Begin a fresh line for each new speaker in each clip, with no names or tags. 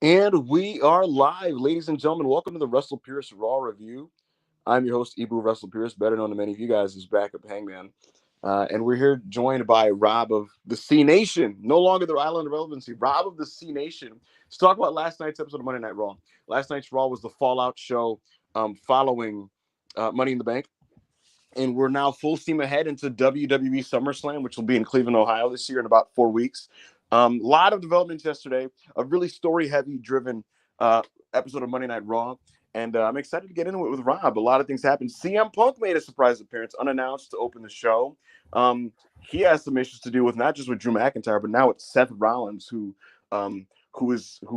And we are live, ladies and gentlemen. Welcome to the Russell Pierce Raw Review. I'm your host, Ibu Russell Pierce, better known to many of you guys as Backup Hangman. And we're here joined by Rob of the C Nation, no longer the Island of Relevancy, Rob of the C Nation, to talk about last night's episode of Monday Night Raw. Last night's Raw was the Fallout show following Money in the Bank. And we're now full steam ahead into WWE SummerSlam, which will be in Cleveland, Ohio this year in about 4 weeks. A lot of developments yesterday, a really story-heavy driven episode of Monday Night Raw. And I'm excited to get into it with Rob. A lot of things happened. CM Punk made a surprise appearance unannounced to open the show. He has some issues to deal with, not just with Drew McIntyre, but now with Seth Rollins, who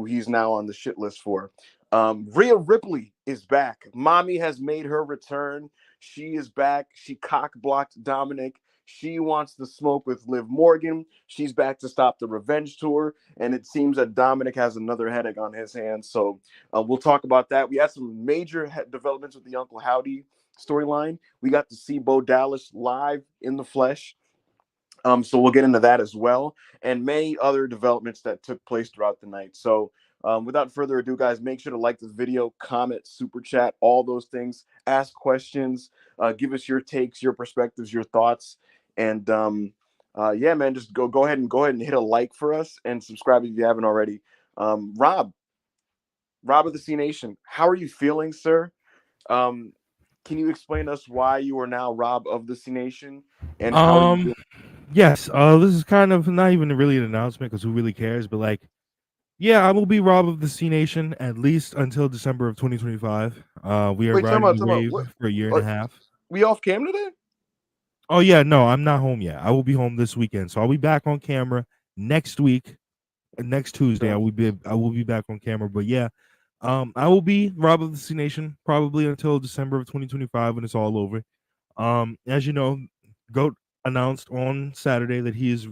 he's now on the shit list for. Rhea Ripley is back. Mommy has made her return. She is back. She cock-blocked Dominic. She wants to smoke with Liv Morgan. She's back to stop the revenge tour. And it seems that Dominic has another headache on his hands. So we'll talk about that. We had some major developments with the Uncle Howdy storyline. We got to see Bo Dallas live in the flesh. So we'll get into that as well. And many other developments that took place throughout the night. So without further ado, guys, make sure to like this video, comment, super chat, all those things. Ask questions. Give us your takes, your perspectives, your thoughts. And yeah, man, just go ahead and hit a like for us and subscribe if you haven't already. Rob of the C Nation, how are you feeling, sir? Can you explain to us why you are now Rob of the C Nation and how are you feeling?
Yes, this is kind of not even really an announcement because who really cares, but like, yeah, I will be Rob of the C Nation at least until December of 2025. We are
Wait,
riding the wave for a year and a half.
We off cam today?
Oh yeah, no, I'm not home yet. I will be home this weekend, so I'll be back on camera next week. Next Tuesday,
Okay.
I will be back on camera. But yeah, I will be Rob of the C Nation probably until December of 2025 when it's all over. As you know, Goat announced on Saturday that he is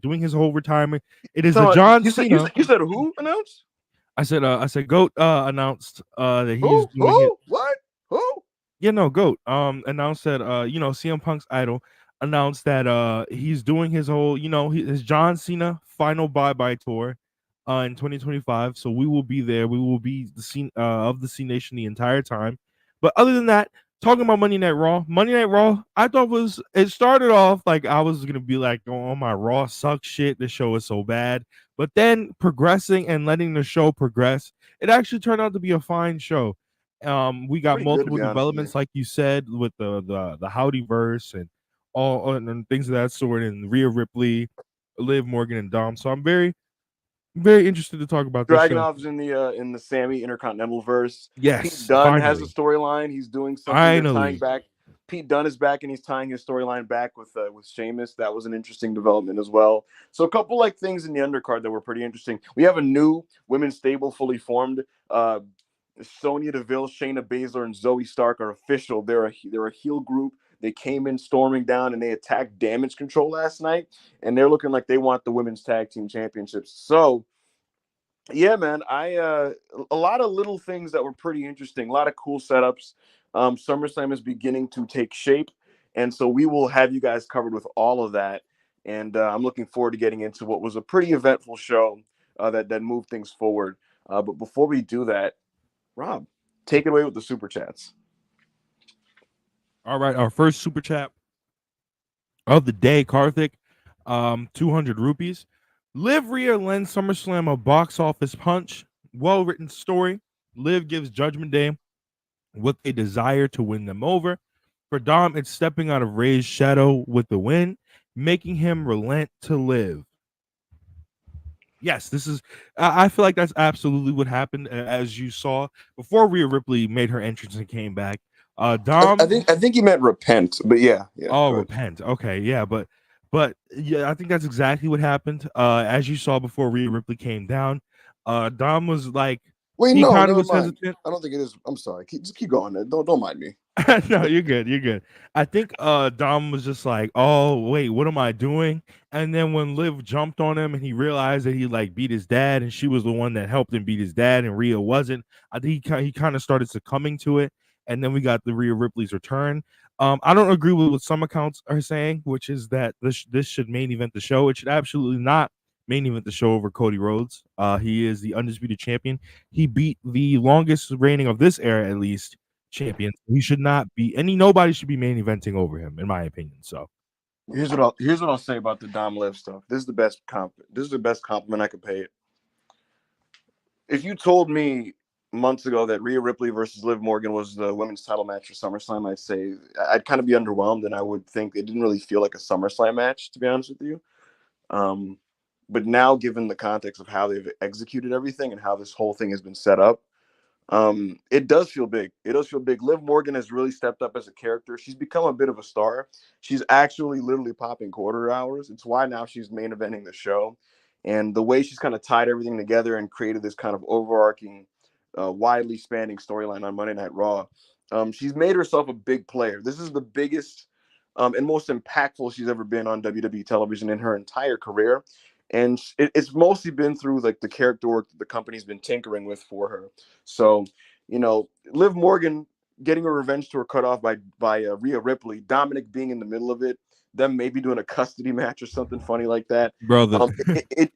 doing his whole retirement. It is
So
the John
you said you
Cena.
said, you said who announced?
I said Goat announced that he's
Who?
doing it.
Who? What? Who?
Yeah, no, Goat announced that CM Punk's idol announced that he's doing his whole, his John Cena final bye-bye tour in 2025. So we will be there. We will be the scene of the C Nation the entire time. But other than that, talking about Monday Night Raw, I thought it started off like I was gonna be like, oh my Raw sucks shit. The show is so bad. But then progressing and letting the show progress, it actually turned out to be a fine show. We got
Pretty good to
multiple
be honest with you.
developments, like you said, with the Howdy verse and all and things of that sort, and Rhea Ripley, Liv Morgan, and Dom. So I'm very interested to talk about this show.
Dragunov's in the Sammy Intercontinental verse. Pete
Yes,
Dunne has a
finally,
storyline. He's doing something. They're tying
finally.
back. Pete Dunne is back and he's tying his storyline back with Sheamus. That was an interesting development as well. So a couple like things in the undercard that were pretty interesting. We have a new women's stable fully formed. Sonya Deville, Shayna Baszler, and Zoe Stark are official. They're a heel group. They came in storming down and they attacked Damage Control last night, and they're looking like they want the women's tag team championships. So yeah, man, I a lot of little things that were pretty interesting, a lot of cool setups. SummerSlam is beginning to take shape, and so we will have you guys covered with all of that. And I'm looking forward to getting into what was a pretty eventful show that moved things forward. But before we do that, Rob, take it away with the super chats.
All right, our first super chat of the day, Karthik, 200 rupees. Liv Rhea lends SummerSlam a box office punch. Well written story. Liv gives Judgment Day what they desire to win them over. For Dom, it's stepping out of Ray's shadow with the win, making him relent to live. Yes, this is. I feel like that's absolutely what happened, as you saw before Rhea Ripley made her entrance and came back.
I
Dom,
think I think you meant repent, but yeah,
oh,
go ahead.
repent. Okay, yeah, but yeah, I think that's exactly what happened. As you saw before Rhea Ripley came down, Dom was like,
Wait,
he
no,
kind of
never
was
mind.
hesitant.
I don't think it is. I'm sorry. Just keep going. Don't mind me.
No, you're good. You're good. I think Dom was just like, "Oh, wait, what am I doing?" And then when Liv jumped on him and he realized that he like beat his dad and she was the one that helped him beat his dad and Rhea wasn't, I think he kind of started succumbing to it. And then we got the Rhea Ripley's return. I don't agree with what some accounts are saying, which is that this should main event the show. It should absolutely not main event the show over Cody Rhodes. He is the undisputed champion. He beat the longest reigning of this era, at least, champion. He should not be nobody should be main eventing over him, in my opinion. So
Here's what I'll say about the Dom Liv stuff. This is the best compliment I could pay it. If you told me months ago that Rhea Ripley versus Liv Morgan was the women's title match for SummerSlam, I'd kind of be underwhelmed, and I would think it didn't really feel like a SummerSlam match, to be honest with you. Um, but now, given the context of how they've executed everything and how this whole thing has been set up, it does feel big. It does feel big. Liv Morgan has really stepped up as a character. She's become a bit of a star. She's actually literally popping quarter hours. It's why now she's main eventing the show. And the way she's kind of tied everything together and created this kind of overarching, widely spanning storyline on Monday Night Raw, she's made herself a big player. This is the biggest and most impactful she's ever been on WWE television in her entire career. And it's mostly been through like the character work that the company's been tinkering with for her. So, Liv Morgan getting a revenge tour cut off by Rhea Ripley, Dominic being in the middle of it, them maybe doing a custody match or something funny like that.
bro,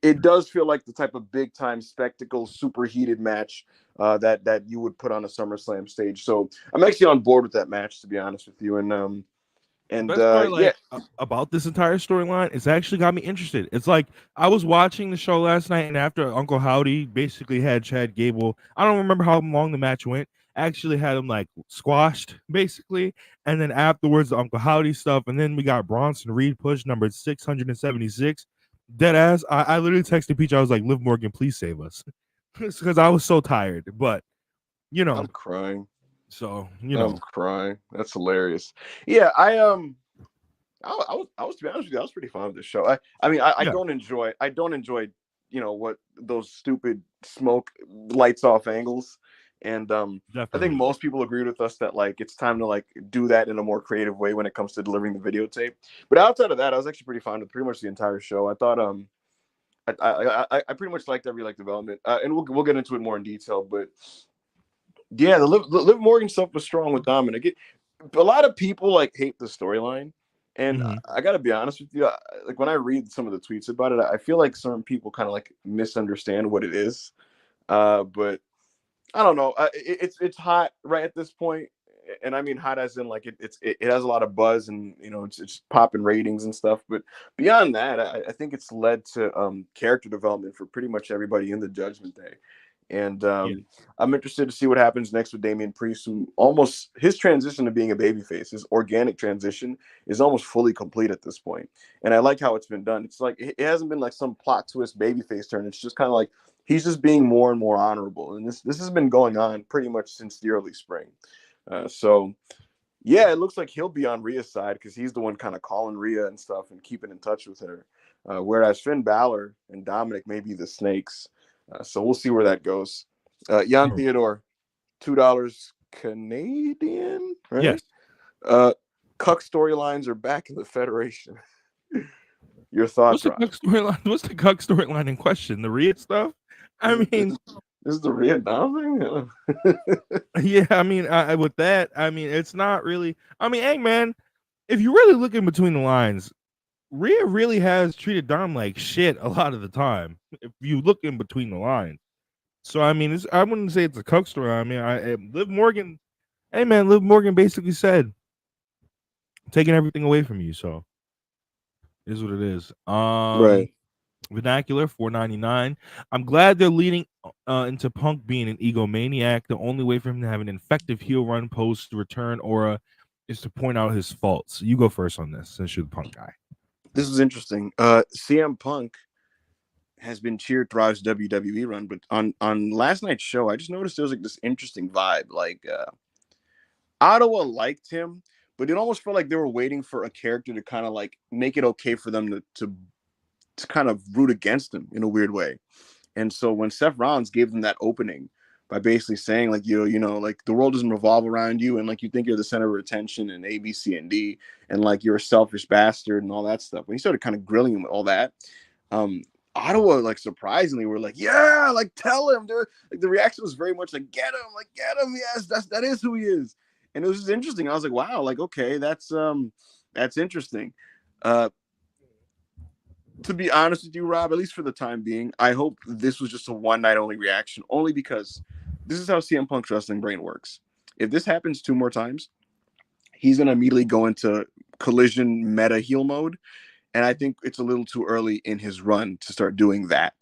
It does feel like the type of big time spectacle, super heated match that you would put on a SummerSlam stage. So I'm actually on board with that match, to be honest with you.
the
And
best part,
yeah,
like about this entire storyline, it's actually got me interested. It's like I was watching the show last night, and after Uncle Howdy basically had Chad Gable, I don't remember how long the match went. Actually, had him like squashed basically, and then afterwards the Uncle Howdy stuff, and then we got Bronson Reed push number 676. Dead ass. I literally texted Peach. I was like, "Liv Morgan, please save us," because I was so tired. But you
I'm
know,
crying.
So
I'm crying. That's hilarious. Yeah, I was to be honest with you, I was pretty fond of this show. I mean,
yeah,
I don't enjoy, what those stupid smoke lights off angles, and I think
definitely.
most people agreed with us that like it's time to like do that in a more creative way when it comes to delivering the videotape. But outside of that, I was actually pretty fond of pretty much the entire show. I thought I pretty much liked every like development, and we'll get into it more in detail, but. Yeah, the Liv Morgan stuff was strong with Dominic. A lot of people like hate the storyline, and
Hmm.
I got to be honest with you. Like when I read some of the tweets about it, I feel like certain people kind of like misunderstand what it is. But I don't know. It's hot right at this point, and I mean hot as in like it has a lot of buzz and it's popping ratings and stuff. But beyond that, I think it's led to character development for pretty much everybody in the Judgment Day. And
Yeah,
I'm interested to see what happens next with Damian Priest, who almost his transition to being a babyface, his organic transition, is almost fully complete at this point. And I like how it's been done. It's like it hasn't been like some plot twist babyface turn. It's just kind of like he's just being more and more honorable. And this has been going on pretty much since the early spring. So yeah, it looks like he'll be on Rhea's side because he's the one kind of calling Rhea and stuff and keeping in touch with her. Whereas Finn Balor and Dominic may be the snakes. So we'll see where that goes. Jan
true.
Theodore, $2 Canadian, right?
Yes.
Uh, Cuck storylines are back in the Federation. Your
What's
thoughts,
the
Rob?
Cuck storyline? What's the Cuck storyline in question? The Rhea stuff?
Is
I
it
mean,
this is the Vietnam thing?
yeah, I mean, with that, I mean, it's not really. I mean, hey, man, if you really look in between the lines, Rhea really has treated Dom like shit a lot of the time. If you look in between the lines, so I mean, I wouldn't say it's a Cuck story. I mean, Liv Morgan. Hey, man, Liv Morgan basically said, "Taking everything away from you." So it is what it is.
Right.
Vernacular 4.99. I'm glad they're leading into Punk being an egomaniac. The only way for him to have an effective heel run post return aura is to point out his faults. You go first on this since you're the Punk guy.
This is interesting. CM Punk has been cheered throughout his WWE run, but on last night's show, I just noticed there was like this interesting vibe. Like Ottawa liked him, but it almost felt like they were waiting for a character to kind of like make it okay for them to kind of root against him in a weird way. And so when Seth Rollins gave them that opening by basically saying like like the world doesn't revolve around you and like you think you're the center of attention and A, B, C, and D and like you're a selfish bastard and all that stuff. When he started kind of grilling him with all that, um, Ottawa like surprisingly were like, yeah, like tell him. They're like the reaction was very much like get him, yes, that is who he is. And it was just interesting. I was like, wow, like okay, that's interesting. Uh to be honest with you, Rob, at least for the time being, I hope this was just a one night only reaction, only because this is how CM Punk's wrestling brain works. If this happens two more times, he's going to immediately go into collision meta heel mode. And I think it's a little too early in his run to start doing that.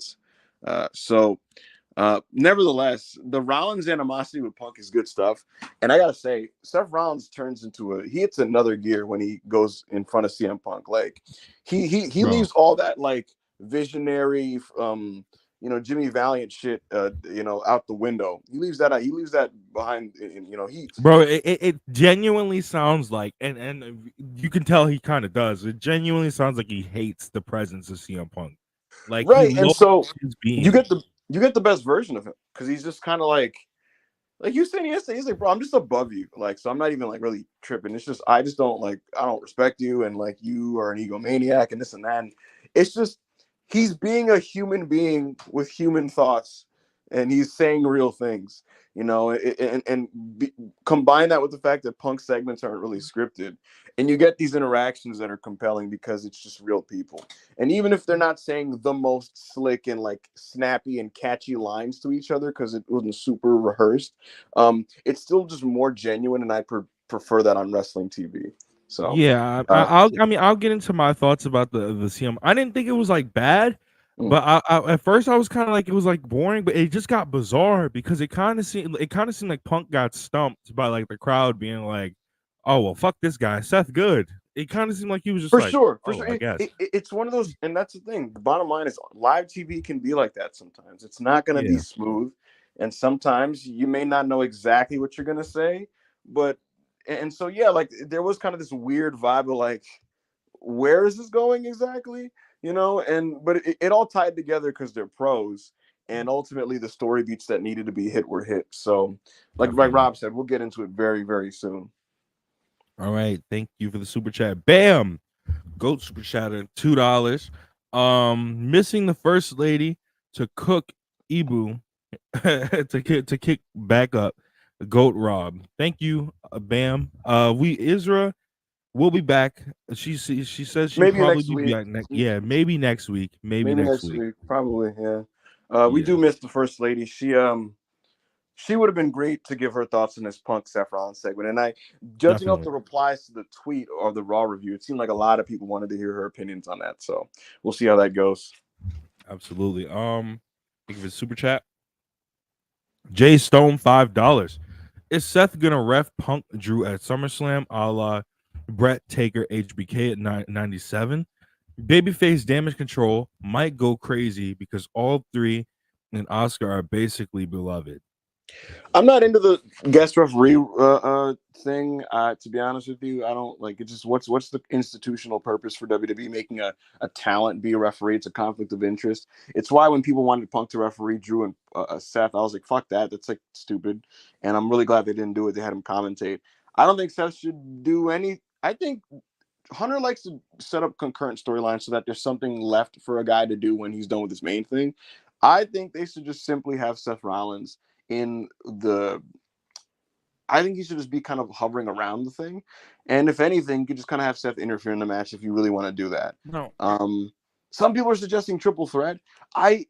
Nevertheless, the Rollins animosity with Punk is good stuff. And I gotta say, Seth Rollins turns into he hits another gear when he goes in front of CM Punk. Like he
Bro,
leaves all that like visionary Jimmy Valiant shit out the window. He leaves that out. He leaves that behind he
bro, it genuinely sounds like, and you can tell he kind of does. It genuinely sounds like he hates the presence of CM Punk. Like he
right. And
loathes
so
his
you
being.
get the best version of him because he's just kind of like you saying yesterday, he's like, bro, I'm just above you. Like, so I'm not even like really tripping. It's just I just don't like I don't respect you and like you are an egomaniac and this and that. And it's just he's being a human being with human thoughts and he's saying real things, combine that with the fact that Punk segments aren't really scripted and you get these interactions that are compelling because it's just real people. And even if they're not saying the most slick and like snappy and catchy lines to each other because it wasn't super rehearsed, it's still just more genuine, and I prefer that on wrestling TV. So,
Yeah,
uh,
I mean, I'll get into my thoughts about the CM. I didn't think it was like bad,
mm.
but at first I was kind of like it was like boring, but it just got bizarre because it kind of seemed like Punk got stumped by like the crowd being like, "Oh well, fuck this guy, Seth Good." It kind of seemed like he was just
For
like,
sure, for
"Oh,
sure.
I guess."
It's one of those, and that's the thing. The bottom line is live TV can be like that sometimes. It's not going to be
Yeah,
smooth. and sometimes you may not know exactly what you're gonna say, but and so yeah, like there was kind of this weird vibe of like, where is this going exactly? And but it all tied together because they're pros, and ultimately the story beats that needed to be hit were hit. So, like
Definitely.
Rob said, we'll get into it very, very soon.
All right. Thank you for the super chat. Bam. Goat super chatter, $2. Missing the first lady to cook Ibu to kick back up. Goat Rob. Thank you, Bam. We Isra will be back. She says she'll
Maybe
probably
next
be
week.
back next. Yeah, maybe next week. Maybe
Maybe
next
next
week.
week. Probably. Yeah. We
Yeah,
do miss the first lady. She would have been great to give her thoughts in this Punk Seth Rollins segment. And judging off
definitely.
the replies to the tweet or the Raw review, it seemed like a lot of people wanted to hear her opinions on that. So we'll see how that goes.
Absolutely. Thank you for the super chat. Jay Stone, $5. Is Seth gonna ref Punk Drew at SummerSlam a la Brett Taker HBK at 97? Babyface Damage Control might go crazy because all three and Oscar are basically beloved.
I'm not into the guest referee thing. To be honest with you, I don't like it. Just what's the institutional purpose for WWE making a talent be a referee? It's a conflict of interest. It's why when people wanted Punk to referee Drew and Seth, I was like, fuck that. That's like stupid. And I'm really glad they didn't do it. They had him commentate. I don't think Seth should do any. I think Hunter likes to set up concurrent storylines so that there's something left for a guy to do when he's done with his main thing. I think they should just simply have Seth Rollins in the I think he should just be kind of hovering around the thing. And if anything, you could just kind of have Seth interfere in the match if you really want to do that.
No,
Some people are suggesting triple threat. I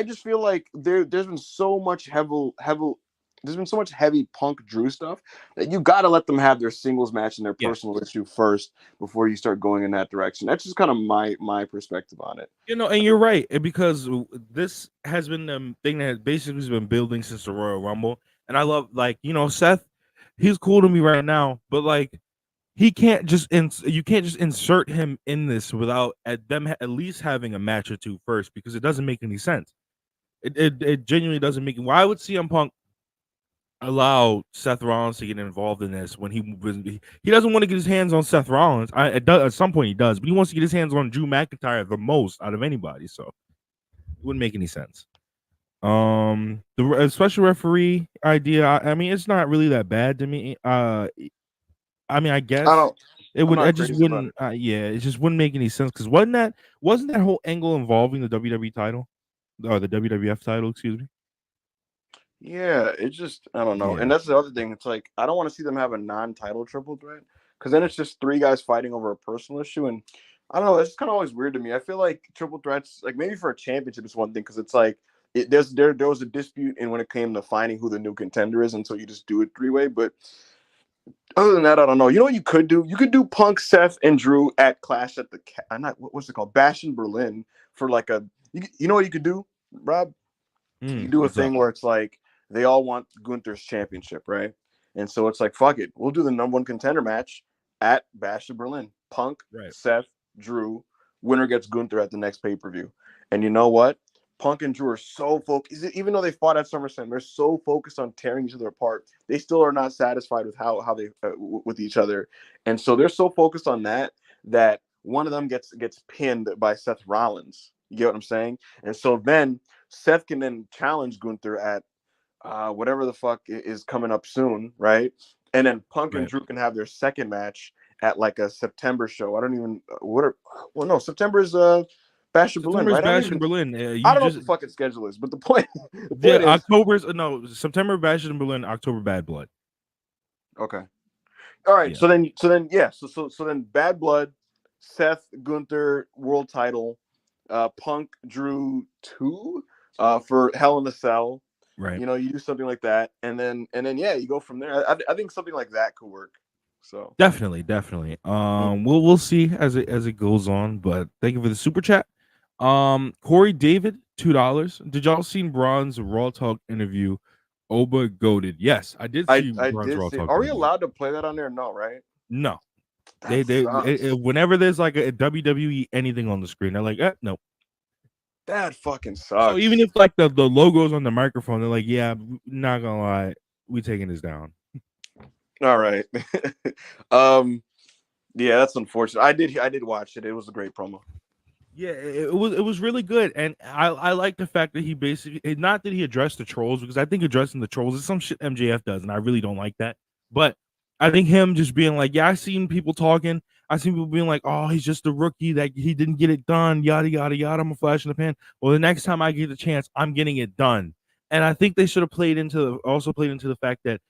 just feel like there's been so much there's been so much heavy Punk Drew stuff that you got to let them have their singles match and their
yeah,
personal issue first before you start going in that direction. That's just kind of my perspective on it.
and you're right because this has been the thing that has basically been building since the Royal Rumble, and I love Seth. He's cool to me right now, but like he can't just you can't just insert him in this without at least having a match or two first because it doesn't make any sense. It genuinely doesn't make. Why would CM Punk allow Seth Rollins to get involved in this when he doesn't want to get his hands on Seth Rollins? At some point he does, but he wants to get his hands on Drew McIntyre the most out of anybody. So it wouldn't make any sense. The special referee idea. I mean, it's not really that bad to me. I mean, I
I
guess
don't.
it
I'm
would. I
not
just
crazy about it.
wouldn't. Yeah, it just wouldn't make any sense because wasn't that whole angle involving the WWE title or the WWF title? Excuse me.
Yeah, it just I don't know. And
Yeah,
that's the other thing. It's like I don't want to see them have a non-title triple threat because then it's just three guys fighting over a personal issue, and I don't know. It's kind of always weird to me. I feel like triple threats, like maybe for a championship, is one thing because it's like there was a dispute in when it came to finding who the new contender is, and so you just do it three-way. But other than that, I don't know. You know what you could do? You could do Punk, Seth, and Drew at Clash at the not what's it called, Bash in Berlin for like a. You know what you could do, Rob? You do a
what's up?
thing where it's like they all want Gunther's championship, right? And so it's like, fuck it, we'll do the number one contender match at Bash of Berlin. Punk,
Right,
Seth, Drew, winner gets Gunther at the next pay per view. And you know what? Punk and Drew are so focused, even though they fought at SummerSlam, they're so focused on tearing each other apart. They still are not satisfied with how they with each other, and so they're so focused on that one of them gets pinned by Seth Rollins. You get what I'm saying? And so then Seth can then challenge Gunther at whatever the fuck is coming up soon, right? And then Punk and
right.
Drew can have their second match at like a September show. I don't even well no, September is Bash of Berlin,
September is
right?
Bash in Berlin.
I
You
don't know what
just
the fucking schedule is, but the point
yeah.
is
October's no September Bash in Berlin. October Bad Blood.
okay. All right,
Yeah,
so then Bad Blood, Seth Gunther world title, Punk Drew 2 for Hell in the Cell.
right.
You do something like that, and then yeah, you go from there. I think something like that could work. So
Definitely, definitely.
mm.
We'll see as it goes on. But thank you for the super chat. Corey David, $2. Did y'all seen Braun's Raw Talk interview? Oba goaded. Yes, I did see
I
Braun's
did
Raw
see.
Talk
Are we
interview.
allowed to play that on there? No, right?
No,
That sucks.
whenever there's like a WWE anything on the screen, they're like, no.
That fucking
So even
sucks.
if like the logos on the microphone, they're like, yeah, not gonna lie, we taking this down.
All right. um, yeah, that's unfortunate. I did watch it. It was a great promo.
Yeah, it was really good, and I like the fact that he basically not that he addressed the trolls, because I think addressing the trolls is some shit MJF does, and I really don't like that. But I think him just being like, yeah, I seen people talking, I seen people being like, oh, he's just a rookie that he didn't get it done, yada yada yada. I'm a flash in the pan. Well, the next time I get a chance, I'm getting it done. And I think they should have played into the fact that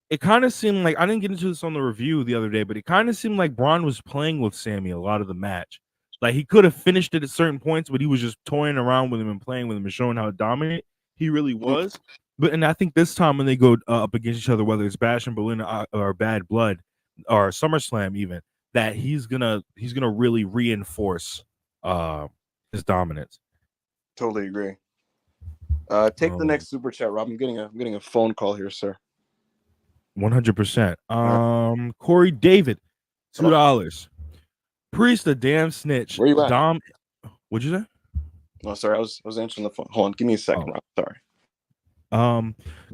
it kind of seemed like, I didn't get into this on the review the other day, but it kind of seemed like Braun was playing with Sammy a lot of the match. Like he could have finished it at certain points, but he was just toying around with him and playing with him and showing how dominant he really was. But and I think this time when they go up against each other, whether it's Bash and Berlin or Bad Blood or SummerSlam, even that he's gonna really reinforce his dominance.
Totally agree. Take the next super chat, Rob. I'm getting a phone call here, sir.
100%. Corey David, $2. Priest, a damn snitch.
Where you at?
Dom, what'd you say?
No, sorry, I was answering the phone. Hold on, give me a second, Rob. Sorry.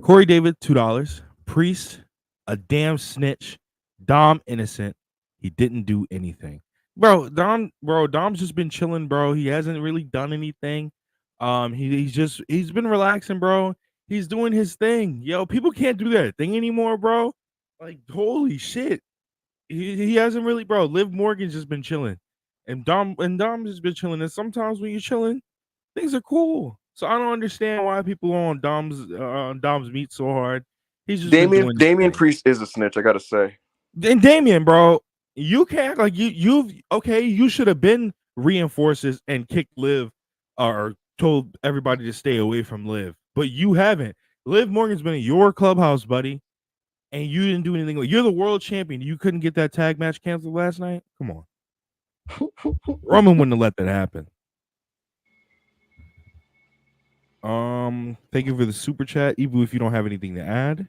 Corey David, $2. Priest, a damn snitch. Dom, innocent. He didn't do anything. Dom's just been chilling, bro. He hasn't really done anything. He's been relaxing, bro. He's doing his thing. Yo, people can't do that thing anymore, bro. Like, holy shit. He hasn't really, bro. Liv Morgan's just been chilling. And Dom's just been chilling. And sometimes when you're chilling, things are cool. So I don't understand why people are on Dom's meat so hard. He's just been doing his
Damian
thing.
Priest is a snitch, I gotta say.
And Damian, bro, you can't like you've okay, you should have been reinforces and kicked Liv or told everybody to stay away from Liv, but you haven't. Liv Morgan's been in your clubhouse, buddy, and you didn't do anything. You're the world champion. You couldn't get that tag match canceled last night. Come on. Roman wouldn't have let that happen. Thank you for the super chat. Ibu, if you don't have anything to add.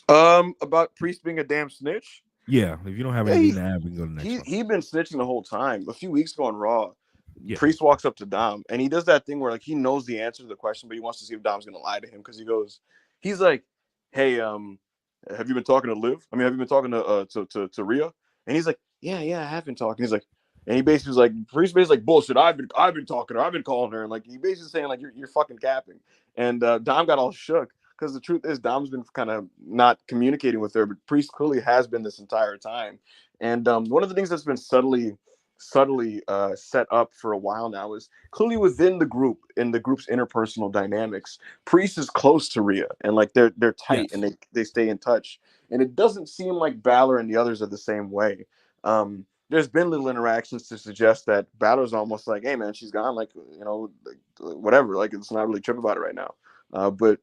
About Priest being a damn snitch?
Yeah, if you don't have anything to add, we can go to the next one.
He'd been snitching the whole time. A few weeks ago on Raw,
Yeah.
Priest walks up to Dom and he does that thing where like he knows the answer to the question, but he wants to see if Dom's gonna lie to him because he's like, hey, have you been talking to Liv? I mean, have you been talking to RHEA? And he's like, yeah, I have been talking. He's like, and he basically was like, Priest basically like, bullshit. I've been talking to her. I've been calling her, and like he basically saying like you're fucking capping. And Dom got all shook because the truth is Dom's been kind of not communicating with her, but Priest clearly has been this entire time. And one of the things that's been subtly set up for a while now is clearly within the group, in the group's interpersonal dynamics, Priest is close to RHEA and like they're tight. Yes. And they stay in touch, and it doesn't seem like Balor and the others are the same way. There's been little interactions to suggest that Balor's almost like, hey man, she's gone, like, you know, like, whatever, like it's not really trip about it right now. But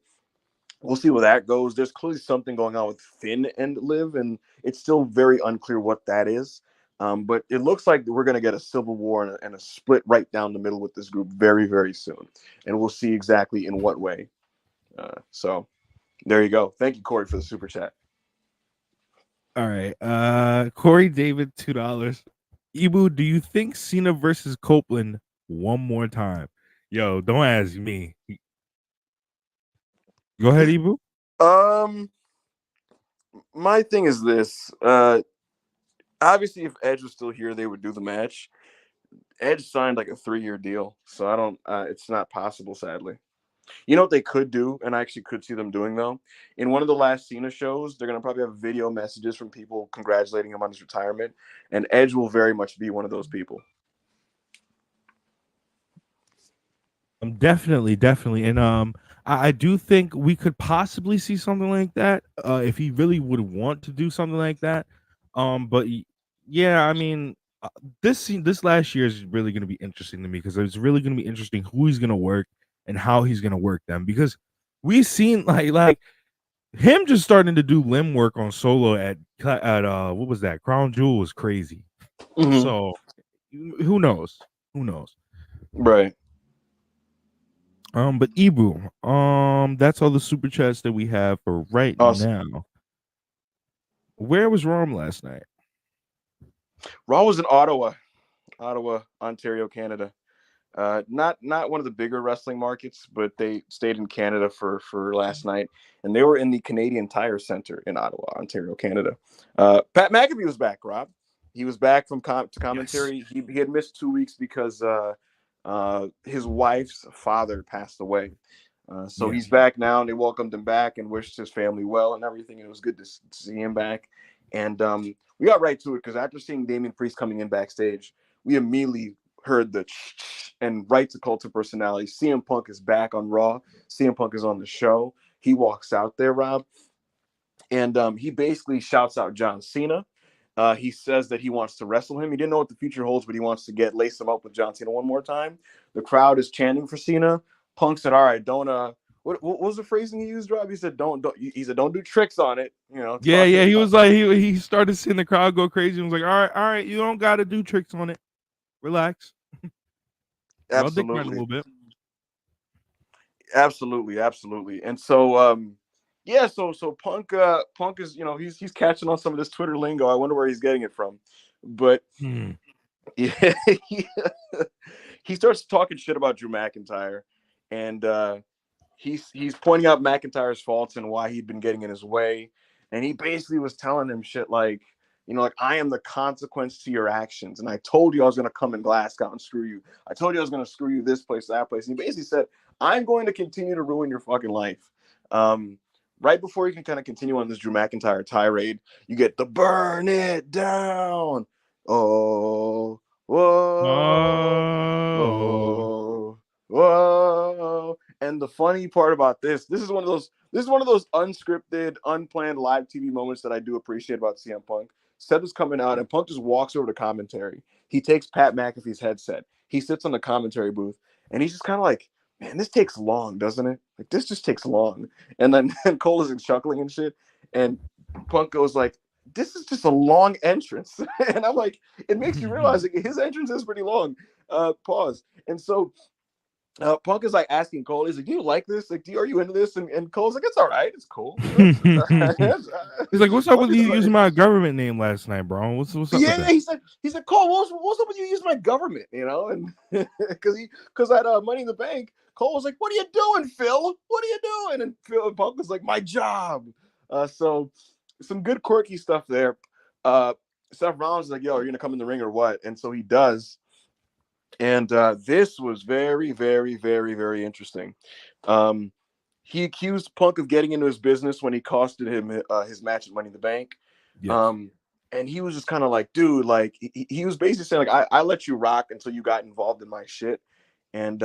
we'll see where that goes. There's clearly something going on with Finn and Liv, and it's still very unclear what that is. But it looks like we're going to get a civil war and a split right down the middle with this group very, very soon. And we'll see exactly in what way. So there you go. Thank you, Corey, for the super chat.
All right. Corey David, $2. Ibu, do you think Cena versus Copeland one more time? Yo, don't ask me. Go ahead, Ibu.
My thing is this. Obviously, if Edge was still here, they would do the match. Edge signed like a 3-year deal, so I don't. It's not possible, sadly. You know what they could do, and I actually could see them doing though. In one of the last Cena shows, they're gonna probably have video messages from people congratulating him on his retirement, and Edge will very much be one of those people.
Definitely, and I do think we could possibly see something like that if he really would want to do something like that. But yeah, I mean, this last year is really going to be interesting to me because it's really going to be interesting who he's going to work and how he's going to work them, because we've seen like him just starting to do limb work on Solo at what was that, Crown Jewel was crazy. Mm-hmm. So who knows?
Right.
But Ibu, that's all the super chats that we have for right now. Where was Rome last night?
Raw was in Ottawa, Ontario, Canada. Not one of the bigger wrestling markets, but they stayed in Canada for last night, and they were in the Canadian Tire Center in Ottawa, Ontario, Canada. Pat McAfee was back, Rob. He was back from
Yes.
commentary. He had missed 2 weeks because his wife's father passed away. So
Yeah.
he's back now, and they welcomed him back and wished his family well and everything. And it was good to see him back. And we got right to it because after seeing Damian Priest coming in backstage, we immediately heard the and right to cult of personality. CM Punk is back on Raw. CM Punk is on the show. He walks out there, Rob, and he basically shouts out John Cena. He says that he wants to wrestle him. He didn't know what the future holds, but he wants to lace him up with John Cena one more time. The crowd is chanting for Cena. Punk said, "All right, don't what was the phrasing he used, Rob? He said, "Don't." He said, "Don't do tricks on it." You know,
Yeah,
talking
yeah. He
about
was like, he started seeing the crowd go crazy and was like, all right, you don't got to do tricks on it. Relax. Y'all dick riding a
absolutely,
little bit.
absolutely. And so, yeah, so Punk is he's catching on some of this Twitter lingo. I wonder where he's getting it from, but
Hmm.
yeah, he, he starts talking shit about Drew McIntyre, and he's pointing out McIntyre's faults and why he'd been getting in his way, and he basically was telling him shit like, like I am the consequence to your actions, and I told you I was gonna come in Glasgow and screw you. I told you I was gonna screw you this place, that place, and he basically said, I'm going to continue to ruin your fucking life. Um, right before you can kind of continue on this Drew McIntyre tirade, you get the burn it down. Oh, whoa,
Oh.
whoa, whoa. And the funny part about this is one of those unscripted, unplanned live TV moments that I do appreciate about CM Punk. Seth is coming out, and Punk just walks over to commentary. He takes Pat McAfee's headset. He sits on the commentary booth, and he's just kind of like, "Man, this takes long, doesn't it? Like this just takes long." And then and Cole is chuckling and shit, and Punk goes like, "This is just a long entrance," and I'm like, it makes you realize like, his entrance is pretty long. Pause. And so Punk is like asking Cole, he's like, "Do you like this? Like, are you into this?" And Cole's like, "It's all right, it's cool." It's all right.
He's like, what's up
Punk
with
is
you
like,
using my government name last night, bro? What's up with
yeah,
that?
he said, Cole, what's up with you using my government? And because at Money in the Bank, Cole was like, "What are you doing, Phil? What are you doing?" And Punk was like, "My job." So some good quirky stuff there. Uh, Seth Rollins is like, "Yo, are you gonna come in the ring or what?" And so he does. And this was very, very, very, very interesting. Um, he accused Punk of getting into his business when he costed him his match at Money in the Bank.
Yes.
Um, and he was just kind of like, dude, like he was basically saying, like, I let you rock until you got involved in my shit. And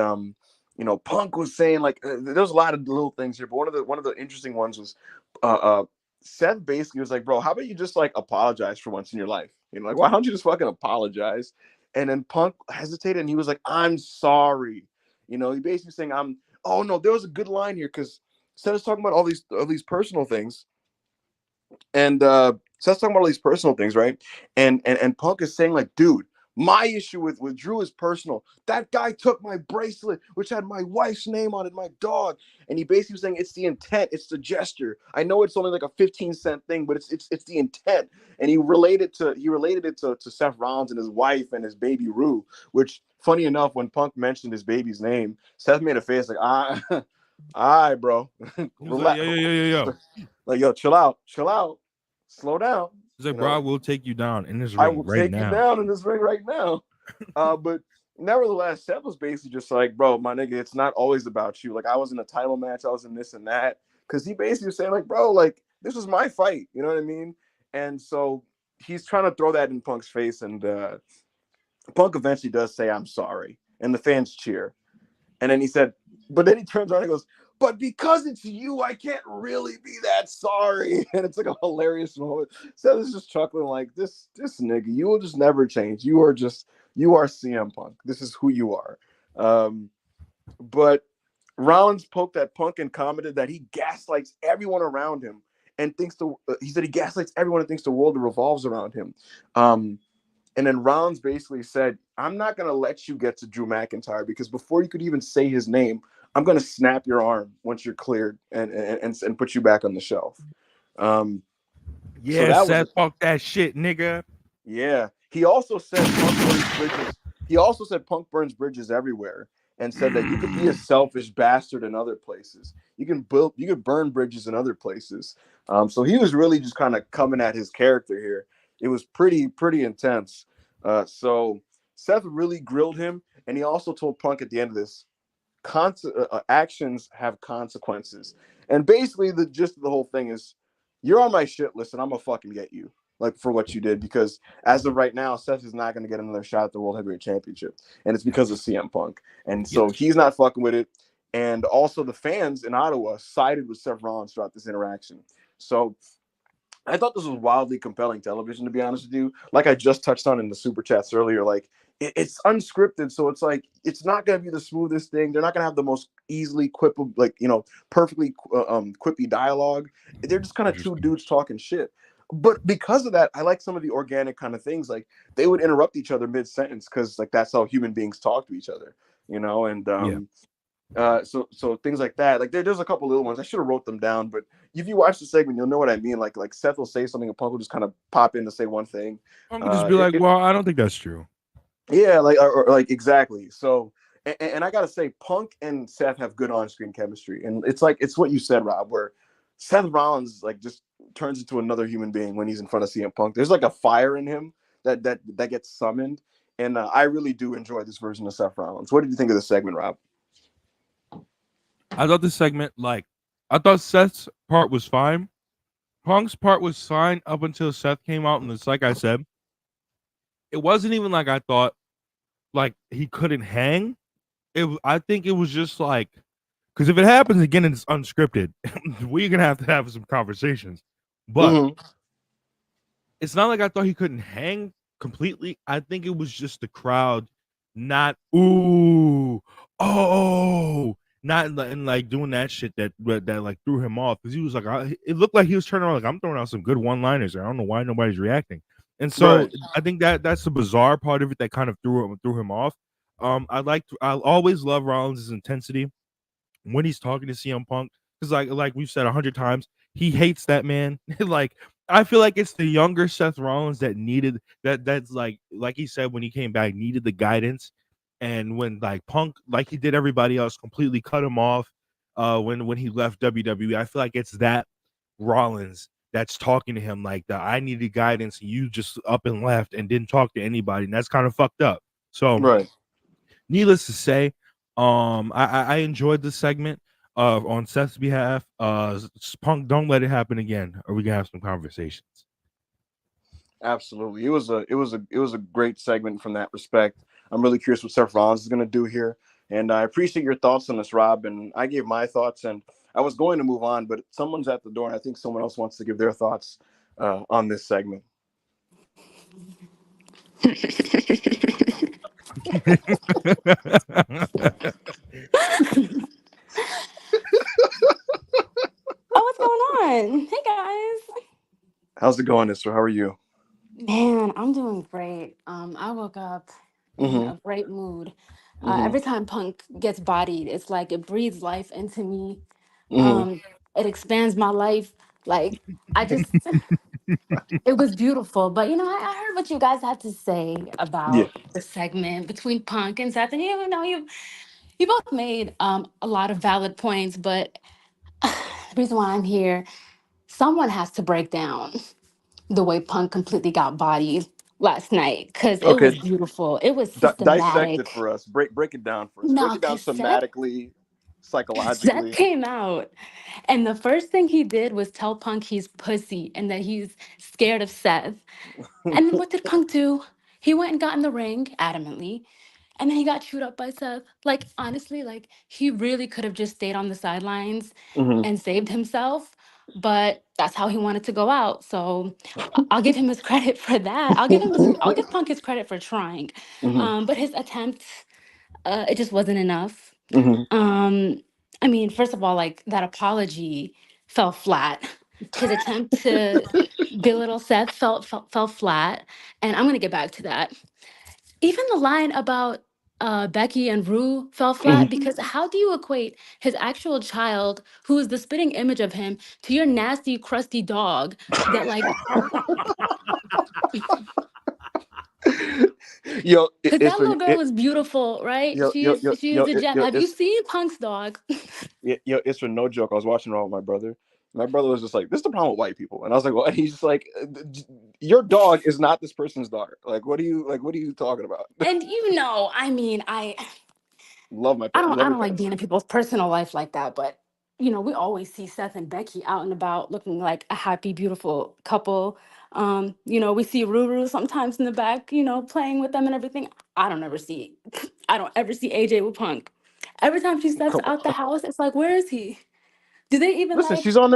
Punk was saying like there's a lot of little things here, but one of the interesting ones was uh, uh, Seth basically was like, bro, how about you just like apologize for once in your life? Like why don't you just fucking apologize? And then Punk hesitated and he was like, I'm sorry. He basically saying, oh no, there was a good line here because Seth is talking about all these personal things, and Seth's talking about all these personal things, right? And Punk is saying, like, dude, my issue with Drew is personal. That guy took my bracelet, which had my wife's name on it, my dog. And he basically was saying it's the intent, it's the gesture. I know it's only like a 15-cent thing, but it's the intent. And he related it to Seth Rollins and his wife and his baby Rue, which funny enough, when Punk mentioned his baby's name, Seth made a face like, all right, bro.
He was like,
Relax.
yo.
Like, yo, chill out, slow down.
He's like, bro, I will take you down in this
I
ring
will
right
take you
now.
down in this ring right now. But nevertheless, Seth was basically just like, bro, my nigga, it's not always about you. Like, I was in a title match, I was in this and that. Because he basically was saying, like, bro, like, this was my fight. You know what I mean? And so he's trying to throw that in Punk's face. And Punk eventually does say, I'm sorry. And the fans cheer. And then he said, but then he turns around and goes, but because it's you, I can't really be that sorry. And it's like a hilarious moment. Seth is just chuckling like, this nigga, you will just never change. You are CM Punk. This is who you are. But Rollins poked at Punk and commented that he gaslights everyone around him and he said he gaslights everyone and thinks the world revolves around him. And then Rollins basically said, I'm not going to let you get to Drew McIntyre because before you could even say his name, I'm going to snap your arm once you're cleared and put you back on the shelf. So
Yeah,
that was,
Seth, talk that shit, nigga.
yeah. He also said Punk burns bridges. He also said Punk burns bridges everywhere, and said that you could be a selfish bastard in other places. You could burn bridges in other places. So he was really just kind of coming at his character here. It was pretty intense. So Seth really grilled him, and he also told Punk at the end of this, actions have consequences. And basically, the gist of the whole thing is, you're on my shit list, and I'm gonna fucking get you, like, for what you did. Because as of right now, Seth is not gonna get another shot at the World Heavyweight Championship, and it's because of CM Punk. And so
Yes.
he's not fucking with it. And also, the fans in Ottawa sided with Seth Rollins throughout this interaction. So I thought this was wildly compelling television, to be honest with you. Like I just touched on in the super chats earlier, like it's unscripted, so it's like it's not gonna be the smoothest thing. They're not gonna have the most easily quipable, like, perfectly quippy dialogue. They're just kind of two
Interesting.
dudes talking shit. But because of that, I like some of the organic kind of things. Like they would interrupt each other mid sentence because like that's how human beings talk to each other, and
Yeah.
so things like that. Like there's a couple little ones. I should have wrote them down, but if you watch the segment, you'll know what I mean. Like Seth will say something, and Punk will just kind of pop in to say one thing.
I'm gonna just be like, well, I don't think that's true.
Yeah, or like exactly. So, and I gotta say, Punk and Seth have good on-screen chemistry, and it's what you said, Rob, where Seth Rollins like just turns into another human being when he's in front of CM Punk. There's like a fire in him that gets summoned, and I really do enjoy this version of Seth Rollins. What did you think of the segment, Rob?
I thought this segment, like, I thought Seth's part was fine. Punk's part was fine up until Seth came out, and it's like I said, it wasn't even like I thought like he couldn't hang. I think it was just like, because if it happens again and it's unscripted, we're gonna have to have some conversations. But
Mm-hmm.
it's not like I thought he couldn't hang completely. I think it was just the crowd not ooh oh not and like doing that shit that like threw him off, because he was like it looked like he was turning around like I'm throwing out some good one liners. I don't know why nobody's reacting, and so
Right.
I think that's the bizarre part of it that kind of threw him off. I always love Rollins' intensity when he's talking to CM Punk, because like we've said 100 times, he hates that man. Like I feel like it's the younger Seth Rollins that needed that. That's like he said when he came back, needed the guidance, and when like Punk, like he did everybody else, completely cut him off. When he left WWE, I feel like it's that Rollins that's talking to him like that. I needed guidance, and you just up and left and didn't talk to anybody, and that's kind of fucked up. So
Right.
needless to say, I enjoyed this segment on Seth's behalf. Punk, don't let it happen again, or we can have some conversations.
Absolutely. It was a great segment from that respect. I'm really curious what Seth Rollins is going to do here, and I appreciate your thoughts on this, Rob. And I gave my thoughts, and I was going to move on, but someone's at the door, and I think someone else wants to give their thoughts on this segment.
Oh, what's going on? Hey guys.
How's it going, Isra? How are you?
Man, I'm doing great. I woke up in
Mm-hmm.
a great mood.
Mm-hmm.
Every time Punk gets bodied, it's like it breathes life into me.
Mm-hmm.
Um, it expands my life. Like I just, it was beautiful. But I heard what you guys had to say
Yeah.
about the segment between Punk and Seth, and you both made a lot of valid points. But the reason why I'm here, someone has to break down the way Punk completely got bodied last night because it
Okay.
was beautiful. It was
Dissect it
systematic.
for us. Break it down for us. Break
No,
it down
because Seth,
somatically,
Seth
psychologically.
came out, and the first thing he did was tell Punk he's pussy and that he's scared of Seth. And then what did Punk do? He went and got in the ring adamantly, and then he got chewed up by Seth. Like, honestly, like, he really could have just stayed on the sidelines
Mm-hmm.
and saved himself, but that's how he wanted to go out. So I'll give him his credit for that. I'll give Punk his credit for trying.
Mm-hmm.
But his attempt, it just wasn't enough.
Mm-hmm.
Um, I mean, first of all, like, that apology fell flat. His attempt to belittle Seth fell flat. And I'm gonna get back to that. Even the line about Becky and Rue fell flat,
Mm-hmm.
because how do you equate his actual child, who is the spitting image of him, to your nasty, crusty dog that, like,
Yo,
Because
it's
that
for
little girl is beautiful, right? She's a gem. Have you
it's
seen Punk's dog?
it's for no joke. I was watching it with my brother. My brother was just like, "This is the problem with white people," and I was like, "What?" And he's just like, "Your dog is not this person's dog. Like, what are you like? What are you talking about?"
And I mean,
Love my
I
pet.
don't
Love
I
your
don't like
pets.
being in people's personal life like that, but we always see Seth and Becky out and about looking like a happy, beautiful couple. We see Ruru sometimes in the back, playing with them and everything. I don't ever see I don't ever see AJ with Punk. Every time she steps
Come
out the
on.
house, it's like, where is he? Do they even
Listen,
like
she's on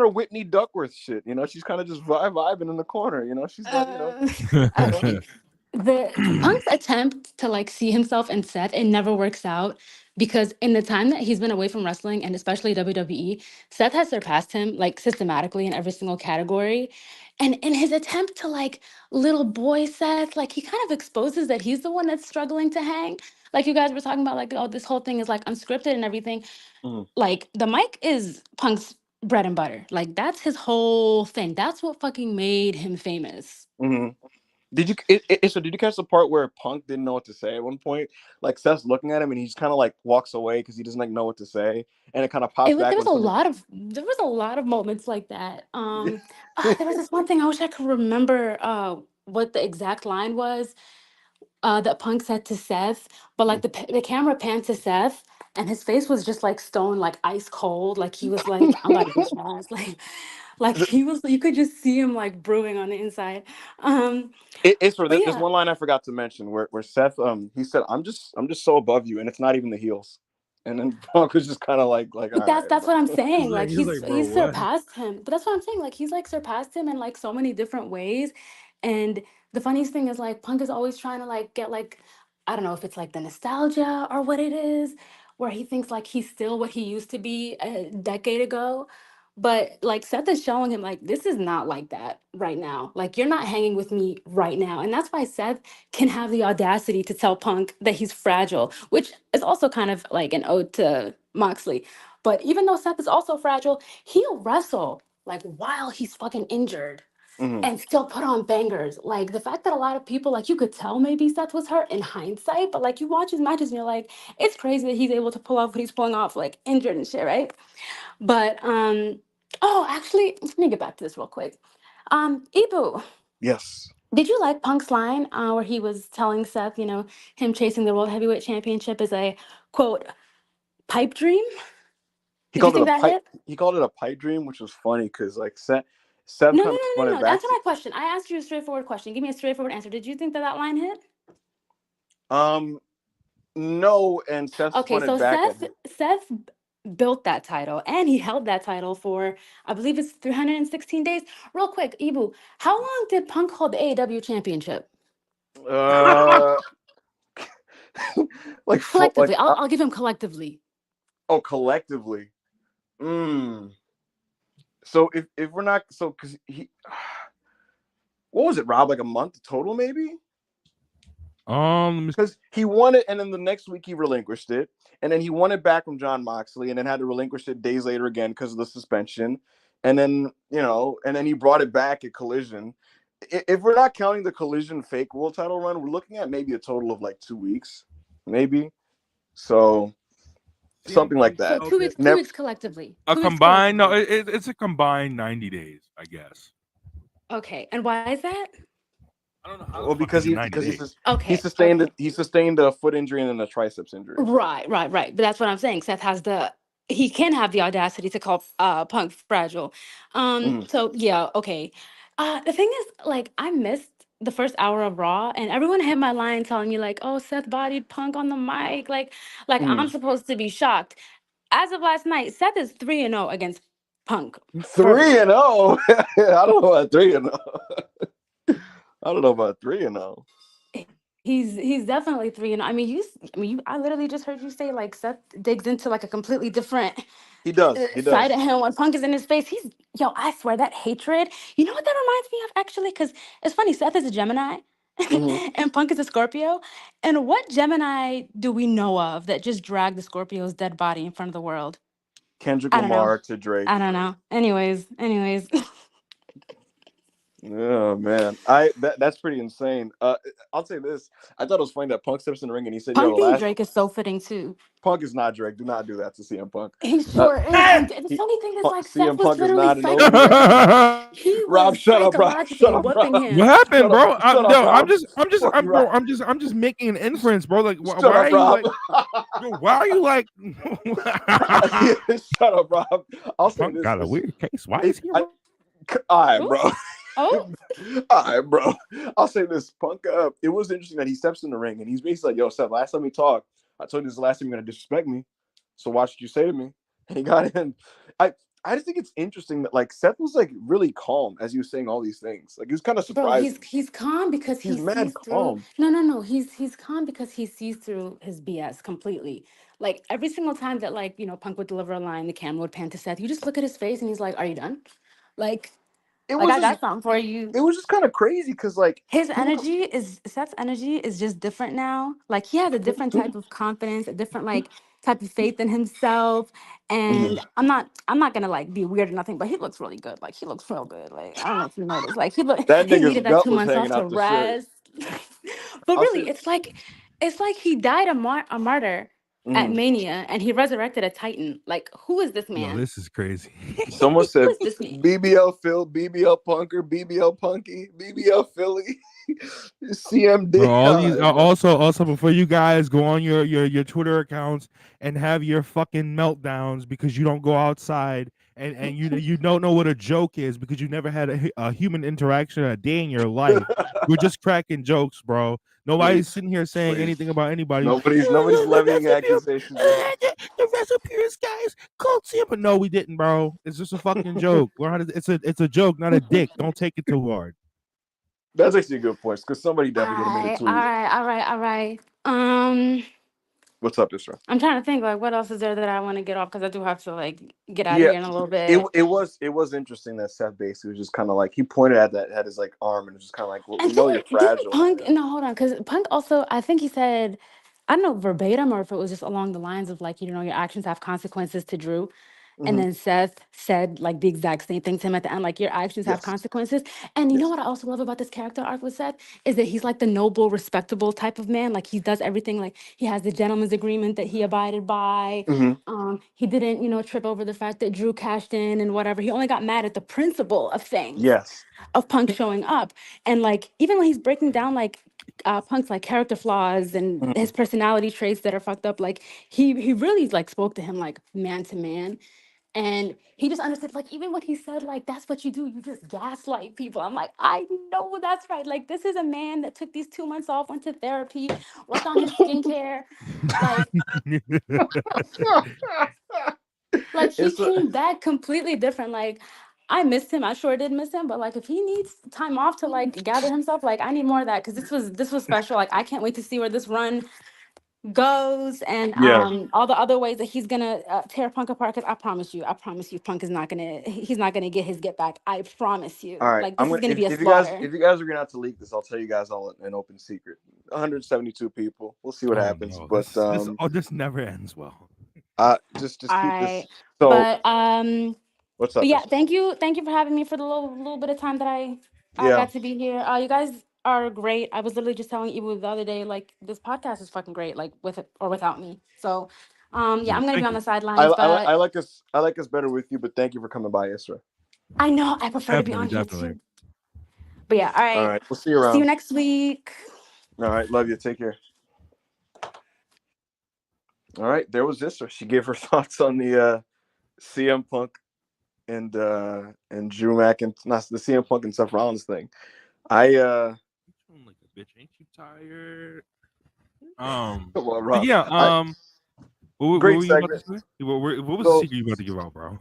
her Whitney Duckworth shit. She's kind of just vibing in the corner. She's got
uh
you know.
okay. The Punk's attempt to like see himself in Seth, it never works out because in the time that he's been away from wrestling and especially WWE, Seth has surpassed him like systematically in every single category. And in his attempt to like little boy Seth, like he kind of exposes that he's the one that's struggling to hang. Like you guys were talking about, like, oh, this whole thing is like unscripted and everything.
Mhm,
Like the mic is Punk's bread and butter. Like that's his whole thing. That's what fucking made him famous.
mhm. So did you catch the part where Punk didn't know what to say at one point? Like Seth's looking at him and he just kind of like walks away because he doesn't like know what to say, and it kind of pops back
There was
when
a
something.
lot of moments like that. There was this one thing I wish I could remember what the exact line was that Punk said to Seth, but like the camera panned to Seth and his face was just like stone, like ice cold, like he was like, I'm about to beat your ass, like he was, you could just see him like brewing on the inside. Um,
It's for
but
there's
yeah,
one line I forgot to mention where Seth he said I'm just so above you and it's not even the heels, and then Punk was just kind of like all
but
right,
that's what I'm
he's
saying.
like,
Like
he's like, bro,
he's
what?
surpassed him. But that's what I'm saying. Like he's like surpassed him in like so many different ways. And the funniest thing is like Punk is always trying to like get like, I don't know if it's like the nostalgia or what it is, where he thinks like he's still what he used to be a decade ago. But like Seth is showing him like this is not like that right now. Like you're not hanging with me right now. And that's why Seth can have the audacity to tell Punk that he's fragile, which is also kind of like an ode to Moxley. But even though Seth is also fragile, he'll wrestle like while he's fucking injured
Mhm.
and still put on bangers. Like the fact that a lot of people, like you could tell maybe Seth was hurt in hindsight, but like you watch his matches and you're like, it's crazy that he's able to pull off what he's pulling off, like injured and shit, right? But oh, actually, let me get back to this real quick. Ibu,
Yes,
did you like Punk's line where he was telling Seth, him chasing the World Heavyweight Championship is a quote pipe dream?
he
Did you
called it
think
a
that
pipe.
hit?
He called it a pipe dream, which was funny because like Seth
No, no,
kind of
no,
spun
no,
it
no.
back
Answer
to
my question. I asked you a straightforward question. Give me a straightforward answer. Did you think that that line hit?
um no, and Seth
Okay,
spun it
so
back at him.
Seth built that title and he held that title for I believe it's 316 days. Real quick, Ibu, how long did Punk hold the AEW championship?
Uh, like
Collectively, I'll give him collectively.
oh, collectively. Mm. So if we're not so because he what was it, Rob? Like a month total, maybe?
Let me
Because he won it, and then the next week he relinquished it, and then he won it back from John Moxley, and then had to relinquish it days later again because of the suspension, and then and then he brought it back at Collision. If we're not counting the Collision fake world title run, we're looking at maybe a total of like 2 weeks, maybe. So
see.
something like
So
that.
two
Okay.
weeks, two
Never
weeks collectively.
A
2 weeks
combined, no,
collectively.
it's a combined 90 days, I guess.
Okay, and why is that?
I don't know how the
well
fuck is
because
it
he
90
because
days.
he
Okay,
sustained
okay.
it. He sustained a foot injury and then a triceps injury.
Right, right, right. But that's what I'm saying. Seth has he can have the audacity to call Punk fragile.
Mhm.
So yeah, okay. The thing is, like, I missed the first hour of Raw, and everyone had my line telling me like, "Oh, Seth bodied Punk on the mic." Like I'm
Mhm.
supposed to be shocked. As of last night, Seth is 3-0 against Punk.
Three
Verbally.
and oh, I don't know about 3-0. I don't know about 3-0.
He's definitely 3-0. I mean, I literally just heard you say like Seth digs into like a completely different
He does. He
side
does.
of him when Punk is in his face. I swear that hatred. You know what that reminds me of actually? Because it's funny. Seth is a Gemini,
Hmm.
and Punk is a Scorpio. And what Gemini do we know of that just dragged the Scorpio's dead body in front of the world?
Kendrick
I don't know.
Lamar to Drake.
I don't know. Anyways.
Oh man, that's pretty insane. I'll say this: I thought it was funny that Punk steps in the ring and he said, "Yo,
Punk
the
being
last
Drake is so fitting too.
Punk is not Drake. Do not do that to CM Punk."
He
Uh,
sure is. And the
he,
funny thing is, like, Seth
CM
was
Punk is
literally
not an OVO.
he
Rob,
was
shut up, Rob.
psychologically
Shut up,
whooping
Rob.
What
him.
happened,
Shut up.
bro?
Shut up,
No,
Rob. Fuck you, Rob.
I'm just making an inference, bro. Like,
Shut
why
up,
are you
Rob.
like, yo, why are you like,
Shut up, Rob. I'll say
Punk
this:
got a weird case. Why
if
is he?
all right,
Ooh.
bro.
Oh,
All right, bro. I'll say this: Punk. It was interesting that he steps in the ring and he's basically like, "Yo, Seth, last time we talked, I told you this is the last time you're gonna disrespect me. So watch what you say to me." And he got in. I I just think it's interesting that like Seth was like really calm as he was saying all these things. Like he was kind of
bro,
surprised.
he's calm because
He's
he
mad
sees through.
calm.
No. He's calm because he sees through his BS completely. Like every single time that like Punk would deliver a line, the camera would pan to Seth. You just look at his face and he's like, "Are you done?" Like,
It
like
was
I
just
got something for you.
it was just kind of crazy because like
His
people.
energy is Seth's energy is just different now. Like he has a different type of confidence, a different like type of faith in himself. And
Mhm.
I'm not gonna like be weird or nothing, but he looks really good. Like he looks real good. Like I don't know if you noticed. Like
That
he
nigga's
needed that
gut
two
was
months
hanging
off to
out the shirt.
rest. But
I'll say.
really, it's like he died a martyr at
Mhm.
Mania and he resurrected a Titan. Like who is this
Yo,
man?
this is crazy.
Someone
Who
said
is this man?
BBL Phil, BBL Punker, BBL Punky, BBL Philly,
Bro,
CMD.
all
All
these
right, bro.
also before you guys go on your Twitter accounts and have your fucking meltdowns because you don't go outside and you don't know what a joke is because you never had a human interaction a day in your life. We're just cracking jokes, bro. Nobody's
Please,
sitting here saying
please.
anything about anybody.
Nobody's
The
levying accusations.
the WrestlePeers guys called him, but no, we didn't, bro. It's just a fucking joke. Learn how to. It's a joke, not a dick. Don't take it too hard.
That's actually a good point because somebody
All
definitely would have made a
right, all
tweet.
right, all right, all right.
What's up, Isra?
I'm trying to think like what else is there that I want to get off because I do have to like get out of
Yeah,
here in a little bit.
it was interesting that Seth basically was just kind of like he pointed at that at his like arm and was just kind of like, well, we
And
know you're
didn't
fragile.
Punk?
Yeah.
No, hold on, because Punk also I think he said I don't know verbatim or if it was just along the lines of like your actions have consequences to Drew. And
Mm-hmm.
then Seth said like the exact same thing to him at the end, like your actions have
Yes.
consequences. And you know
Yes.
what I also love about this character arc with Seth is that he's like the noble, respectable type of man. Like he does everything like he has the gentleman's agreement that he abided by.
Mm-hmm.
He didn't, trip over the fact that Drew cashed in and whatever. He only got mad at the principle of things
Yes.
of Punk showing up. And like even when he's breaking down like Punk's like character flaws and
Mhm.
his personality traits that are fucked up, like he really like spoke to him like man to man. And he just understood, like, even when he said, like, that's what you do, you just gaslight people. I'm like, I know that's right. Like, this is a man that took these 2 months off, went to therapy, worked on his skincare. Like, like he
It's a,
came back completely different. Like, I missed him. I sure did miss him. But like, if he needs time off to like gather himself, like, I need more of that because this was special. Like, I can't wait to see where this run goes and
yeah.
all the other ways that he's gonna tear Punk apart. Because I promise you, Punk is not gonna, he's not gonna get his get back. I promise
All
you.
right,
Like
I'm
this is
gonna
gonna be a
if
slaughter.
you guys are gonna have to leak this, I'll tell you guys all an open secret. 172 people. We'll see what
Oh
happens,
no,
but
this never ends well.
just
All
keep
right,
this. So
but
what's up,
yeah,
Esther?
thank you for having me for the little bit of time that I
Yeah,
got to be here. You guys are great. I was literally just telling Ibu the other day, like this podcast is fucking great, like with it or without me. So, yeah,
Yeah,
I'm gonna be
thank
on
you.
the sidelines, but
I like us better with you, but thank you for coming by, Esther.
I know I prefer to be
Definitely,
on here
definitely.
too. But yeah, all
All
right.
right, we'll see you
See you
around.
next week.
All right, love you. Take care. All right, there was Esther. She gave her thoughts on the CM Punk and Drew Mac and not the CM Punk and Seth Rollins thing. I
You like a bitch, ain't you tired?
well,
But
Rob,
yeah,
I
what
great
were you about to
segment.
say? What was the
So
secret you about to give out, bro?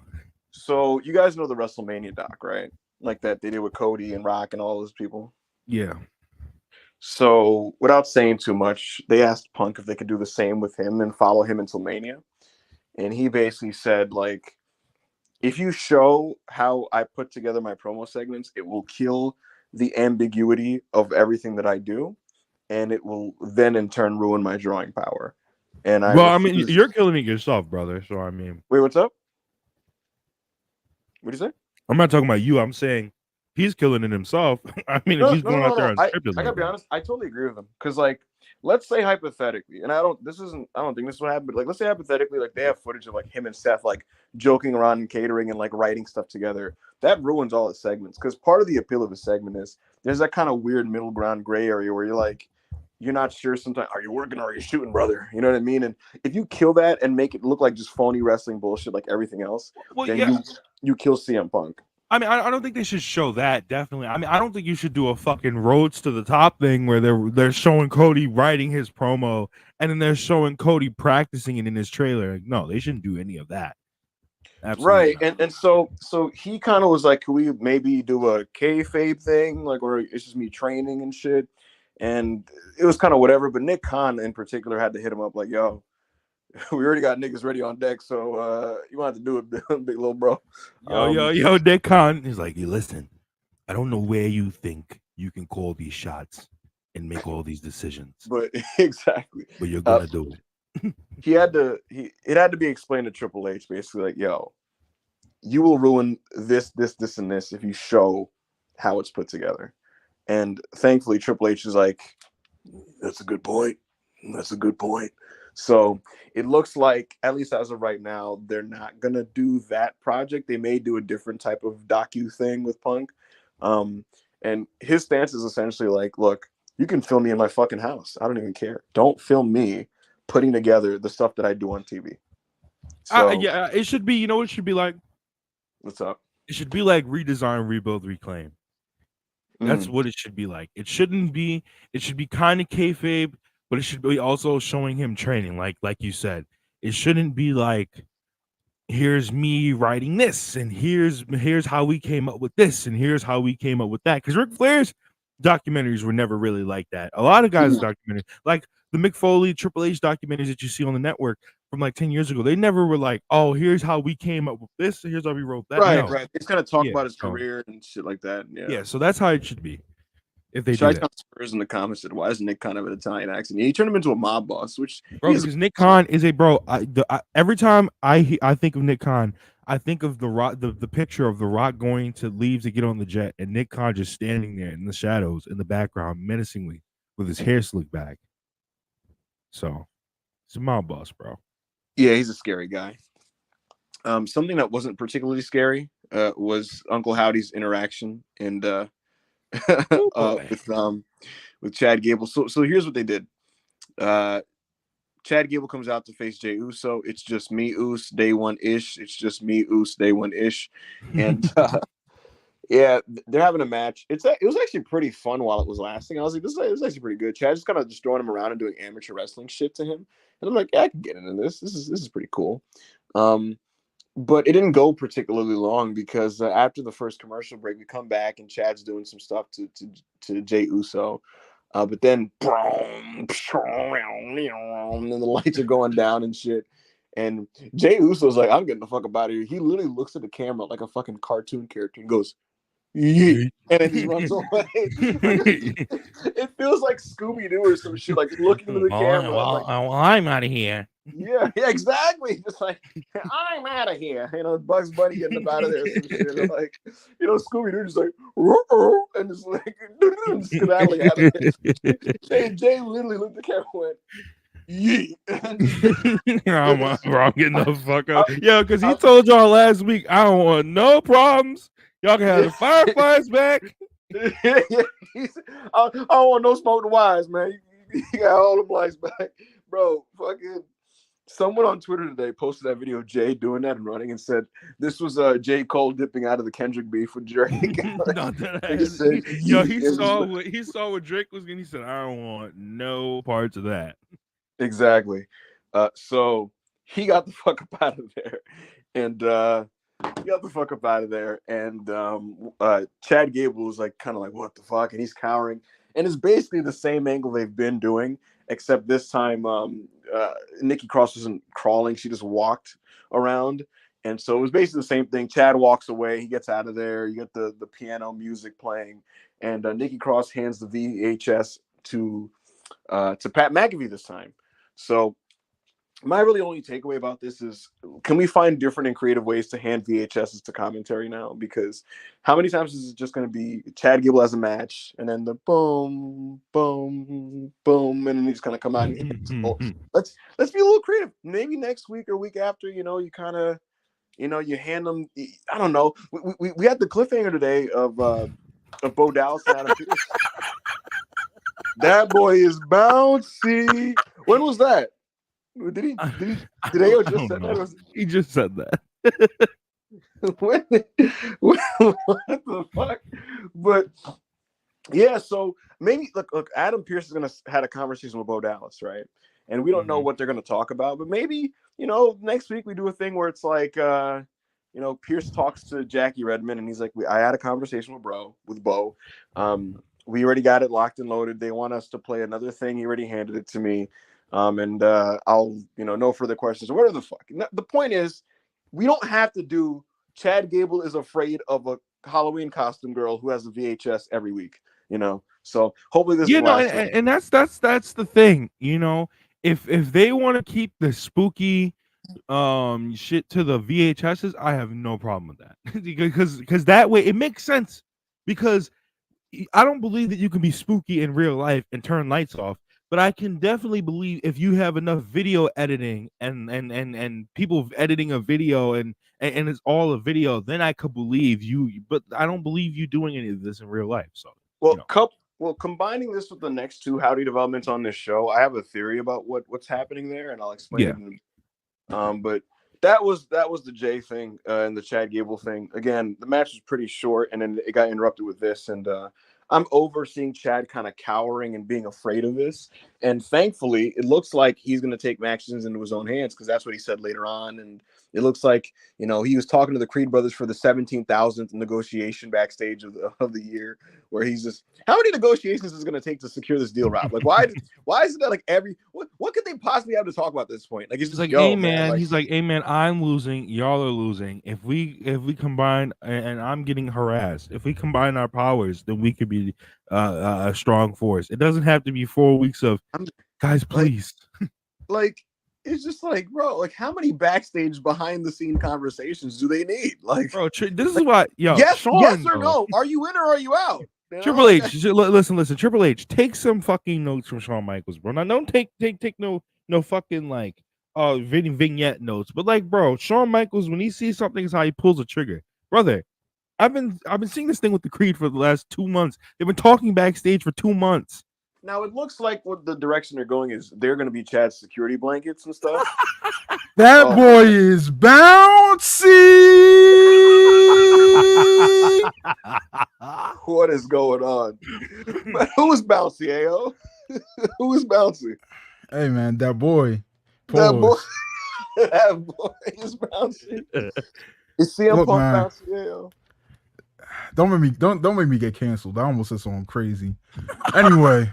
so you guys know the WrestleMania doc, right? Like that they did with Cody and Rock and all those people.
Yeah.
So without saying too much, they asked Punk if they could do the same with him and follow him until Mania, and he basically said like, if you show how I put together my promo segments, it will kill the ambiguity of everything that I do, and it will then in turn ruin my drawing power. And I
Well, I mean,
refuse.
you're killing it yourself, brother. So I mean,
Wait, what's up? What do you say?
I'm not talking about you. I'm saying he's killing it himself. I mean, if
No,
he's
no,
going
no,
out there
no. I
unscripted
I
like
gotta be
that.
honest. I totally agree with him because, like, let's say hypothetically, and I don't think this is what happened, but like, let's say hypothetically, like, they have footage of like him and Seth like joking around and catering and like writing stuff together. That ruins all his segments because part of the appeal of his segment is there's that kind of weird middle ground gray area where you're like, you're not sure sometimes, are you working or are you shooting, brother? You know what I mean? And if you kill that and make it look like just phony wrestling bullshit like everything else,
Well,
then
yeah.
you kill CM Punk.
I mean, I don't think they should show that. Definitely. I mean, I don't think you should do a fucking roads to the top thing where they're showing Cody writing his promo and then they're showing Cody practicing it in his trailer. No, they shouldn't do any of that. Absolutely
Right,
not.
and so he kind of was like, "Can we maybe do a kayfabe thing, like, or it's just me training and shit?" And it was kind of whatever. But Nick Khan in particular had to hit him up like, "Yo, we already got niggas ready on deck, so you want to do it, big little bro."
Yo, Nick Khan. He's like, hey, listen, I don't know where you think you can call these shots and make all these decisions,
But exactly,
but you're gonna do it.
it had to be explained to Triple H basically like, "Yo, you will ruin this, and this if you show how it's put together." And thankfully, Triple H is like, "That's a good point. That's a good point." So it looks like, at least as of right now, they're not gonna do that project. They may do a different type of docu thing with Punk. Um, and his stance is essentially like, "Look, you can film me in my fucking house. I don't even care. Don't film me putting together the stuff that I do on TV." So
Yeah, it should be. You know what it should be like?
what's up?
It should be like redesign, rebuild, reclaim. That's
Mm.
what it should be like. It shouldn't be. It should be kind of kayfabe, but it should be also showing him training, like you said. It shouldn't be like, here's me writing this, and here's how we came up with this, and here's how we came up with that. Because Ric Flair's documentaries were never really like that. A lot of guys' documentaries, like the Mick Foley, Triple H documentaries that you see on the network from like 10 years ago, they never were like, oh, here's how we came up with this, here's how we wrote that.
Right,
No,
right. He's kind of talk
yeah,
about his
so
career and shit like that. Yeah.
yeah, so that's how it should be if they do
Shai
that.
Spurs in the comments said, "Why is Nick kind of an Italian accent?" He turned him into a mob boss, which
Bro, because Nick Khan is a bro. Every time I think of Nick Khan, I think of the Rock, the picture of the Rock going to leave to get on the jet, and Nick Khan just standing there in the shadows in the background, menacingly, with his hair slicked back. So he's a mob boss, bro.
Yeah, he's a scary guy. Something that wasn't particularly scary was Uncle Howdy's interaction and
Oh boy.
with Chad Gable. So here's what they did. Chad Gable comes out to face Jey Uso. It's just me, Us, day one ish. It's just me, Us, day one ish, and yeah, they're having a match. It was actually pretty fun while it was lasting. I was like, this is actually pretty good. Chad just kind of just throwing him around and doing amateur wrestling shit to him, and I'm like, yeah, I can get into this. This is pretty cool. But it didn't go particularly long because after the first commercial break, we come back and Chad's doing some stuff to Jey Uso. But then, and then the lights are going down and shit. And Jey Uso's like, I'm getting the fuck up out of here. He literally looks at the camera like a fucking cartoon character and goes, yeet, and then just runs away. It feels like Scooby Doo or some shit, like looking into the camera.
I'm out of here.
Yeah, exactly. Just like, I'm out of here. Bugs Bunny getting him out of there. Some shit. Like, Scooby Doo just like, and just like, skedaddling out of there. Jay literally looked at the camera and went, yeet.
I'm getting the fuck up. Yeah, because he told y'all last week, I don't want no problems. Y'all can have the Fireflies back.
I don't want no smoke to wise, man. You got all the lights back. Bro, fucking someone on Twitter today posted that video of Jay doing that and running and said this was J. Cole dipping out of the Kendrick beef with Drake.
He saw what Drake was getting. He said, I don't want no parts of that.
Exactly. So he got the fuck up out of there. And Chad Gable was like kind of like, what the fuck? And he's cowering. And it's basically the same angle they've been doing, except this time Nikki Cross wasn't crawling, she just walked around. And so it was basically the same thing. Chad walks away, he gets out of there, you get the piano music playing, and Nikki Cross hands the VHS to Pat McAfee this time. So my really only takeaway about this is, can we find different and creative ways to hand VHSs to commentary now? Because how many times is it just going to be Chad Gable as a match, and then the boom, boom, boom, and then he's going to come out and hit. Oh, let's be a little creative. Maybe next week or week after, you kind of, you hand them. I don't know. We had the cliffhanger today of Bo Dallas and Adam Pearce. That boy is bouncy. When was that? Did AO just said that?
He just said that.
what the fuck? But yeah, so maybe look, Adam Pearce is gonna had a conversation with Bo Dallas, right? And we don't know what they're gonna talk about, but maybe next week we do a thing where it's like Pearce talks to Jackie Redmond and he's like, I had a conversation with Bo. We already got it locked and loaded. They want us to play another thing. He already handed it to me. And I'll, no further questions or whatever the fuck. The point is, we don't have to do Chad Gable is afraid of a Halloween costume girl who has a VHS every week, So hopefully this is
and that's the thing, if they want to keep the spooky shit to the VHSs, I have no problem with that. because that way it makes sense. Because I don't believe that you can be spooky in real life and turn lights off. But I can definitely believe if you have enough video editing and people editing a video and it's all a video, then I could believe you. But I don't believe you doing any of this in real life. So
combining this with the next two Howdy developments on this show, I have a theory about what's happening there, and I'll explain it. But that was the Jay thing and the Chad Gable thing. Again, the match was pretty short, and then it got interrupted with this, and I'm over seeing Chad kind of cowering and being afraid of this. And thankfully, it looks like he's going to take actions into his own hands, because that's what he said later on. And it looks like, he was talking to the Creed brothers for the 17,000th negotiation backstage of the year, where he's just, how many negotiations is it going to take to secure this deal, Rob? Like, why is it that like what could they possibly have to talk about at this point? Like, he's just
like, hey man, he's like, hey man, I'm losing, y'all are losing. If we combine, and I'm getting harassed, if we combine our powers, then we could be a strong force. It doesn't have to be 4 weeks of guys, please.
Like it's just like, bro, like how many backstage behind the scene conversations do they need? Like,
bro, this is why,
yes or no, are you in or are you out?
Triple H, listen, Triple H, take some fucking notes from Shawn Michaels, bro. Now don't take no fucking like vignette notes, but like, bro, Shawn Michaels, when he sees something, is how he pulls a trigger, brother. I've been seeing this thing with the Creed for the last 2 months. They've been talking backstage for 2 months.
Now it looks like what the direction they're going is they're going to be Chad's security blankets and stuff.
That boy is bouncy.
What is going on? Who is bouncy, AO? Who is bouncy?
Hey man, that boy.
That boy is bouncy. Is CM Punk bouncy, AO?
Don't make me get canceled. I almost said something crazy. Anyway.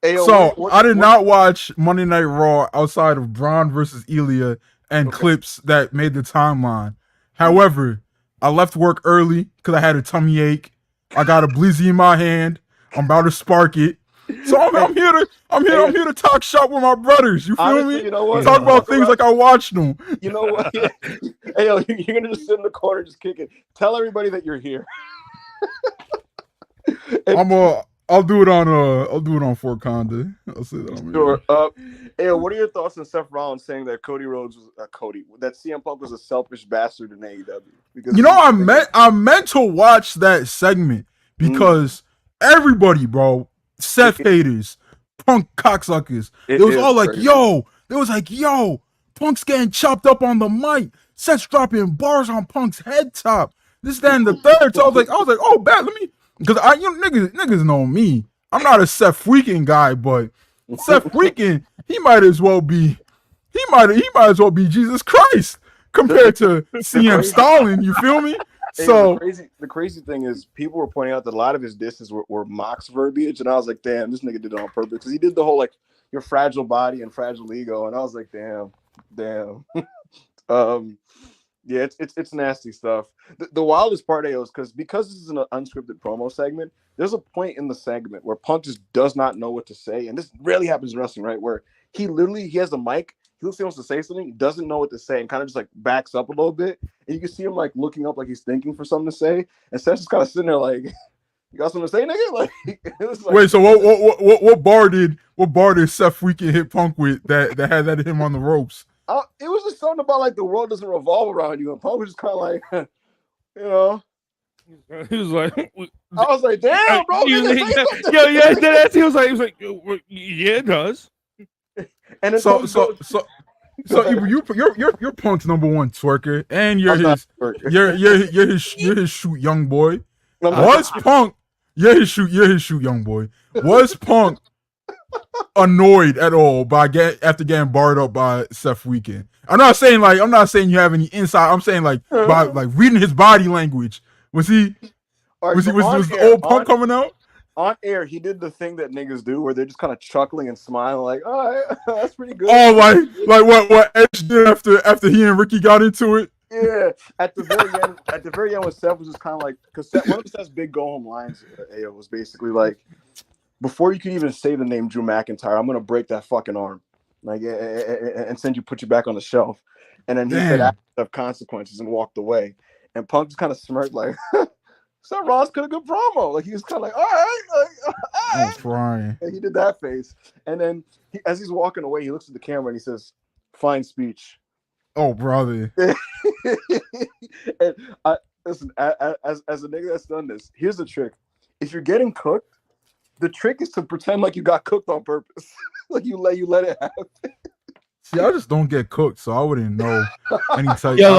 So I did not watch Monday Night Raw outside of Braun versus Ilya and clips that made the timeline. However, I left work early because I had a tummy ache. I got a blizzy in my hand. I'm about to spark it. So I'm here to talk shop with my brothers. You feel
honestly,
me?
You know what?
Talk about things like I watched them.
You know what? Hey, yo, you're gonna just sit in the corner, just kick it. Tell everybody that you're here.
I'll do it on Fort Conda. I'll say that I'm
sure. Hey, what are your thoughts on Seth Rollins saying that Cody Rhodes was that CM Punk was a selfish bastard in AEW? Because
I meant to watch that segment because everybody, bro, Seth haters, Punk cocksuckers, it was all like, crazy. yo, Punk's getting chopped up on the mic. Seth's dropping bars on Punk's head top. This, that, and the third. So I was like, oh, bad. Let me. Because niggas know me. I'm not a Seth Freaking guy, but Seth Freaking, he might as well be Jesus Christ compared to CM Stalin. You feel me?
Hey,
so
the crazy thing is, people were pointing out that a lot of his disses were Mox verbiage, and I was like, damn, this nigga did it on purpose, because he did the whole like your fragile body and fragile ego, and I was like, damn. Yeah, it's nasty stuff. The wildest part is because this is an unscripted promo segment, there's a point in the segment where Punk just does not know what to say, and this rarely happens in wrestling, right? Where he has a mic, he looks like he wants to say something, doesn't know what to say, and kind of just like backs up a little bit. And you can see him like looking up, like he's thinking for something to say. And Seth's just kind of sitting there like, "You got something to say, nigga?" Like, it was like,
wait, so what bar did Seth Freaking hit Punk with that had that him on the ropes?
It was just something about like the world doesn't revolve around you, and Punk was just kind of like, you know.
He was like,
I was like, damn, bro.
He was he was like, yeah, it does.
And then
so you're Punk's number one twerker, and you're his shoot young boy. Was Punk? You're his shoot young boy. Was Punk annoyed at all after getting barred up by Seth Weekend? I'm not saying you have any insight. I'm saying like by like reading his body language. Was the old Punk coming out?
On air, he did the thing that niggas do where they're just kind of chuckling and smiling, like, all right, that's pretty good.
Oh, like what Edge did after he and Ricky got into it?
Yeah. At the very end when Seth was just kind of like, because one of Seth's big go home lines was basically like, before you can even say the name Drew McIntyre, I'm gonna break that fucking arm. Like and put you back on the shelf. And then he said after of consequences and walked away. And Punk just kind of smirked like, so Ross could have good promo. Like he was kind of like, all right, like, all right.
I'm crying.
And he did that face. And then as he's walking away, he looks at the camera and he says, "Fine speech."
Oh, brother.
And listen, as a nigga that's done this, here's the trick. If you're getting cooked, the trick is to pretend like you got cooked on purpose. Like you let it happen.
See, I just don't get cooked, so I wouldn't know any type.
Yeah,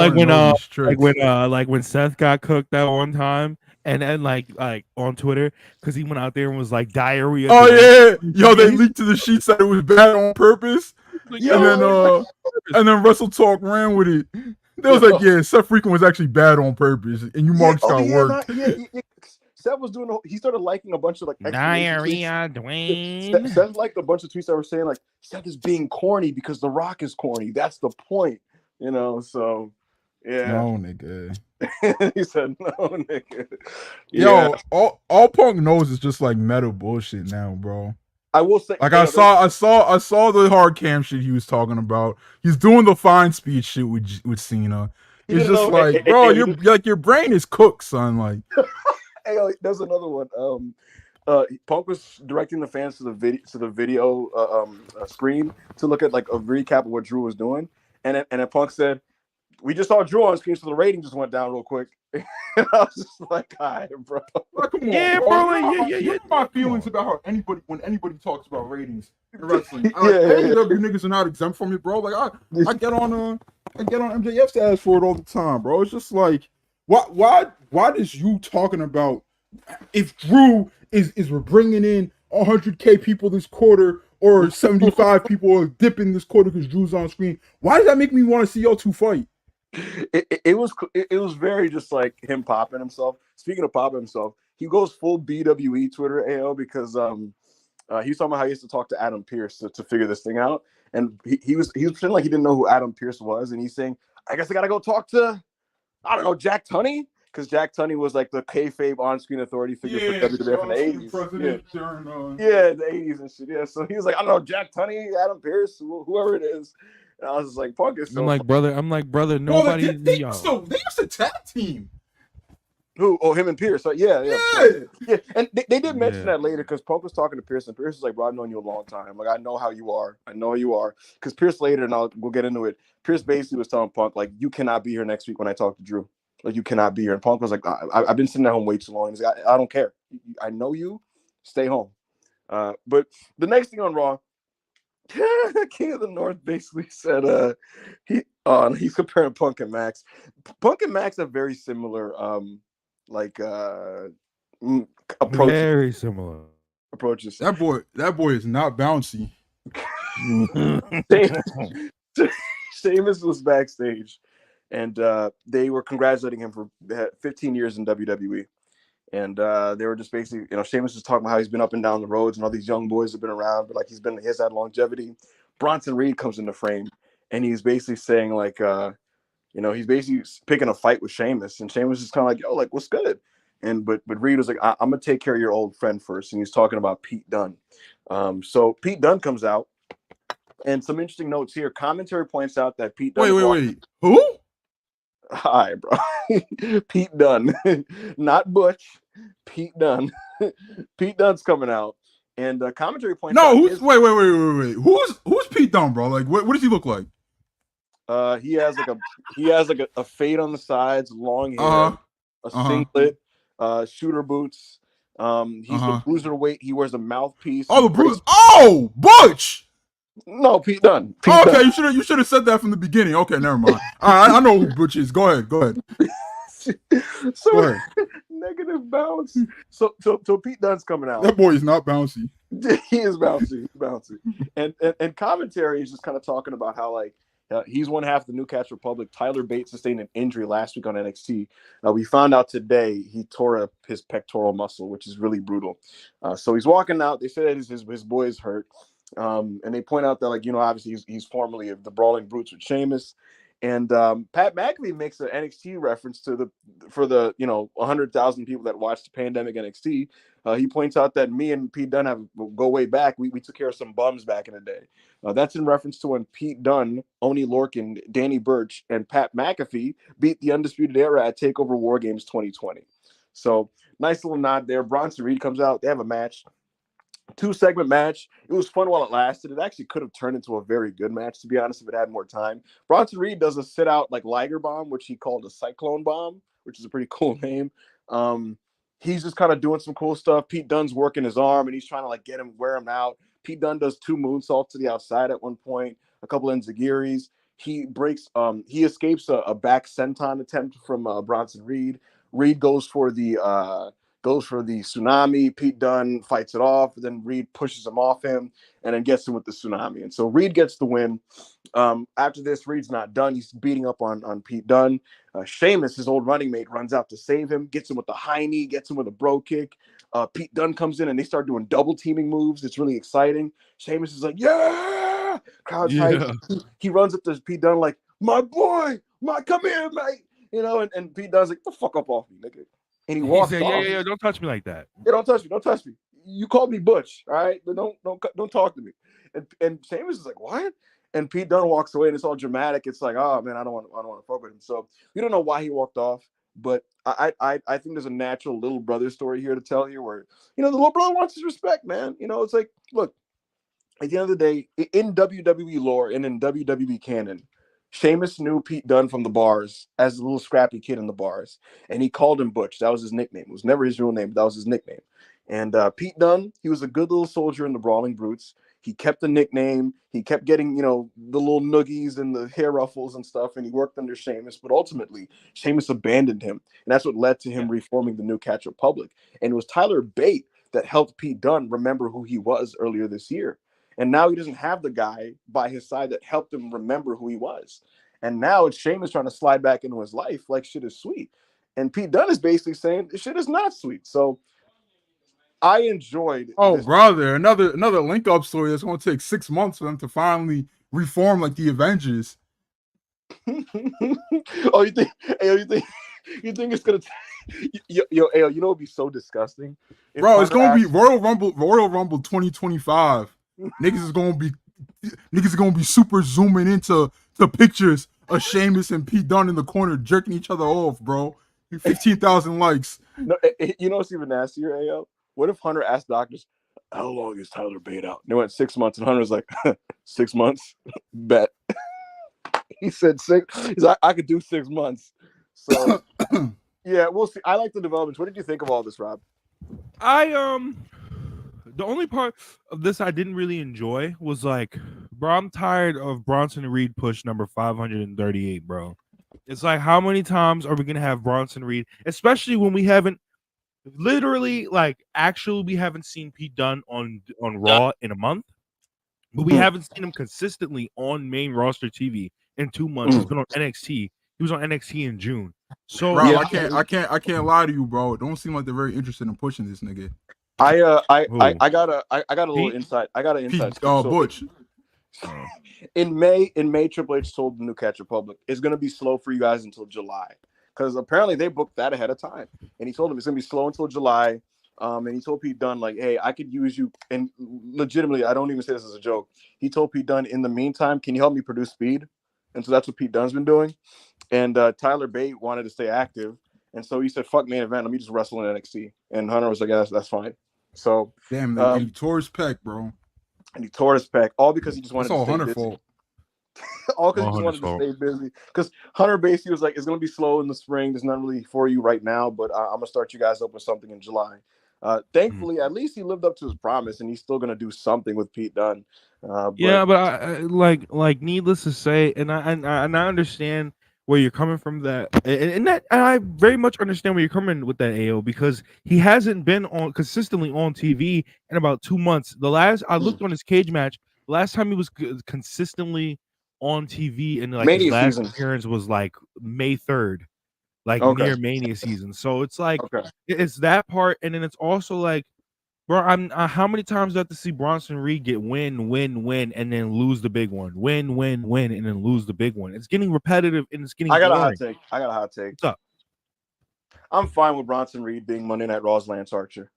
like when Seth got cooked that one time, and then like on Twitter, because he went out there and was like diarrhea.
Oh yeah, yo, they leaked to the sheets that it was bad on purpose, and then Wrestle Talk ran with it. They was like, yeah, Seth Freakin was actually bad on purpose, and you marks got worked.
Seth was doing. He started liking a bunch of like
diarrhea, Dwayne.
Seth liked a bunch of tweets that were saying like Seth is being corny because The Rock is corny. That's the point, you know. So yeah.
No, nigga.
He said no, nigga.
Yo, all Punk knows is just like meta bullshit now, bro.
I will say,
like I saw the hard cam shit he was talking about. He's doing the fine speech shit with Cena. It's just like, bro, your brain is cooked, son. Like.
Hey, there's another one. Punk was directing the fans to the video screen to look at like a recap of what Drew was doing, and then Punk said, "We just saw Drew on screen, so the rating just went down real quick." And I was just like, "All right, bro."
Like, come on, yeah, bro. Yeah. My feelings about how when anybody talks about ratings in wrestling, AEW niggas are not exempt from it, bro. Like I get on MJF's ass for it all the time, bro. It's just like. Why is you talking about if Drew is we're bringing in 100K people this quarter or 75 people are dipping this quarter because Drew's on screen? Why does that make me want to see y'all two fight?
It was very just like him popping himself. Speaking of popping himself, he goes full BWE Twitter AO because he was talking about how he used to talk to Adam Pearce to figure this thing out, and he was pretending like he didn't know who Adam Pearce was, and he's saying, "I guess I gotta go talk to." I don't know, Jack Tunney? Because Jack Tunney was like the kayfabe on-screen authority figure for WWF in the 80s. Yeah, the 80s and shit. Yeah, so he was like, I don't know, Jack Tunney, Adam Pearce, whoever it is. And I was just like, Punk is so
I'm like, brother, nobody.
They used to tag team.
Who? Oh, him and Pierce. So, yeah. And they did mention that later because Punk was talking to Pierce, and Pierce was like, bro, I've known you a long time. Like, I know how you are. Because Pierce later, and we'll get into it, Pierce basically was telling Punk, like, you cannot be here next week when I talk to Drew. Like, you cannot be here. And Punk was like, I've been sitting at home way too long. He's like, I don't care. I know you. Stay home. But the next thing on Raw, King of the North basically said he's comparing Punk and Max. Punk and Max have very similar approaches.
Very similar
approaches.
That boy is not bouncy.
Sheamus was backstage, and they were congratulating him for 15 years in WWE. And they were just basically, Sheamus was talking about how he's been up and down the roads, and all these young boys have been around, but like he's had longevity. Bronson Reed comes in the frame, and he's basically saying like, he's basically picking a fight with Sheamus, and Sheamus is kind of like, yo, like, what's good? And but Reed was like, I'm gonna take care of your old friend first, and he's talking about Pete Dunne. So Pete Dunne comes out, And some interesting notes here. Commentary points out that Pete Dunne.
Wait. Who?
Hi, bro. Pete Dunne, not Butch. Pete Dunne. Pete Dunne's coming out, and commentary points out.
No, wait. Who's Pete Dunne, bro? Like, what does he look like?
He has like a fade on the sides, long hair, a singlet, shooter boots. He's the bruiserweight. He wears a mouthpiece.
Oh, the bruiser. Oh, Butch.
No, Pete Dunne.
Okay, you should have said that from the beginning. Okay, never mind. All right, I know who Butch is. Go ahead.
So go ahead. Negative bounce. So Pete Dunne's coming out.
That boy is not bouncy.
He is bouncy. And commentary is just kind of talking about how like he's one half of the Newcastle Republic. Tyler Bate sustained an injury last week on NXT. We found out today he tore up his pectoral muscle, which is really brutal. So he's walking out. They said his boy is hurt. And they point out that, like, obviously he's formerly of the Brawling Brutes with Sheamus. And Pat McAfee makes an NXT reference for the 100,000 people that watched the pandemic NXT. He points out that me and Pete Dunne go way back. We took care of some bums back in the day. That's in reference to when Pete Dunne, Oney Lorcan, Danny Burch, and Pat McAfee beat the Undisputed Era at TakeOver War Games 2020. So nice little nod there. Bronson Reed comes out. They have a match. 2-segment match. It was fun while it lasted. It actually could have turned into a very good match, to be honest, if it had more time. Bronson Reed does a sit-out like Liger Bomb, which he called a Cyclone Bomb, which is a pretty cool name. He's just kind of doing some cool stuff. Pete Dunne's working his arm, and he's trying to like wear him out. Pete Dunne does 2 moonsaults to the outside at one point, a couple enzuigiris. He escapes a back senton attempt from Bronson Reed. Reed goes for the tsunami. Pete Dunne fights it off. Then Reed pushes him off him and then gets him with the tsunami. And so Reed gets the win. After this, Reed's not done. He's beating up on Pete Dunne. Sheamus, his old running mate, runs out to save him, gets him with the high knee, gets him with a bro kick. Pete Dunne comes in and they start doing double teaming moves. It's really exciting. Sheamus is like, yeah! Crowd hype. He runs up to Pete Dunne like, my boy, come here, mate. And Pete Dunne's like, the fuck up off me, nigga. And he walks off.
Yeah, don't touch me like that.
Yeah, don't touch me. You called me Butch, all right? But don't talk to me. And Sheamus is like, what? And Pete Dunne walks away, and it's all dramatic. It's like, oh man, I don't want to fuck with him. So we don't know why he walked off, but I think there's a natural little brother story here to tell here, where the little brother wants his respect, man. It's like, look, at the end of the day, in WWE lore and in WWE canon, Sheamus knew Pete Dunne from the bars as a little scrappy kid in the bars, and he called him Butch. That was his nickname. It was never his real name, but that was his nickname. And Pete Dunne, he was a good little soldier in the Brawling Brutes. He kept the nickname. He kept getting, the little noogies and the hair ruffles and stuff, and he worked under Sheamus. But ultimately, Sheamus abandoned him, and that's what led to him reforming the Newcastle Republic. And it was Tyler Bate that helped Pete Dunne remember who he was earlier this year. And now he doesn't have the guy by his side that helped him remember who he was. And now it's Sheamus trying to slide back into his life like shit is sweet. And Pete Dunne is basically saying this shit is not sweet. So I enjoyed.
Oh, brother, another link up story that's going to take 6 months for them to finally reform like the Avengers.
Oh, you think it's going to it'd be so disgusting.
Bro, it's going to be Royal Rumble 2025. Niggas is gonna be super zooming into the pictures of Sheamus and Pete Dunne in the corner jerking each other off, bro. 15,000 likes.
No, what's even nastier, AO? What if Hunter asked doctors, how long is Tyler Bate out? And they went 6 months, and Hunter was like, 6 months? Bet. He said 6. He's like, I could do 6 months. So yeah, we'll see. I like the developments. What did you think of all this, Rob?
The only part of this I didn't really enjoy was like, bro, I'm tired of Bronson Reed push number 538, bro. It's like, how many times are we going to have Bronson Reed, especially when we haven't literally, like, actually, we haven't seen Pete Dunne on Raw in a month, but we haven't seen him consistently on main roster TV in 2 months. He's been on NXT. He was on NXT in June. So,
bro, yeah, I can't lie to you, bro. It don't seem like they're very interested in pushing this nigga.
I got a little insight. I got an insight.
Butch.
In May, Triple H told the Newcastle Republic it's going to be slow for you guys until July, because apparently they booked that ahead of time. And he told them it's going to be slow until July. And he told Pete Dunne, like, hey, I could use you. And legitimately, I don't even say this as a joke. He told Pete Dunne, in the meantime, can you help me produce Speed? And so that's what Pete Dunne's been doing. And Tyler Bate wanted to stay active. And so he said, fuck main event. Let me just wrestle in NXT. And Hunter was like, yeah, that's fine. So
damn, and he tore his pec, bro.
And he tore his pec, all because he just wanted
to stay
Hunter busy. Fault. All because he just wanted to stay busy. Because Hunter basically was like, it's going to be slow in the spring. There's nothing really for you right now, but I'm going to start you guys up with something in July. Thankfully, at least he lived up to his promise, and he's still going to do something with Pete Dunne.
But I like needless to say, and I understand where you're coming from and I very much understand where you're coming with that, AO, because he hasn't been consistently on TV in about 2 months. The last I looked on his cage match, the last time he was consistently on TV and like Mania his last season. Appearance was like May 3rd, like near Mania season. So it's like it's that part, and then it's also like, bro, how many times do I have to see Bronson Reed get win, and then lose the big one, win, and then lose the big one? It's getting repetitive and it's getting.
I got
boring.
a hot take.
What's up?
I'm fine with Bronson Reed being Monday Night Raw's Lance Archer.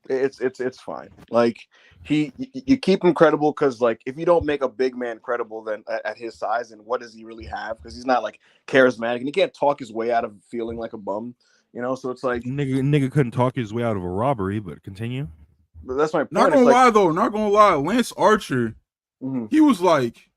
It's fine. Like you keep him credible because like if you don't make a big man credible, then at his size, and what does he really have? Because he's not like charismatic and he can't talk his way out of feeling like a bum. You know, so it's like
nigga couldn't talk his way out of a robbery, but continue.
But that's my point.
Not gonna lie, Lance Archer, he was like,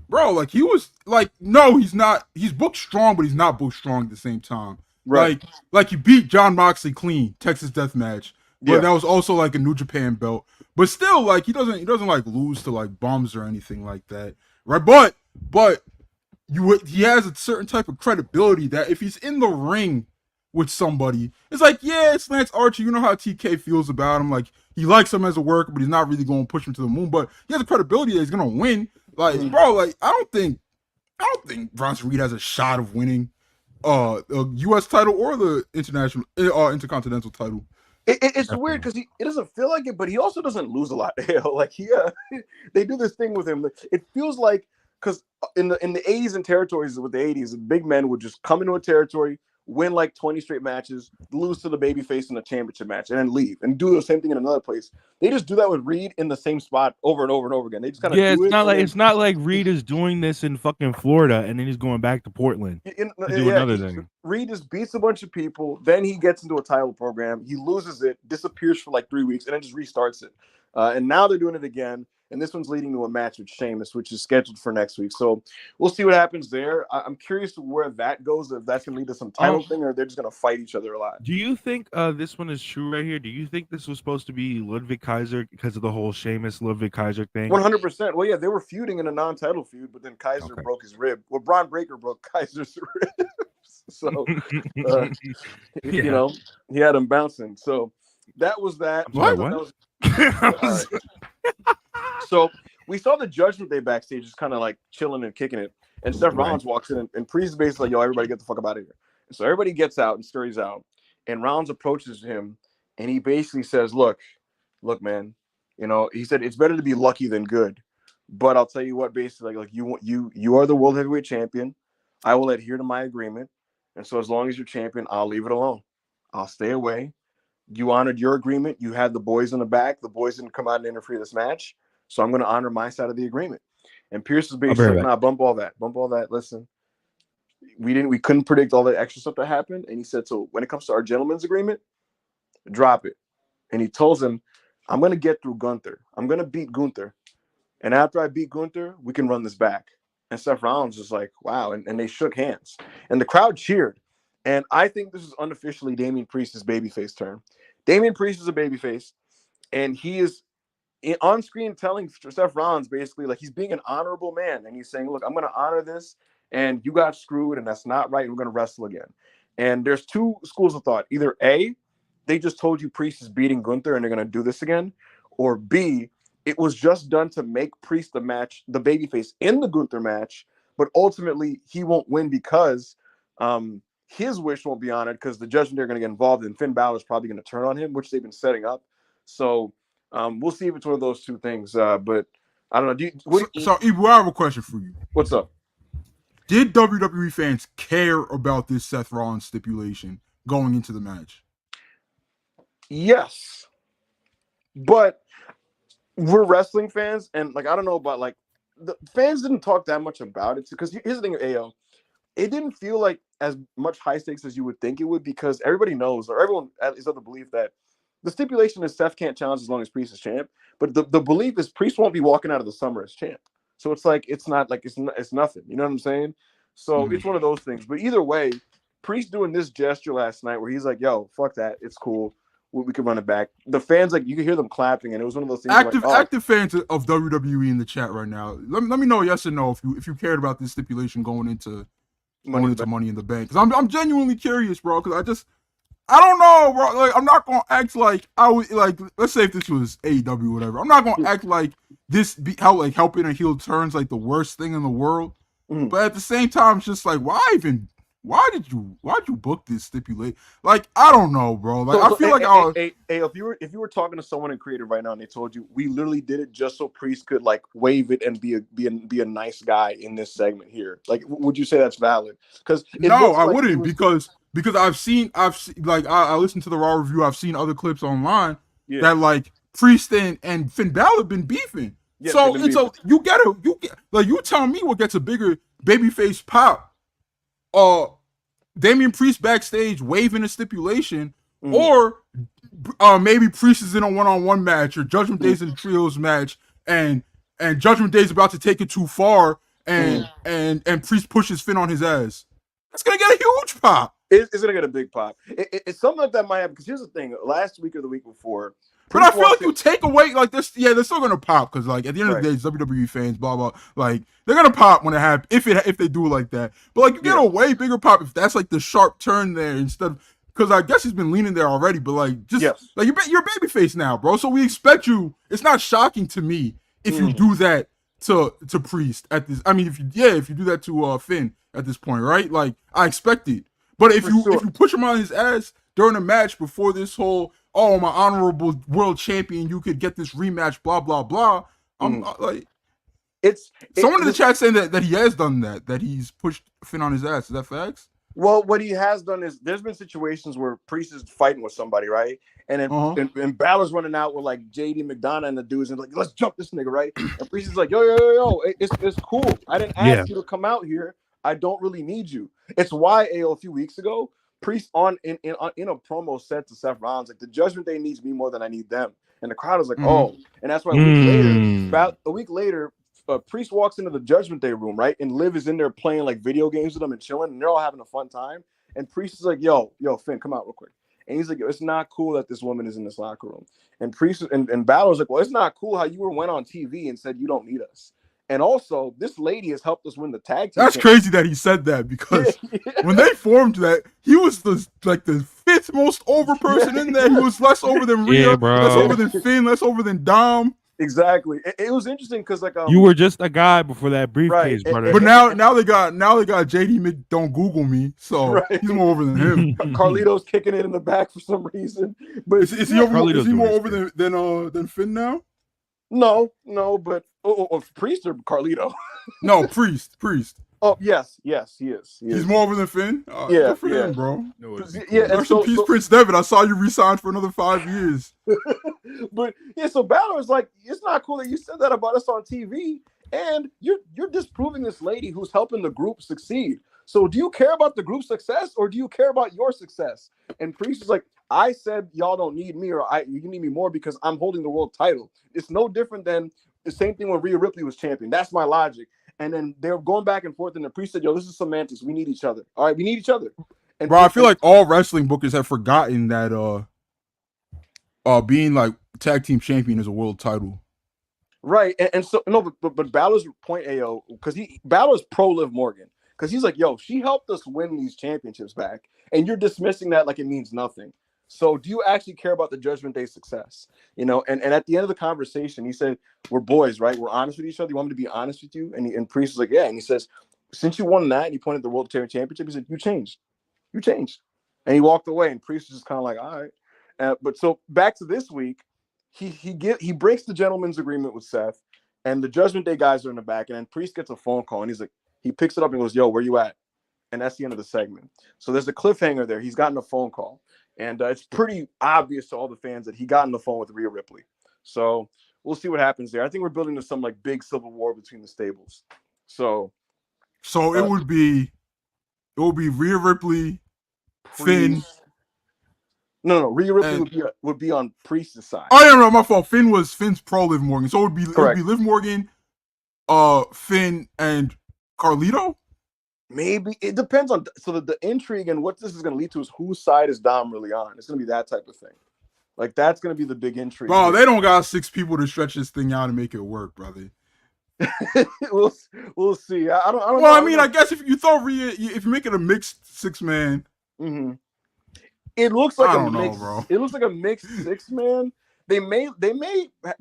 bro, like he was like, no, he's not. He's booked strong, but he's not booked strong at the same time. Right. Like he beat John Moxley clean, Texas Death Match, but that was also like a New Japan belt. But still, like he doesn't like lose to like bums or anything like that, right? But he has a certain type of credibility that if he's in the ring with somebody, it's like, yeah, it's Lance Archer. You know how TK feels about him. Like he likes him as a worker, but he's not really going to push him to the moon. But he has a credibility that he's going to win. Like, bro, like I don't think Bronson Reed has a shot of winning a U.S. title or the intercontinental title.
It's weird because it doesn't feel like it, but he also doesn't lose a lot. Like they do this thing with him. It feels like because in the 80s and territories with the 80s, the big men would just come into a territory, win like 20 straight matches, lose to the babyface in a championship match, and then leave and do the same thing in another place. They just do that with Reed in the same spot over and over and over again. They just kind of
it's not like Reed is doing this in fucking Florida and then he's going back to Portland to do another thing.
Reed just beats a bunch of people, then he gets into a title program, he loses it, disappears for like 3 weeks, and then just restarts it. And now they're doing it again. And this one's leading to a match with Sheamus, which is scheduled for next week. So we'll see what happens there. I'm curious where that goes, if that's going to lead to some title thing, or they're just going to fight each other a lot.
Do you think this one is true right here? Do you think this was supposed to be Ludwig Kaiser because of the whole Sheamus Ludwig Kaiser thing?
100%. Well, yeah, they were feuding in a non-title feud, but then Kaiser broke his rib. Well, Braun Breaker broke Kaiser's rib. So, you know, he had him bouncing. So that was that.
What?
That was... So we saw the Judgment Day backstage just kind of like chilling and kicking it. And Seth Rollins walks in and Priest is basically like, yo, everybody get the fuck up out of here. And so everybody gets out and scurries out. And Rollins approaches him and he basically says, look, man, you know, he said, it's better to be lucky than good. But I'll tell you what, basically, like you are the world heavyweight champion. I will adhere to my agreement. And so as long as you're champion, I'll leave it alone. I'll stay away. You honored your agreement. You had the boys in the back. The boys didn't come out and interfere this match. So I'm going to honor my side of the agreement. And Pierce was basically like, nah, bump all that. Listen, we couldn't predict all the extra stuff that happened. And he said, so when it comes to our gentleman's agreement, drop it. And he tells him, I'm going to get through Gunther. I'm going to beat Gunther. And after I beat Gunther, we can run this back. And Seth Rollins was like, wow. And they shook hands. And the crowd cheered. And I think this is unofficially Damian Priest's babyface turn. Damian Priest is a babyface. And he is on screen telling Seth Rollins basically like he's being an honorable man. And he's saying, look, I'm going to honor this. And you got screwed. And that's not right. We're going to wrestle again. And there's two schools of thought. Either A, they just told you Priest is beating Gunther and they're going to do this again. Or B, it was just done to make Priest the babyface in the Gunther match. But ultimately, he won't win because his wish won't be honored because the Judgment Day are going to get involved and Finn Balor is probably going to turn on him, which they've been setting up. So we'll see if it's one of those two things. But I don't know.
So, Ibu, I have a question for you.
What's up?
Did WWE fans care about this Seth Rollins stipulation going into the match?
Yes, but we're wrestling fans, and like I don't know about like the fans didn't talk that much about it because here's the thing, AO. It didn't feel like as much high stakes as you would think it would because everybody knows or everyone is of the belief that the stipulation is Seth can't challenge as long as Priest is champ, but the belief is Priest won't be walking out of the summer as champ. So it's like it's not like it's nothing. You know what I'm saying? So it's one of those things. But either way, Priest doing this gesture last night where he's like, "Yo, fuck that, it's cool. We could run it back." The fans like you could hear them clapping, and it was one of those things.
Active fans of WWE in the chat right now. Let me know yes or no if you cared about this stipulation going into Money in the Bank. Because I'm genuinely curious, bro. Because I don't know, bro. Like I'm not gonna act like I would like. Let's say if this was AEW or whatever, I'm not gonna act like this helping a heel turns like the worst thing in the world. But at the same time, it's just like why did you book this stipulate? Like I don't know, bro. Like I feel like
if you were talking to someone in creative right now and they told you we literally did it just so Priest could like wave it and be a nice guy in this segment here, like would you say that's valid? Because
no, I wouldn't because I've seen like I listened to the Raw review. I've seen other clips online that like Priest and Finn Balor been beefing. Yeah, so you tell me what gets a bigger babyface pop. Damian Priest backstage waving a stipulation, or maybe Priest is in a one-on-one match, or Judgment Day's in a trios match, and Judgment Day's about to take it too far, and Priest pushes Finn on his ass. It's gonna get a huge pop.
It's gonna get a big pop. It's something like that might happen. Because here's the thing: last week or the week before.
But I feel like you take away like this, yeah, they're still gonna pop because like at the end of the day, it's WWE fans, blah blah. Like they're gonna pop when it happens if they do it like that. But like you get a way bigger pop if that's like the sharp turn there instead of because I guess he's been leaning there already. But like just like you're babyface now, bro. So we expect you. It's not shocking to me if you do that to Priest at this. I mean, if you do that to Finn at this point, right? Like I expect it. But if you push him on his ass during a match before this whole my honorable world champion, you could get this rematch, blah blah blah. I'm like, someone in the chat saying that he has done that he's pushed Finn on his ass. Is that facts?
Well, what he has done is there's been situations where Priest is fighting with somebody, right? And then and Balor's running out with like JD McDonough and the dudes and like, let's jump this nigga, right? And Priest is like, yo, it's cool. I didn't ask you to come out here. I don't really need you. It's why a few weeks ago. Priest in a promo said to Seth Rollins, like, the Judgment Day needs me more than I need them. And the crowd is like, oh. And that's why about a week later, Priest walks into the Judgment Day room, right? And Liv is in there playing like video games with them and chilling, and they're all having a fun time. And Priest is like, yo, Finn, come out real quick. And he's like, it's not cool that this woman is in this locker room. And Priest and Balor's like, well, it's not cool how you went on TV and said you don't need us. And also, this lady has helped us win the tag team.
That's crazy that he said that because when they formed that, he was the fifth most over person in there. He was less over than RHEA, less over than Finn, less over than Dom.
Exactly. It was interesting because like
you were just a guy before that briefcase, brother.
But now they got JD Mc don't Google me, so he's more over than him.
Carlito's kicking it in the back for some reason. But
is he more over than Finn now?
No, but Priest or Carlito?
No, Priest.
Oh yes, he is.
He's more over than Finn. Good for him, bro.
No,
Rest in peace, Prince Devitt. I saw you resign for another 5 years.
But so Balor's like, it's not cool that you said that about us on TV, and you're disproving this lady who's helping the group succeed. So do you care about the group's success or do you care about your success? And Priest is like, I said y'all don't need me or you need me more because I'm holding the world title. It's no different than the same thing when Rhea Ripley was champion. That's my logic. And then they're going back and forth, and the Priest said, yo, this is semantics. We need each other. All right, we need each other. And
bro, I feel like all wrestling bookers have forgotten that being like tag team champion is a world title.
Right. And so no, but Balor's point, AO, because Balor's pro Liv Morgan. Because he's like, yo, she helped us win these championships back. And you're dismissing that like it means nothing. So do you actually care about the Judgment Day success? You know, and at the end of the conversation, he said, we're boys, right? We're honest with each other. You want me to be honest with you? And Priest was like, yeah. And he says, since you won that, and he pointed at the World Championship, he said, you changed. And he walked away, and Priest was just kind of like, all right. But so back to this week, he breaks the gentleman's agreement with Seth, and the Judgment Day guys are in the back, and then Priest gets a phone call, and he's like, he picks it up and goes, yo, where you at? And that's the end of the segment. So there's a cliffhanger there. He's gotten a phone call. And it's pretty obvious to all the fans that he got on the phone with Rhea Ripley. So we'll see what happens there. I think we're building to some like big civil war between the stables. So
it would be Rhea Ripley, Finn.
No, Rhea Ripley would be on Priest's side.
Oh yeah, no, my fault. Finn's pro Liv Morgan, so it would be Liv Morgan, Finn, and Carlito.
Maybe it depends on the intrigue and what this is going to lead to is whose side is Dom really on. It's going to be that type of thing. Like that's going to be the big intrigue.
Bro, they don't got 6 people to stretch this thing out and make it work, brother.
we'll see. I don't know.
Well, I mean, I guess if you throw Rhea, if you make it a mixed 6-man,
it looks like
it
looks like a mixed 6-man. They may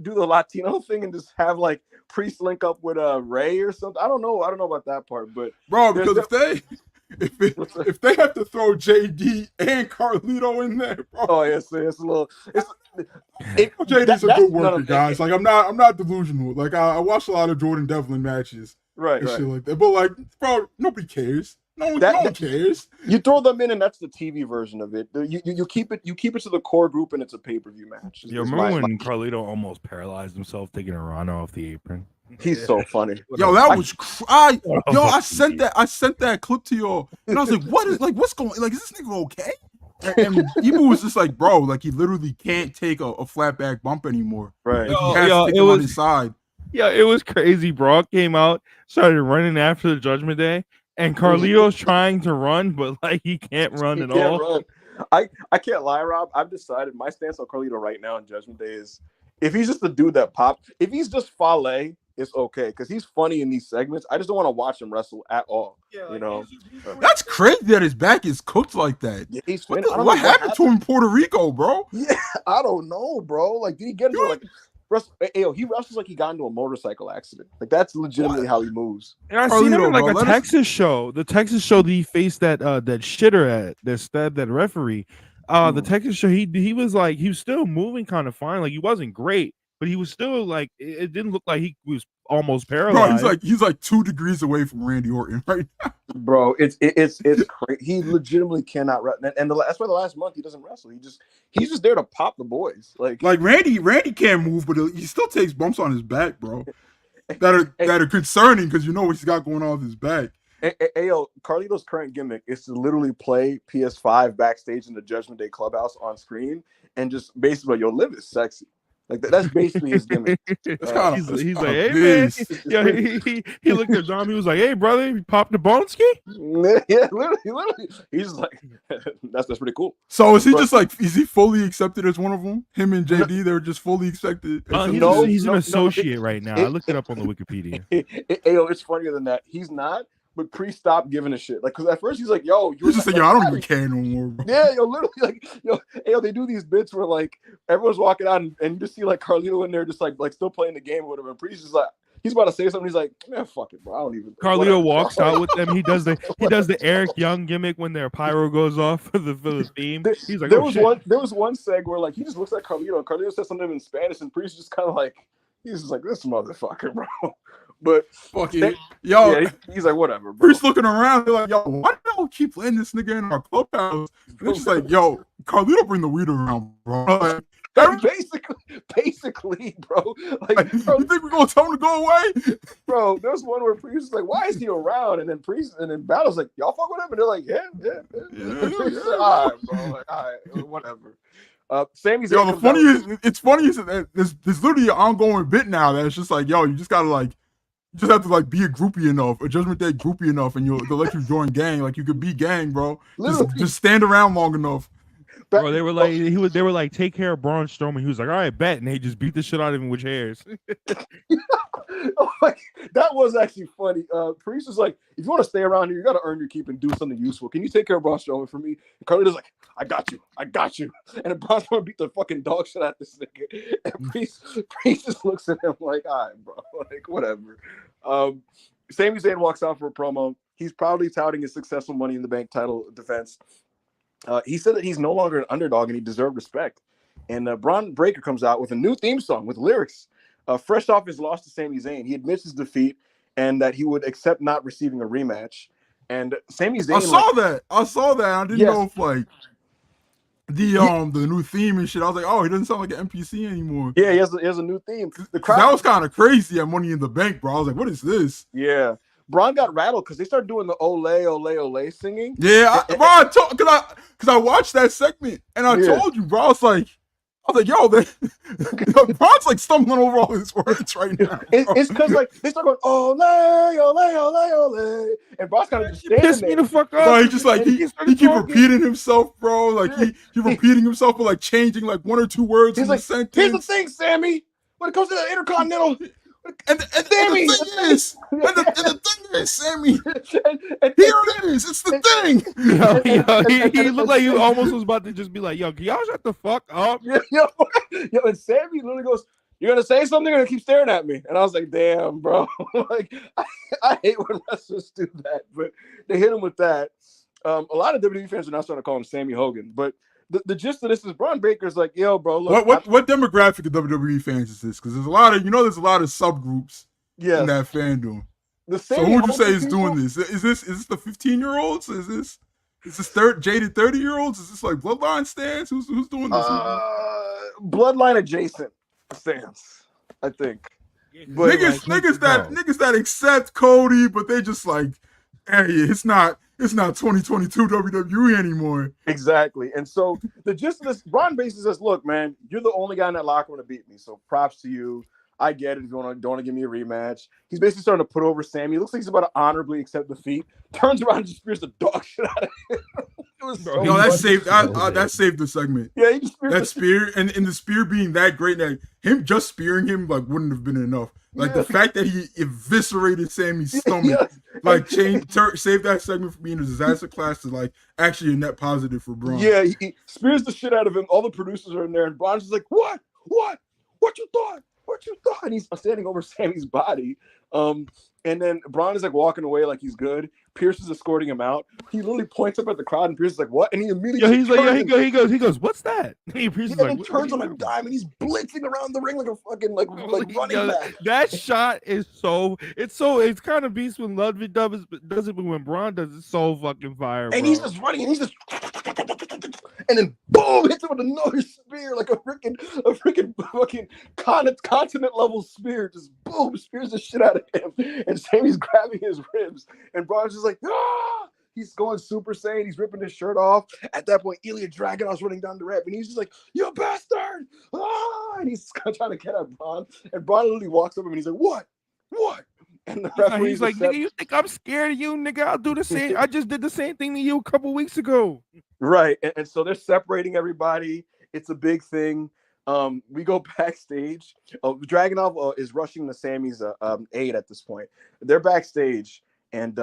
do the Latino thing and just have like Priest link up with Ray or something. I don't know about that part, but
bro, because if they have to throw JD and Carlito in there, bro.
Oh yes, it's a little.
JD's a good worker, guys. Like I'm not delusional. Like I watch a lot of Jordan Devlin matches,
right,
shit like that. But like, bro, nobody cares. No one cares.
You throw them in, and that's the TV version of it. You keep it to the core group, and it's a pay-per-view match.
Yo, remember when Carlito almost paralyzed himself taking a run off the apron?
He's so funny.
Yo, that was I sent that clip to y'all, and I was like, what's going? Like, is this nigga okay? And Ibu was just like, bro, like he literally can't take a flat back bump anymore.
Right.
Like, he has to stick him on his side.
Yeah, it was crazy. Brock came out, started running after the Judgment Day. And Carlito's trying to run, but like he can't run at all.
I can't lie, Rob. I've decided my stance on Carlito right now in Judgment Day is if he's just the dude that pops, if he's just Fale, it's okay because he's funny in these segments. I just don't want to watch him wrestle at all. Yeah,
that's crazy that his back is cooked like that.
Yeah,
what happened to him in Puerto Rico, bro?
Yeah, I don't know, bro. Like, did he get into like? He wrestles like he got into a motorcycle accident. Like that's legitimately how he moves.
And I seen him in like a Texas show. The Texas show that he faced that shitter that stabbed that referee. The Texas show he was still moving kind of fine. Like he wasn't great, but he was still like it didn't look like he was almost paralyzed.
Bro, he's like 2 degrees away from Randy Orton right now.
Bro, it's crazy. He legitimately cannot wrestle, and that's why the last month he doesn't wrestle. He's just there to pop the boys. Like
Randy can't move, but he still takes bumps on his back, bro. That are concerning because you know what he's got going on with his back.
Yo, Carlito's current gimmick is to literally play PS5 backstage in the Judgment Day clubhouse on screen and just basically yo, Liv is sexy. Like that's basically his gimmick.
He's like, hey man, yeah. He looked at Dom. He was like, hey brother, you popped the bone ski?
Yeah, literally. He's just like, that's pretty cool.
So is he fully accepted as one of them? Him and JD, they were just fully accepted.
He's an associate right now. I looked it up on the Wikipedia.
Yo, it's funnier than that. He's not. But Priest stopped giving a shit. Like, because at first he's like, yo,
you're just like, yo, I don't even care no more. Bro.
Yeah, yo, literally, like, yo, they do these bits where, like, everyone's walking out and you just see, like, Carlito in there just, like still playing the game or whatever. And Priest is like, he's about to say something. He's like, man, fuck it, bro. I don't even.
Carlito walks out with them. He does the Eric Young gimmick when their pyro goes off for the theme. He's like, there was
one seg where, like, he just looks at Carlito and Carlito says something in Spanish and Priest just kind of like, he's just like, this motherfucker, bro. But
fuck it, yo.
Yeah, he's like, whatever, bro.
Priest looking around, they're like, yo, why do y'all keep letting this nigga in our clubhouse? And it's just like, yo, Carlito bring the weed around, bro. Like,
basically, bro. Like, bro,
you think we're gonna tell him to go away?
Bro, there's one where Priest is like, why is he around? And then Battle's like, y'all fuck with him? And they're like, yeah. All right, bro. Like, all right, whatever. Sami Zayn.
Yo, it's funny that there's literally an ongoing bit now that it's just like, yo, you just gotta like, you just have to like be a groupie enough, a Judgment Day groupie enough, and they'll let you join gang. Like you could be gang, bro. Just stand around long enough.
Bro, they were like, take care of Braun Strowman. He was like, all right, bet, and they just beat the shit out of him with chairs.
That was actually funny. Priest was like, if you want to stay around here, you got to earn your keep and do something useful. Can you take care of Braun Strowman for me? And Carlito's like, I got you. And then Braun Strowman beat the fucking dog shit out of this nigga. And Priest just looks at him like, all right, bro, like whatever. Sami Zayn walks out for a promo. He's proudly touting his successful Money in the Bank title defense. He said that he's no longer an underdog and he deserved respect. And Braun Breaker comes out with a new theme song with lyrics. Fresh off his loss to Sami Zayn, he admits his defeat and that he would accept not receiving a rematch. And Sami Zayn,
I saw that. I didn't know if like the new theme and shit. I was like, oh, he doesn't sound like an NPC anymore.
Yeah, he has a new theme.
The crowd, that was kind of crazy at Money in the Bank, bro. I was like, what is this?
Yeah. Braun got rattled because they started doing the ole, ole, ole singing.
Yeah, because I watched that segment and I told you, bro. I was like, yo, Braun's like stumbling over all his words right now.
It's because like they start going ole, ole, ole, ole, and Braun's kind of just standing
pissed me the fuck up.
So he just like he keep repeating himself, bro. Like he repeating himself, but like changing like one or two words in the sentence.
Here's the thing, Sammy. When it comes to the Intercontinental.
And the thing is, Sammy, here it is. It's the thing.
He looked like he almost was about to just be like, yo, can y'all shut the fuck up?
Yo, and Sammy literally goes, you're going to say something, you're going to keep staring at me. And I was like, damn, bro. Like, I hate when wrestlers do that, but they hit him with that. A lot of WWE fans are now starting to call him Sammy Hogan, but the gist of this is Braun Baker's like, yo, bro, look.
What demographic of WWE fans is this? Because there's a lot of subgroups in that fandom. So who would you say is doing this? Is this the 15-year-olds? Is this jaded 30-year-olds? Is this like Bloodline stance? Who's doing this?
Bloodline adjacent stance, I think.
But niggas that accept Cody, but they just like, hey, it's not 2022 WWE anymore.
Exactly. And so the gist of this, Braun basically says, look, man, you're the only guy in that locker room to beat me. So props to you. I get it if you don't want to give me a rematch. He's basically starting to put over Sammy. It looks like he's about to honorably accept defeat. Turns around and just spears the dog shit out of him.
That saved the segment.
Yeah, he just speared
that spear, and the spear being that great, that him just spearing him like wouldn't have been enough. Like the fact that he eviscerated Sammy's stomach, saved that segment from being a disaster class to like actually a net positive for Braun.
Yeah, he spears the shit out of him. All the producers are in there, and Braun's just like, what you thought? What you thought? And he's standing over Sammy's body. And then Braun is like walking away like he's good. Pierce is escorting him out. He literally points up at the crowd, and Pierce is like, "What?" And he immediately
he goes, "What's that?"
And turns on a dime, and he's blitzing around the ring like a fucking like running back.
That shot is it's kind of beast when Ludwig does it, but when Braun does it's so fucking fire.
And
bro.
He's just running, and he's just, and then boom, hits him with another spear, like a freaking fucking continent level spear. Just boom, spears the shit out of him, and Sammy's grabbing his ribs, and Braun's just like, ah! He's going Super Saiyan. He's ripping his shirt off. At that point, Ilya Dragunov's running down the ramp, and he's just like, "You bastard!" Ah! And he's trying to get at Braun, and Braun literally walks up to him, and he's like, "What?" And the referee's
like, "Nigga, you think I'm scared of you, nigga? I'll do the same. I just did the same thing to you a couple weeks ago."
Right, and so they're separating everybody. It's a big thing. We go backstage. Dragunov is rushing to Sammy's aid at this point. They're backstage, and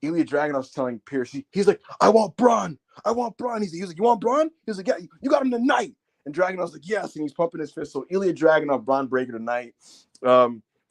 Ilya Dragunov's telling Pierce, he's like, I want Braun. He's like, you want Braun? He's like, yeah, you got him tonight. And Dragunov's like, yes, and he's pumping his fist. So Ilya Dragunov, Braun Breaker tonight.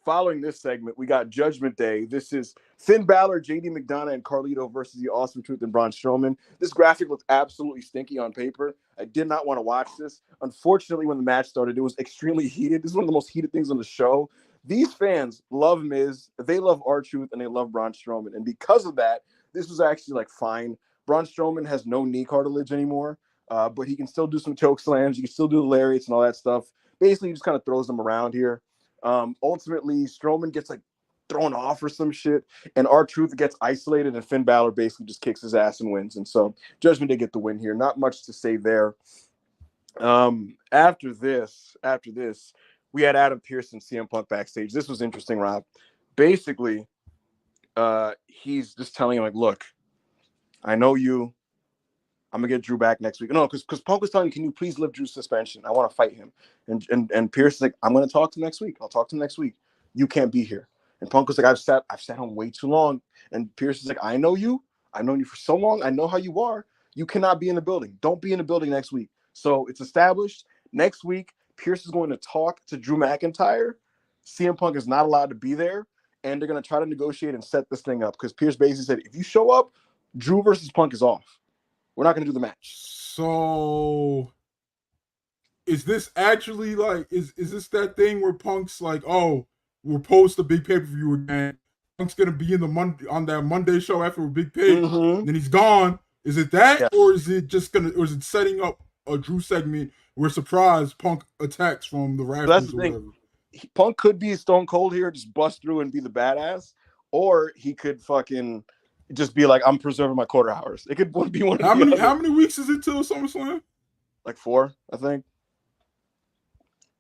Following this segment, we got Judgment Day. This is Finn Balor, JD McDonough, and Carlito versus the Awesome Truth and Braun Strowman. This graphic looks absolutely stinky on paper. I did not want to watch this. Unfortunately, when the match started, it was extremely heated. This is one of the most heated things on the show. These fans love Miz, they love R-Truth, and they love Braun Strowman. And because of that, this was actually like fine. Braun Strowman has no knee cartilage anymore, but he can still do some choke slams. He can still do the lariats and all that stuff. Basically, he just kind of throws them around here. Ultimately, Strowman gets like thrown off or some shit, and R-Truth gets isolated, and Finn Balor basically just kicks his ass and wins. And so Judgment Day get the win here. Not much to say there. After this, we had Adam Pearce and CM Punk backstage. This was interesting, Rob. Basically, he's just telling him, like, look, I know you. I'm going to get Drew back next week. No, because Punk was telling him, can you please lift Drew's suspension? I want to fight him. And Pearce is like, I'm going to talk to him next week. I'll talk to him next week. You can't be here. And Punk was like, I've sat home way too long. And Pearce is like, I know you. I've known you for so long. I know how you are. You cannot be in the building. Don't be in the building next week. So it's established. Next week, Pearce is going to talk to Drew McIntyre. CM Punk is not allowed to be there, and they're going to try to negotiate and set this thing up because Pearce basically said, if you show up, Drew versus Punk is off. We're not going to do the match.
So is this actually like, is this that thing where Punk's like, oh, we'll post a big pay-per-view again. Punk's going to be in on that Monday show after a big pay, and then he's gone. Is it that, or is it just or is it setting up a Drew segment where surprise Punk attacks from the rafters or whatever.
Punk could be Stone Cold here, just bust through and be the badass, or he could fucking just be like, I'm preserving my quarter hours. It could be one of the other.
How many weeks is it till SummerSlam?
Like 4, I think.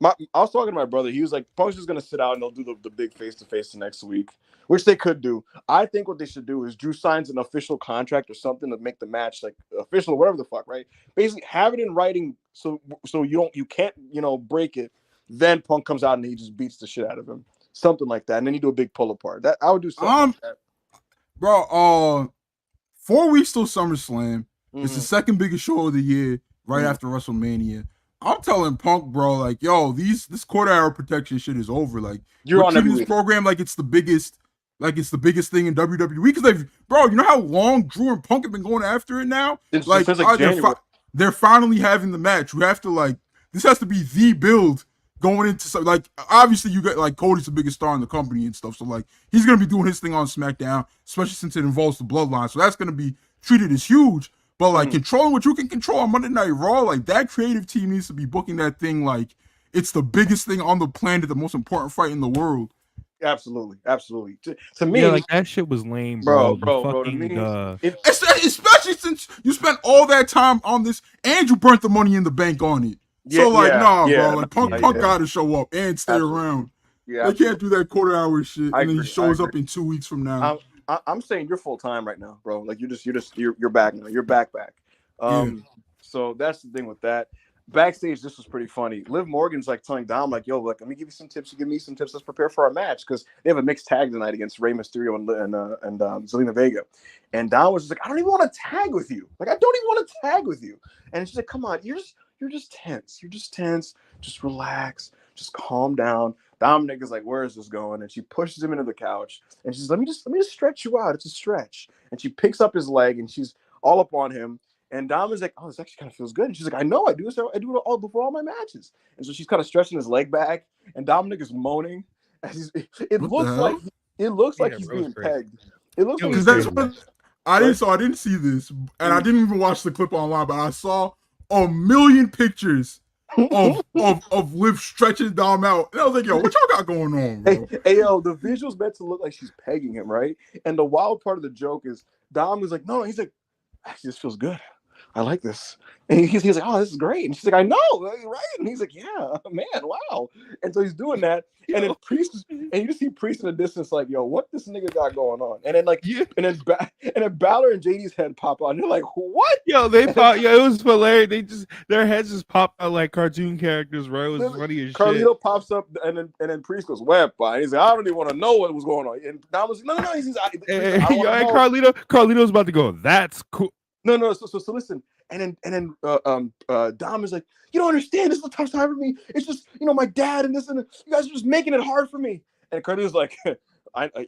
I was talking to my brother. He was like, Punk's just going to sit out and they'll do the big face-to-face the next week, which they could do. I think what they should do is Drew signs an official contract or something to make the match like official, whatever the fuck, right? Basically, have it in writing so you can't, break it. Then Punk comes out and he just beats the shit out of him. Something like that. And then you do a big pull apart. That I would do something like that.
Bro, 4 weeks till SummerSlam. Mm-hmm. It's the second biggest show of the year, right after WrestleMania. I'm telling Punk, bro, like, yo, this quarter hour protection shit is over. Like, you're on treating this program like it's the biggest thing in WWE. Because bro, you know how long Drew and Punk have been going after it now? They're finally having the match. You have to this has to be the build going into obviously you got Cody's the biggest star in the company and stuff. So he's gonna be doing his thing on SmackDown, especially since it involves the bloodline. So that's gonna be treated as huge. But controlling what you can control on Monday Night Raw, that creative team needs to be booking that thing like it's the biggest thing on the planet, the most important fight in the world.
Absolutely. To me,
that shit was lame, bro.
To me,
especially since you spent all that time on this and you burnt the Money in the Bank on it. Bro. Punk got to show up and stay around. Yeah, they can't do that quarter hour shit and then he shows up in 2 weeks from now.
I'm saying you're full time right now, bro. Like you're back now. You're back. So that's the thing with that. Backstage, this was pretty funny. Liv Morgan's telling Dom, yo, let me give you some tips. You give me some tips. Let's prepare for our match because they have a mixed tag tonight against Rey Mysterio and Zelina Vega. And Dom was just like, I don't even want to tag with you. I don't even want to tag with you. And she's like, come on, you're just tense. You're just tense. Just relax. Just calm down. Dominic is like, where is this going? And she pushes him into the couch. And she's let me just stretch you out. It's a stretch. And she picks up his leg and she's all up on him. And Dom is like, oh, this actually kind of feels good. And she's like, I know, I do this. I do it all before all my matches. And so she's kind of stretching his leg back. And Dominic is moaning. It looks like he's being pegged. It looks like
that's what I didn't see this, and I didn't even watch the clip online, but I saw a million pictures of Liv stretching Dom out. And I was like, yo, what y'all got going on, bro?
Hey, yo, the visual's meant to look like she's pegging him, right? And the wild part of the joke is Dom is like, no, he's like, actually, this feels good. I like this. And he's like, oh, this is great. And she's like, I know, right? And he's like, yeah, man, wow. And so he's doing that. And then Priest, and you just see Priest in the distance, like, yo, what this nigga got going on? And then and then Balor and JD's head pop out. And they're like, what?
Yo, they pop. Yo, it was hilarious. Their heads just pop out like cartoon characters, bro. It was funny as
Carlito
shit.
Pops up, and then Priest goes, web by. And he's like, I don't even want to know what was going on. And Dom was like, no. He's
Carlito's about to go, that's cool.
No. So listen. And then Dom is like, you don't understand. This is a tough time for me. It's just, my dad and this and you guys are just making it hard for me. And Carlito's like,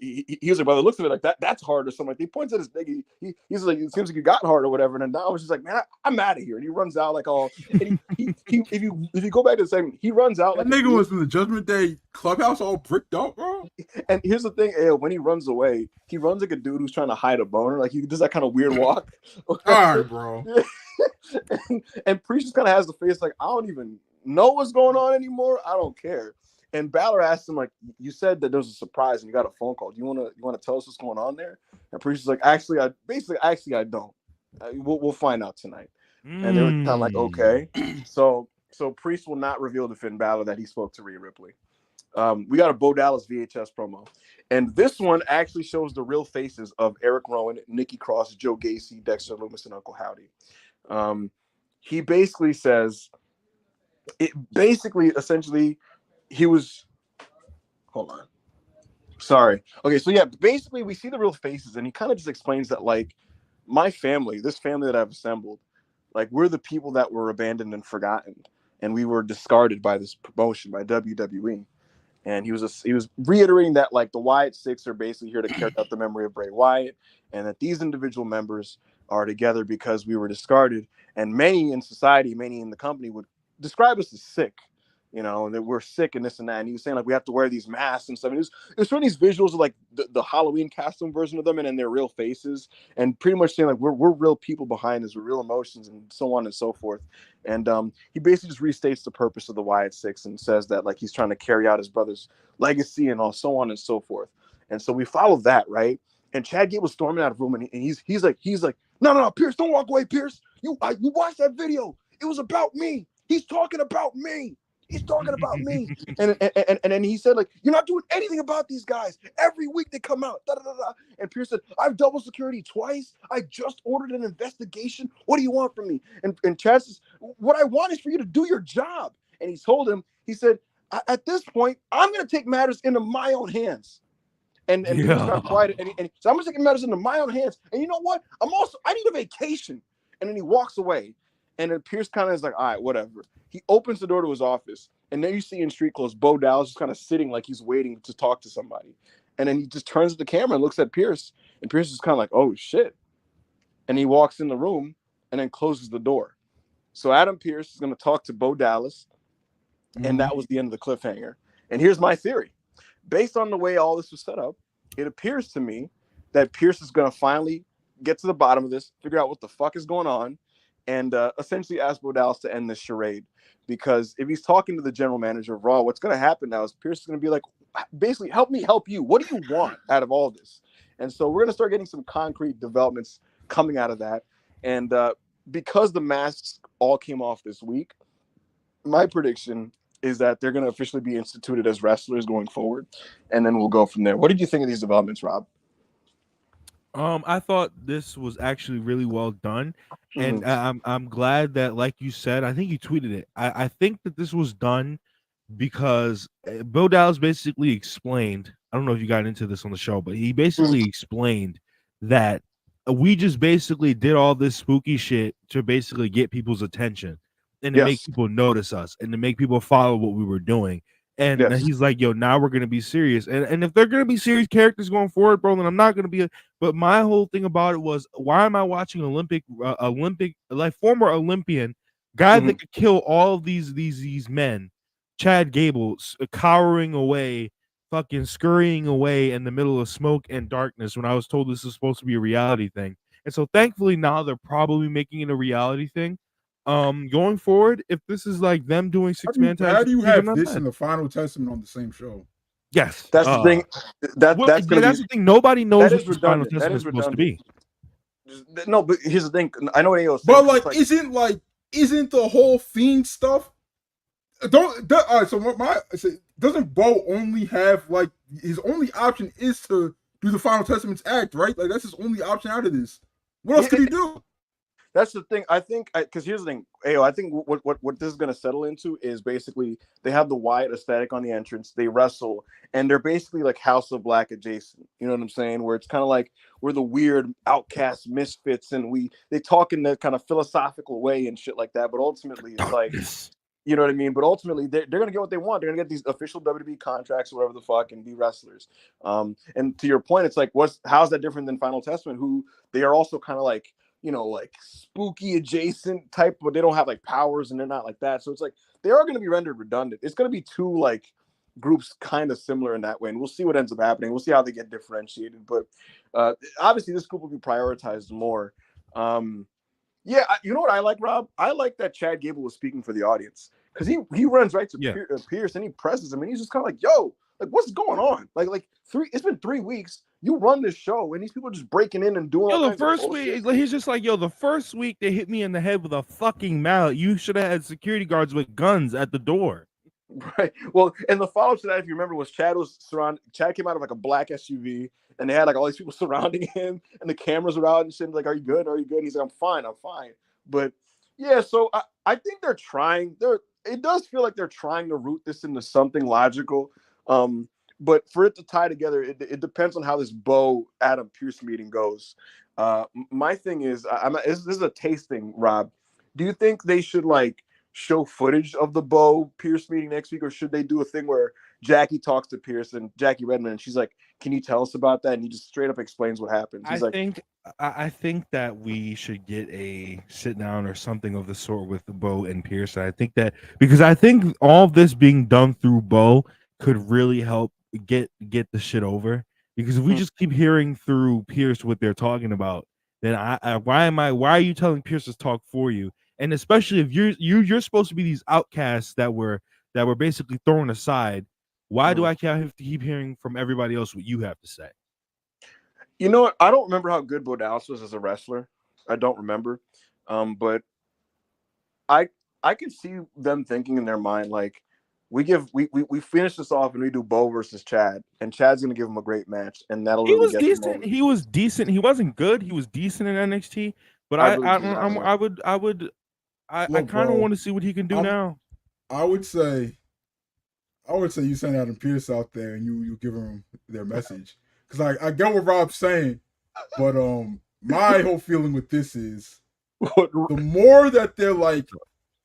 he was like, by the looks of it, like that's hard or something. Like he points at his big. He's like, it seems like you got hard or whatever. And then Dom was just like, man, I'm out of here. And he runs out like all. And if you go back to the segment, he runs out
that
like
nigga was in the Judgment Day clubhouse all bricked out, bro.
And here's the thing, when he runs away, he runs like a dude who's trying to hide a boner. Like he does that kind of weird walk.
All right, bro.
and Priest just kind of has the face like, I don't even know what's going on anymore. I don't care. And Balor asked him, like, you said that there was a surprise and you got a phone call. Do you want to tell us what's going on there? And Priest is like, actually, I don't. We'll find out tonight. And they were kind of like, okay. So Priest will not reveal to Finn Balor that he spoke to Rhea Ripley. We got a Bo Dallas VHS promo. And this one actually shows the real faces of Eric Rowan, Nikki Cross, Joe Gacy, Dexter Lumis, and Uncle Howdy. He basically says, essentially, he was, hold on. Sorry. Okay, so yeah, basically we see the real faces and he kind of just explains that, like, my family, this family that I've assembled, like, we're the people that were abandoned and forgotten. And we were discarded by this promotion, by WWE. And he was reiterating that, like, the Wyatt Six are basically here to carry out the memory of Bray Wyatt, and that these individual members are together because we were discarded. And many in society, many in the company would describe us as sick. you know, and that we're sick and this and that. And he was saying like we have to wear these masks and stuff. And it was showing these visuals of like the Halloween costume version of them and their real faces, and pretty much saying like we're real people behind this with real emotions and so on and so forth. And he basically just restates the purpose of the Wyatt Six and says that like he's trying to carry out his brother's legacy and all so on and so forth. And so we follow that, right? And Chad Gable was storming out of the room, and he's like, no, Pierce, don't walk away, Pierce. You watched that video. It was about me. He's talking about me. He's talking about me. And then he said, like, you're not doing anything about these guys. Every week they come out. Da, da, da, da. And Pierce said, I've double security twice. I just ordered an investigation. What do you want from me? And Chad says, what I want is for you to do your job. And he told him, he said, at this point, I'm going to take matters into my own hands. And Pierce got quiet. And so I'm going to take matters into my own hands. And you know what? I need a vacation. And then he walks away. And then Pierce kind of is like, all right, whatever. He opens the door to his office, and then you see in street clothes, Bo Dallas just kind of sitting like he's waiting to talk to somebody. And then he just turns to the camera and looks at Pierce, and Pierce is kind of like, oh, shit. And he walks in the room and then closes the door. So Adam Pierce is going to talk to Bo Dallas, and that was the end of the cliffhanger. And here's my theory. Based on the way all this was set up, it appears to me that Pierce is going to finally get to the bottom of this, figure out what the fuck is going on, and essentially ask Bo Dallas to end this charade. Because if he's talking to the general manager of Raw, what's going to happen now is Pierce is going to be like, basically, help me help you. What do you want out of all this? And so we're going to start getting some concrete developments coming out of that. And because the masks all came off this week, my prediction is that they're going to officially be instituted as wrestlers going forward. And then we'll go from there. What did you think of these developments, Rob?
I thought this was actually really well done, and I'm glad that, like you said, I think you tweeted it. I think that this was done because Bo Dallas basically explained. I don't know if you got into this on the show, but he basically explained that we just basically did all this spooky shit to basically get people's attention and to make people notice us and to make people follow what we were doing. And he's like, yo, now we're going to be serious. And if they're going to be serious characters going forward, bro, then I'm not going to be. But my whole thing about it was, why am I watching Olympic, like former Olympian guy that could kill all of these men, Chad Gable, cowering away, fucking scurrying away in the middle of smoke and darkness when I was told this is supposed to be a reality thing. And so thankfully now they're probably making it a reality thing. Going forward, if this is like them doing 6-man tags,
how do you have this and the Final Testament on the same show?
Yes,
that's the thing. That's
the thing. Nobody knows what the Final Testament is supposed to be.
No, but here's the thing. I know what AO
saying, but isn't the whole Fiend stuff? All right. So doesn't Bo only have like his only option is to do the Final Testament's act, right? Like that's his only option out of this. What else could he do?
That's the thing. I think because here's the thing, Ayo. I think what this is going to settle into is basically they have the Wyatt aesthetic on the entrance. They wrestle, and they're basically like House of Black adjacent. You know what I'm saying? Where it's kind of like we're the weird outcast misfits, and they talk in that kind of philosophical way and shit like that. But ultimately, it's like, you know what I mean? But ultimately, they're going to get what they want. They're going to get these official WWE contracts or whatever the fuck and be wrestlers. And to your point, it's like, how's that different than Final Testament, who they are also kind of like, you know, like spooky adjacent type, but they don't have like powers and they're not like that. So it's like they are going to be rendered redundant. It's going to be two like groups kind of similar in that way. And we'll see what ends up happening. We'll see how they get differentiated. But obviously this group will be prioritized more. Yeah, you know what I like, Rob? I like that Chad Gable was speaking for the audience because he runs right to Pierce and he presses him and he's just kind of like, yo, like what's going on? It's been 3 weeks. You run this show, and these people are just breaking in and doing all
the first week. He's just like, yo, the first week they hit me in the head with a fucking mallet. You should have had security guards with guns at the door.
Right. Well, and the follow-up to that, if you remember, was Chad came out of like a black SUV, and they had like all these people surrounding him, and the cameras were out and shit. Like, are you good? Are you good? And he's like, I'm fine. But yeah, so I think they're trying. It does feel like they're trying to root this into something logical. But for it to tie together, it depends on how this Bo Adam Pierce meeting goes. My thing is, this is a taste thing, Rob. Do you think they should like show footage of the Bo Pierce meeting next week, or should they do a thing where Jackie talks to Pierce and Jackie Redmond, and she's like, "Can you tell us about that?" And he just straight up explains what happens. He's
I think that we should get a sit down or something of the sort with Bo and Pierce. I think that because I think all of this being done through Bo could really help get the shit over. Because if we just keep hearing through Pierce what they're talking about, then why are you telling Pierce to talk for you? And especially if you're supposed to be these outcasts that were basically thrown aside, why do I have to keep hearing from everybody else what you have to say?
You know what? I don't remember how good Bo Dallas was as a wrestler. I don't remember. But I can see them thinking in their mind, like, we finish this off and we do Bo versus Chad, and Chad's gonna give him a great match, and that'll
He
really
was
get
decent.
him over.
He was decent. He wasn't good. He was decent in NXT. But I kind of want to see what he can do now.
I would say you send Adam Pierce out there and you give them their message, because I get what Rob's saying, but my whole feeling with this is the more that they're like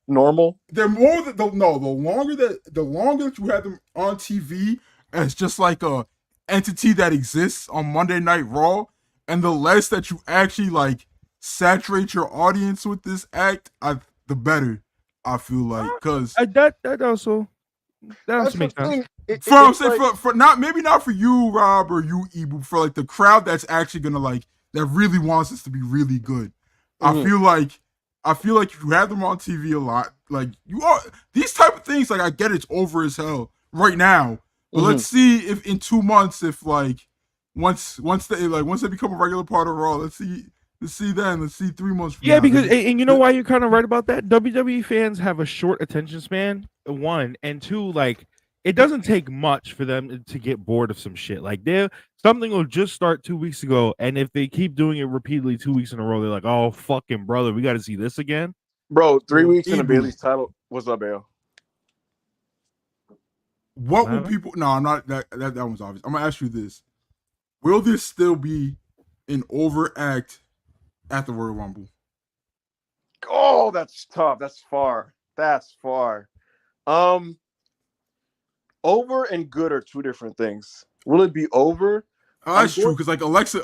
normal,
they're more that the longer that you have them on TV as just like a entity that exists on Monday Night Raw, and the less that you actually like saturate your audience with this act, the better I feel like, because
that also makes sense.
For maybe not for you, Rob, or you, Ibu, for like the crowd that's actually gonna like that really wants this to be really good. I feel like if you have them on TV a lot, like you are these type of things, like I get it's over as hell right now, but let's see if in 2 months, if like once they become a regular part of Raw, let's see 3 months from now.
Because and you know why you're kind of right about that. WWE fans have a short attention span, one, and two, like it doesn't take much for them to get bored of some shit. Like something will just start 2 weeks ago, and if they keep doing it repeatedly 2 weeks in a row, they're like, "Oh fucking brother, we got to see this again."
Bro, 3 weeks in a Bailey's title. What's up, Bale?
What will people? No, I'm not. That one's obvious. I'm gonna ask you this: will this still be an overact at the Royal Rumble?
Oh, that's tough. That's far. Over and good are two different things. Will it be over?
That's true, because like Alexa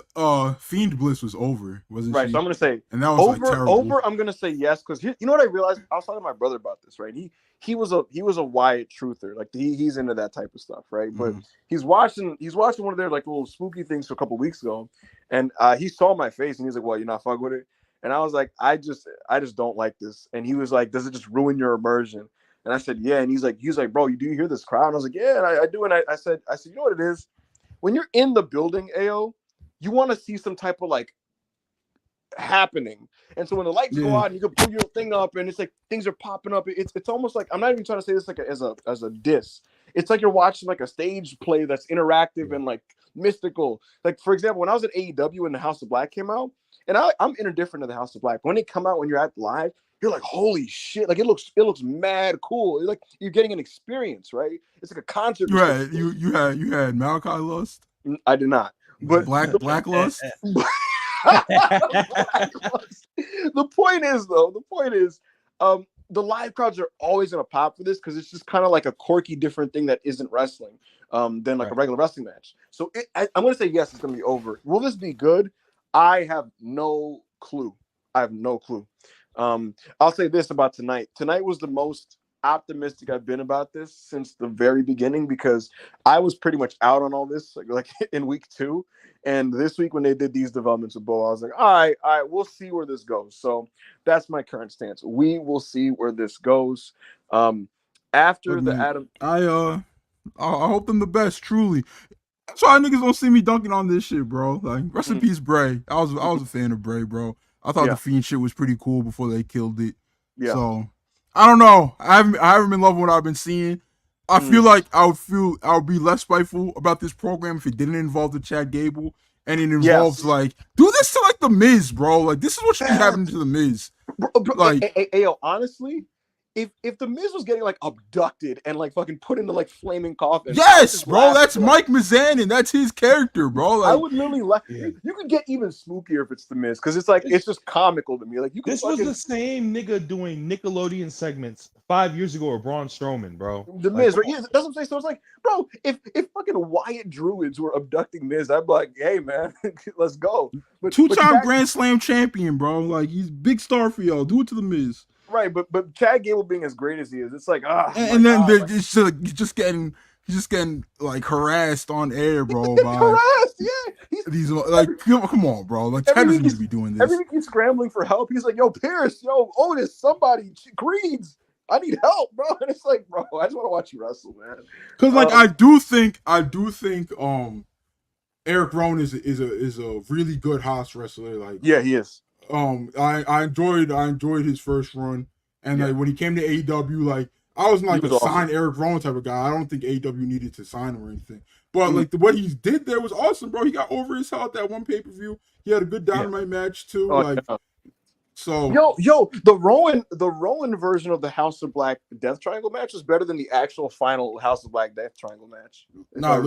Fiend Bliss was over, wasn't
right,
she?
So I'm gonna say,
and that was
over,
like terrible.
Over, I'm gonna say yes, because you know what I realized? I was talking to my brother about this, right? He was a Wyatt truther, like he's into that type of stuff, right? But he's watching one of their like little spooky things a couple weeks ago, and he saw my face and he's like, "Well, you're not fucking with it?" And I was like, I just don't like this. And he was like, "Does it just ruin your immersion?" And I said, "Yeah." And he's like, "Bro, do you hear this crowd?" And I was like, "Yeah, and I do." And I said, "You know what it is? When you're in the building, AO, you want to see some type of like happening." And so when the lights go out and you can pull your thing up and it's like things are popping up, it's almost like, I'm not even trying to say this like as a diss. It's like you're watching like a stage play that's interactive and like mystical. Like, for example, when I was at AEW and the House of Black came out, and I'm indifferent to the House of Black. When they come out, when you're at live, you're like, holy shit! Like it looks mad cool. Like you're getting an experience, right? It's like a concert.
Right. You had Malachi Lust.
I did not. But
Black Lust.
The point is, the live crowds are always gonna pop for this because it's just kind of like a quirky, different thing that isn't wrestling, than like a regular wrestling match. So I'm gonna say yes, it's gonna be over. Will this be good? I have no clue. I'll say this about tonight. Tonight was the most optimistic I've been about this since the very beginning, because I was pretty much out on all this like in week 2, and this week when they did these developments with Bo, I was like, all right, we'll see where this goes. So that's my current stance. We will see where this goes. After the Adam,
I hope them the best. Truly, that's why niggas don't see me dunking on this shit, bro. Like, rest in peace, Bray. I was a fan of Bray, bro. I thought the Fiend shit was pretty cool before they killed it. Yeah. So I don't know. I haven't been loving what I've been seeing. I feel like I would be less spiteful about this program if it didn't involve the Chad Gable and it involves like do this to like the Miz, bro. Like this is what should be happening to the Miz.
Like, honestly, if the Miz was getting like abducted and like fucking put into like flaming coffins,
yes, bro, that's Mike Mizanin. That's his character, bro. Like,
I would literally laugh. Yeah. You could get even spookier if it's the Miz, because it's like it's just comical to me. Like, you could.
This was the same nigga doing Nickelodeon segments 5 years ago with Braun Strowman, bro.
The Miz, right? Yeah, that's what I'm saying. So it's like, bro, if fucking Wyatt Druids were abducting Miz, I'd be like, hey man, let's go.
But two-time Grand Slam champion, bro. Like, he's big star for y'all. Do it to the Miz.
Right, but Chad Gable being as great as he is, it's like
and then God, he's just getting like harassed on air, bro. By
harassed, yeah.
These like come on, bro. Like, Chad doesn't need to be doing this.
Every week he's scrambling for help. He's like, yo, Pierce, yo, Otis, somebody, Creeds, I need help, bro. And it's like, bro, I just want to watch you wrestle, man.
Because like I do think Eric Rowan is a really good house wrestler. Like,
yeah, he is.
I enjoyed his first run, and like when he came to AEW, like I was like a sign Eric Rowan type of guy. I don't think AEW needed to sign him or anything, but like what he did there was awesome, bro. He got over his health that one pay-per-view. He had a good Dynamite match too. So
the Rowan version of the House of Black Death Triangle match is better than the actual final House of Black Death Triangle match.
No,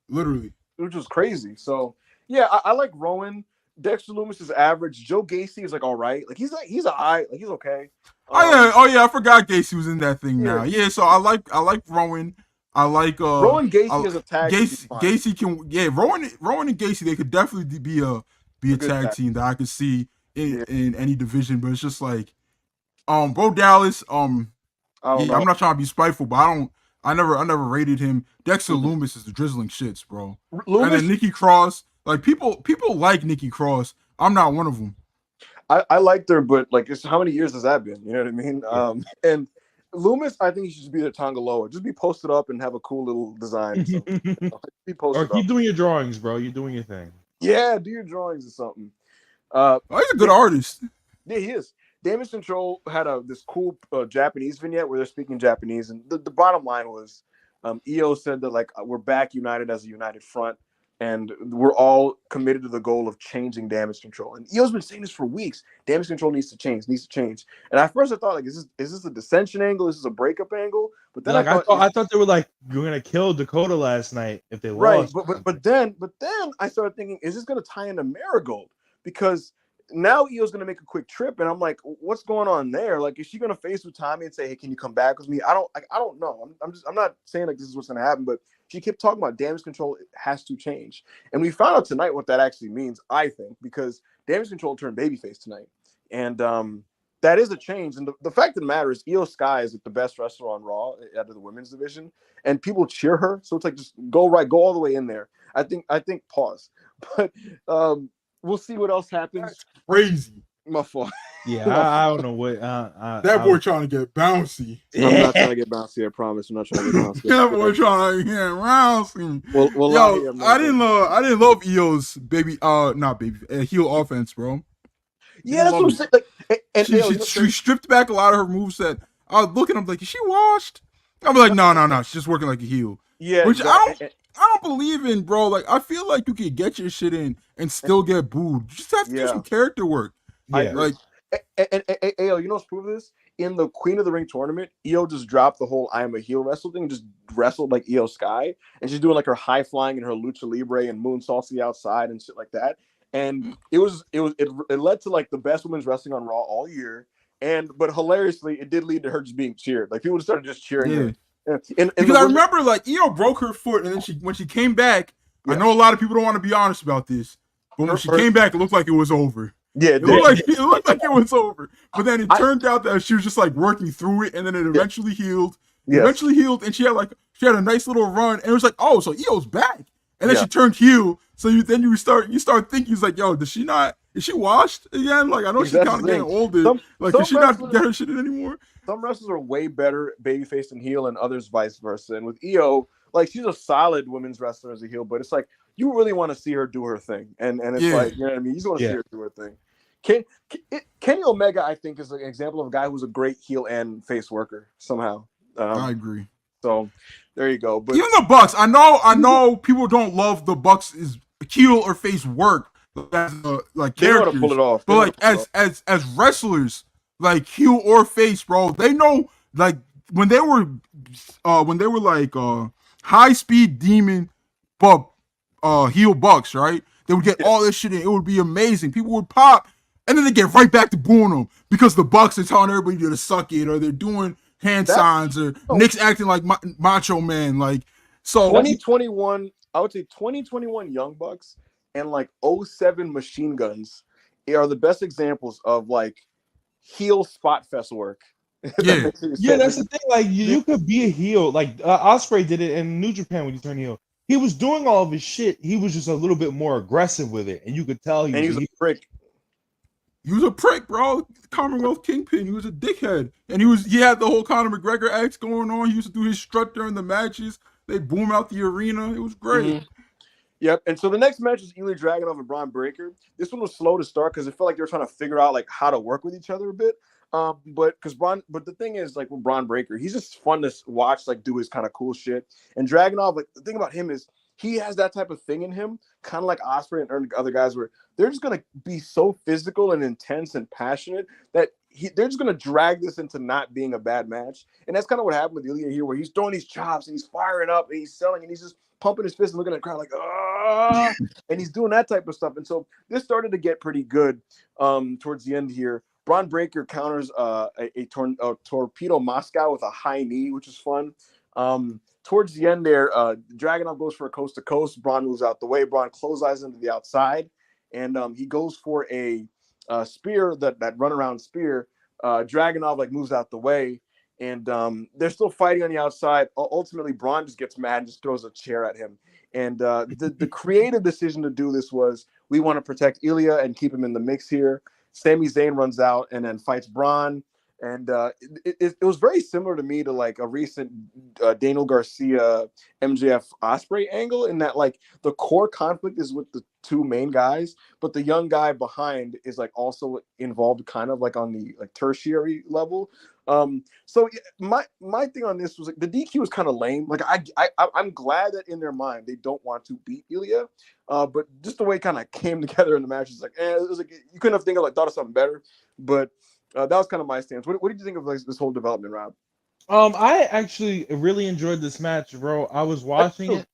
literally,
which was crazy. So yeah, I like Rowan. Dexter Lumis is average. Joe Gacy is like all right. Like he's alright. Like he's okay.
I forgot Gacy was in that thing now. Yeah, so I like Rowan. I like
Rowan Gacy as a tag.
Gacy can Rowan and Gacy, they could definitely be a tag team that I could see in any division. But it's just like Bo Dallas. I'm not trying to be spiteful, but I never rated him. Dexter Lumis is the drizzling shits, bro. And then Nikki Cross. Like people like Nikki Cross. I'm not one of them.
I liked her, but like, how many years has that been? You know what I mean? Yeah. And Loomis, I think he should just be the Tongaloa. Just be posted up and have a cool little design. Be posted
or keep doing your drawings, bro. You're doing your thing.
Yeah, do your drawings or something.
He's a good artist.
Yeah, he is. Damage Control had this cool Japanese vignette where they're speaking Japanese, and the bottom line was, EO said that like we're back united as a united front. And we're all committed to the goal of changing Damage Control. And EO's been saying this for weeks. Damage Control needs to change. And at first I thought, like, is this a dissension angle? Is this a breakup angle? But then
like, I thought they were like, you're gonna kill Dakota last night if they
lost. Right. But then I started thinking, is this gonna tie into Marigold? Because now EO's gonna make a quick trip, and I'm like, what's going on there? Like, is she gonna face with Tommy and say, hey, can you come back with me? I don't know. I'm not saying like this is what's gonna happen, but she kept talking about Damage Control has to change. And we found out tonight what that actually means, I think, because Damage Control turned babyface tonight. And that is a change. And the fact of the matter is, Io Sky is like the best wrestler on Raw out of the women's division. And people cheer her. So it's like, just go all the way in there. I think pause. But we'll see what else happens.
That's crazy.
My fault.
Yeah, I don't know what
that boy trying to get bouncy.
I'm not trying to get bouncy. I promise. I'm not trying to get bouncy.
That boy trying to get bouncy.
Well,
yo, I didn't love Io's heel offense, bro.
Yeah, that's what I'm saying. Like, and
she stripped back a lot of her moveset. I was looking, I'm like, is she washed? I'm like, no, she's just working like a heel.
Yeah,
which I don't believe in, bro. Like, I feel like you could get your shit in and still get booed. You just have to do some character work.
Yeah, like, and Ayo, you know what's proof of this? In the Queen of the Ring tournament, Io just dropped the whole "I am a heel" wrestle thing and just wrestled like Io Sky, and she's doing like her high flying and her lucha libre and moonsaults to the outside and shit like that. And it led to like the best women's wrestling on Raw all year. But hilariously, it did lead to her just being cheered. Like people just started just cheering her.
Because I remember like Io broke her foot, and then when she came back, I know a lot of people don't want to be honest about this, but when she came back, it looked like it was over.
Yeah,
it looked like it was over. But then it turned out that she was just like working through it, and then it eventually healed. Eventually healed, and she had a nice little run, and it was like, oh, so Io's back. And then she turned heel. So you start thinking, it's like, yo, is she washed again? Like, I know she's kind of getting older. Does she not get her shit in anymore?
Some wrestlers are way better babyface and heel, and others vice versa. And with Io, like, she's a solid women's wrestler as a heel, but it's like you really want to see her do her thing, and it's like, you know what I mean. You just want to see her do her thing. Kenny Omega, I think, is an example of a guy who's a great heel and face worker somehow.
I agree.
So there you go. But
even the Bucks, I know people don't love the Bucks' is heel or face work as like characters,
pull it off.
But like as wrestlers, like heel or face, bro, they know like when they were like high speed demon but heel bucks, right? They would get all this shit in. It would be amazing. People would pop, and then they get right back to booing them because the Bucks are telling everybody to suck it, or they're doing hand signs, or Nick's acting like Macho Man. Like, so
2021, I would say 2021 Young Bucks and like 07 Machine Guns are the best examples of like heel spot fest work.
Yeah,
that's the thing. Like you could be a heel. Like Ospreay did it in New Japan when he turned heel. He was doing all of his shit. He was just a little bit more aggressive with it, and you could tell
he was a prick.
He was a prick, bro. Commonwealth Kingpin. He was a dickhead, and he had the whole Conor McGregor acts going on. He used to do his strut during the matches. They boom out the arena. It was great.
Mm-hmm. Yep. And so the next match was Ilya Dragunov and Braun Breaker. This one was slow to start because it felt like they were trying to figure out like how to work with each other a bit. But the thing is, like with Braun Breaker, he's just fun to watch, like do his kind of cool shit. And Dragunov, like the thing about him is he has that type of thing in him, kind of like Ospreay and other guys, where they're just gonna be so physical and intense and passionate that they're just gonna drag this into not being a bad match. And that's kind of what happened with Ilya here, where he's throwing these chops and he's firing up and he's selling and he's just pumping his fist and looking at the crowd like, ah, and he's doing that type of stuff. And so this started to get pretty good towards the end here. Braun Breaker counters a torpedo Moscow with a high knee, which is fun. Towards the end there, Dragunov goes for a coast to coast. Braun moves out the way. Braun clotheslines into the outside, and he goes for a spear, that runaround spear. Dragunov like moves out the way, and they're still fighting on the outside. Ultimately, Braun just gets mad and just throws a chair at him. And the creative decision to do this was, we want to protect Ilya and keep him in the mix here. Sami Zayn runs out and then fights Braun. And it was very similar to me to like a recent Daniel Garcia MJF Ospreay angle, in that like the core conflict is with the two main guys, but the young guy behind is like also involved kind of like on the like tertiary level. So my thing on this was like the DQ was kind of lame. Like I'm glad that in their mind they don't want to beat Ilya, but just the way it kind of came together in the match is like, it was like you couldn't have thought of something better. But that was kind of my stance. What did you think of like this whole development, Rob?
I actually really enjoyed this match, bro. I was watching it,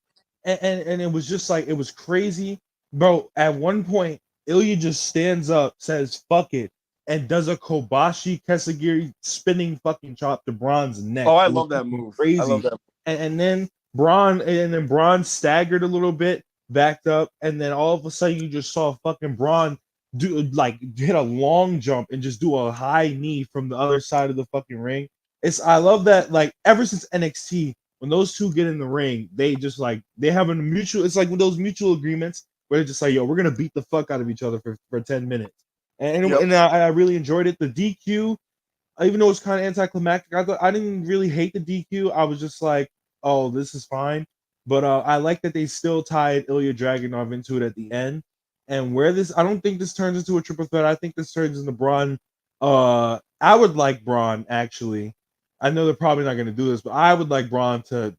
and it was just like, it was crazy, bro. At one point, Ilya just stands up, says "fuck it," and does a Kobashi Kesagiri spinning fucking chop to Braun's neck.
Oh, I love that move.
Crazy.
I love that.
And then Braun staggered a little bit, backed up, and then all of a sudden you just saw fucking Braun hit a long jump and just do a high knee from the other side of the fucking ring. I love that, like, ever since NXT, when those two get in the ring, they just like, they have a mutual, it's like with those mutual agreements where they're just like, yo, we're gonna beat the fuck out of each other for 10 minutes. And I really enjoyed it. The DQ, even though it was kind of anticlimactic, I didn't really hate the DQ. I was just like, oh, this is fine. But I like that they still tied Ilya Dragunov into it at the end. And I don't think this turns into a triple threat. I think this turns into Braun. I would like Braun, actually. I know they're probably not going to do this, but I would like Braun to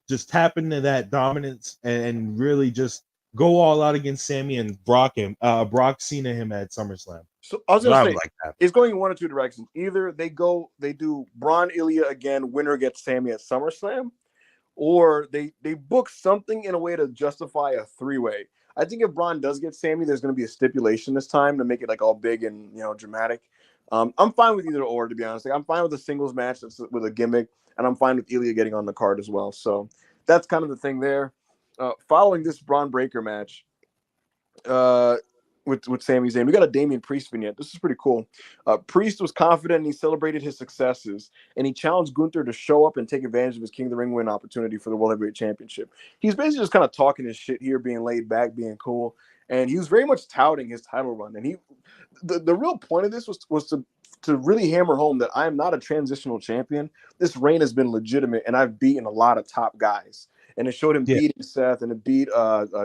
just tap into that dominance and really just go all out against Sami and Brock Cena him at SummerSlam.
So I was going to say, it's going in one or two directions. Either they do Braun Ilya again, winner gets Sami at SummerSlam, or they book something in a way to justify a three-way. I think if Braun does get Sami, there's going to be a stipulation this time to make it like all big and dramatic. I'm fine with either or, to be honest. Like, I'm fine with a singles match that's with a gimmick, and I'm fine with Ilya getting on the card as well. So that's kind of the thing there. Following this Braun Breaker match with Sami Zayn, we got a Damian Priest vignette. This is pretty cool. Priest was confident and he celebrated his successes, and he challenged Gunther to show up and take advantage of his King of the Ring win opportunity for the World Heavyweight Championship. He's basically just kind of talking his shit here, being laid back, being cool, and he was very much touting his title run. And the real point of this was to really hammer home that I am not a transitional champion. This reign has been legitimate, and I've beaten a lot of top guys. And it showed him beating Seth, and it beat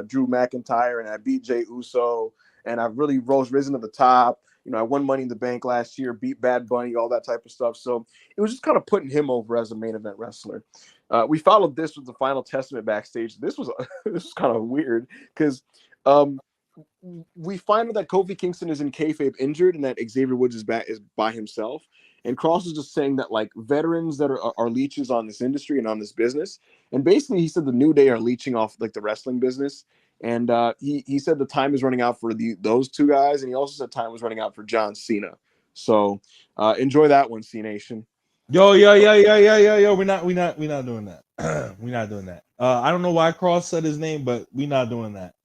Drew McIntyre, and I beat Jey Uso, and I've really risen to the top. I won Money in the Bank last year, beat Bad Bunny, all that type of stuff. So it was just kind of putting him over as a main event wrestler. We followed this with the Final Testament backstage. This was kind of weird because we find out that Kofi Kingston is in kayfabe injured, and that Xavier Woods is by himself. And Cross was just saying that like veterans that are leeches on this industry and on this business, and basically he said the New Day are leeching off like the wrestling business, and he said the time is running out for those two guys, and he also said time was running out for John Cena. So enjoy that one, C Nation.
Yo. We're not doing that. We're not doing that. I don't know why Cross said his name, but we're not doing that.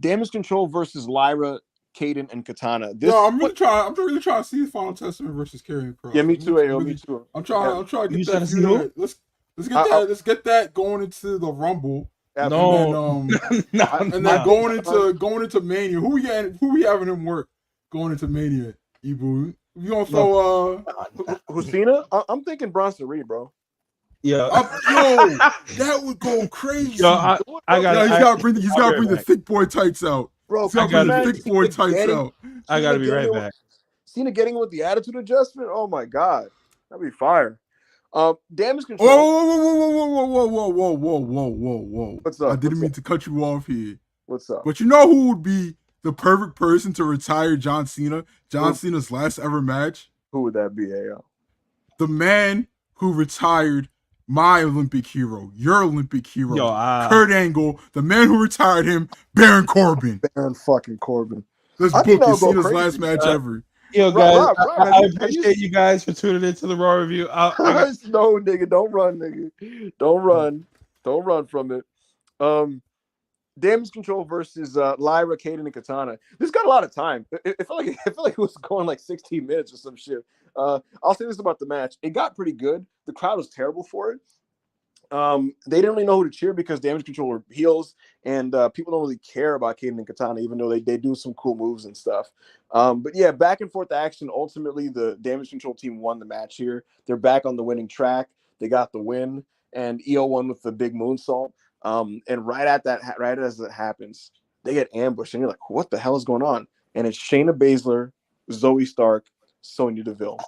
Damage Control versus Lyra, Kaden, and Katana.
I'm really trying to see Final Testament versus Karrion Kross.
Yeah, me too, AO. Me too.
I'm trying to get
that feud.
Let's get that going into the Rumble.
No,
and then going into Mania. Who we having him work going into Mania? Ibu, you gonna throw
Cena? I'm thinking Bronson Reed, bro.
Yeah,
that would go crazy.
Yo, he's
got to bring the thick boy tights out.
Bro,
I gotta
thick boy tights out.
I gotta be right back.
Cena getting with the attitude adjustment. Oh my god, that'd be fire. Damage Control.
Whoa.
What's up?
I didn't mean to cut you off here.
What's up?
But you know who would be the perfect person to retire John Cena? Cena's last ever match?
Who would that be, AO?
The man who retired my Olympic hero, your Olympic hero, Kurt Angle, the man who retired him, Baron Corbin.
Baron fucking Corbin.
Let's book Cena's last match ever.
Yo, guys, I appreciate you guys for tuning into the Raw review.
No, nigga, don't run, nigga. Don't run from it. Damage Control versus Lyra, Kaden, and Katana. This got a lot of time. It felt like it was going like 16 minutes or some shit. I'll say this about the match. It got pretty good. The crowd was terrible for it. They didn't really know who to cheer because Damage Control were heels, and people don't really care about Kaden and Katana, even though they do some cool moves and stuff. But yeah, back and forth action. Ultimately, the Damage Control team won the match here. They're back on the winning track. They got the win, and EO won with the big moonsault. And right as it happens, they get ambushed, and you're like, what the hell is going on? And it's Shayna Baszler, Zoe Stark, Sonya Deville.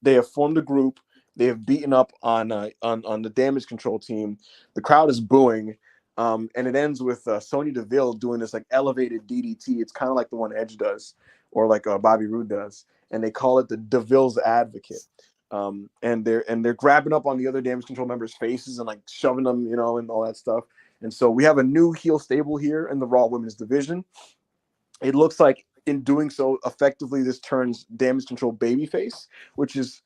They have formed a group. They have beaten up on the Damage Control team. The crowd is booing, and it ends with Sonya Deville doing this like elevated DDT. It's kind of like the one Edge does, or like Bobby Roode does, and they call it the Deville's Advocate. And they're grabbing up on the other Damage Control members' faces and like shoving them, and all that stuff. And so we have a new heel stable here in the Raw Women's Division. It looks like in doing so, effectively, this turns Damage Control babyface, which is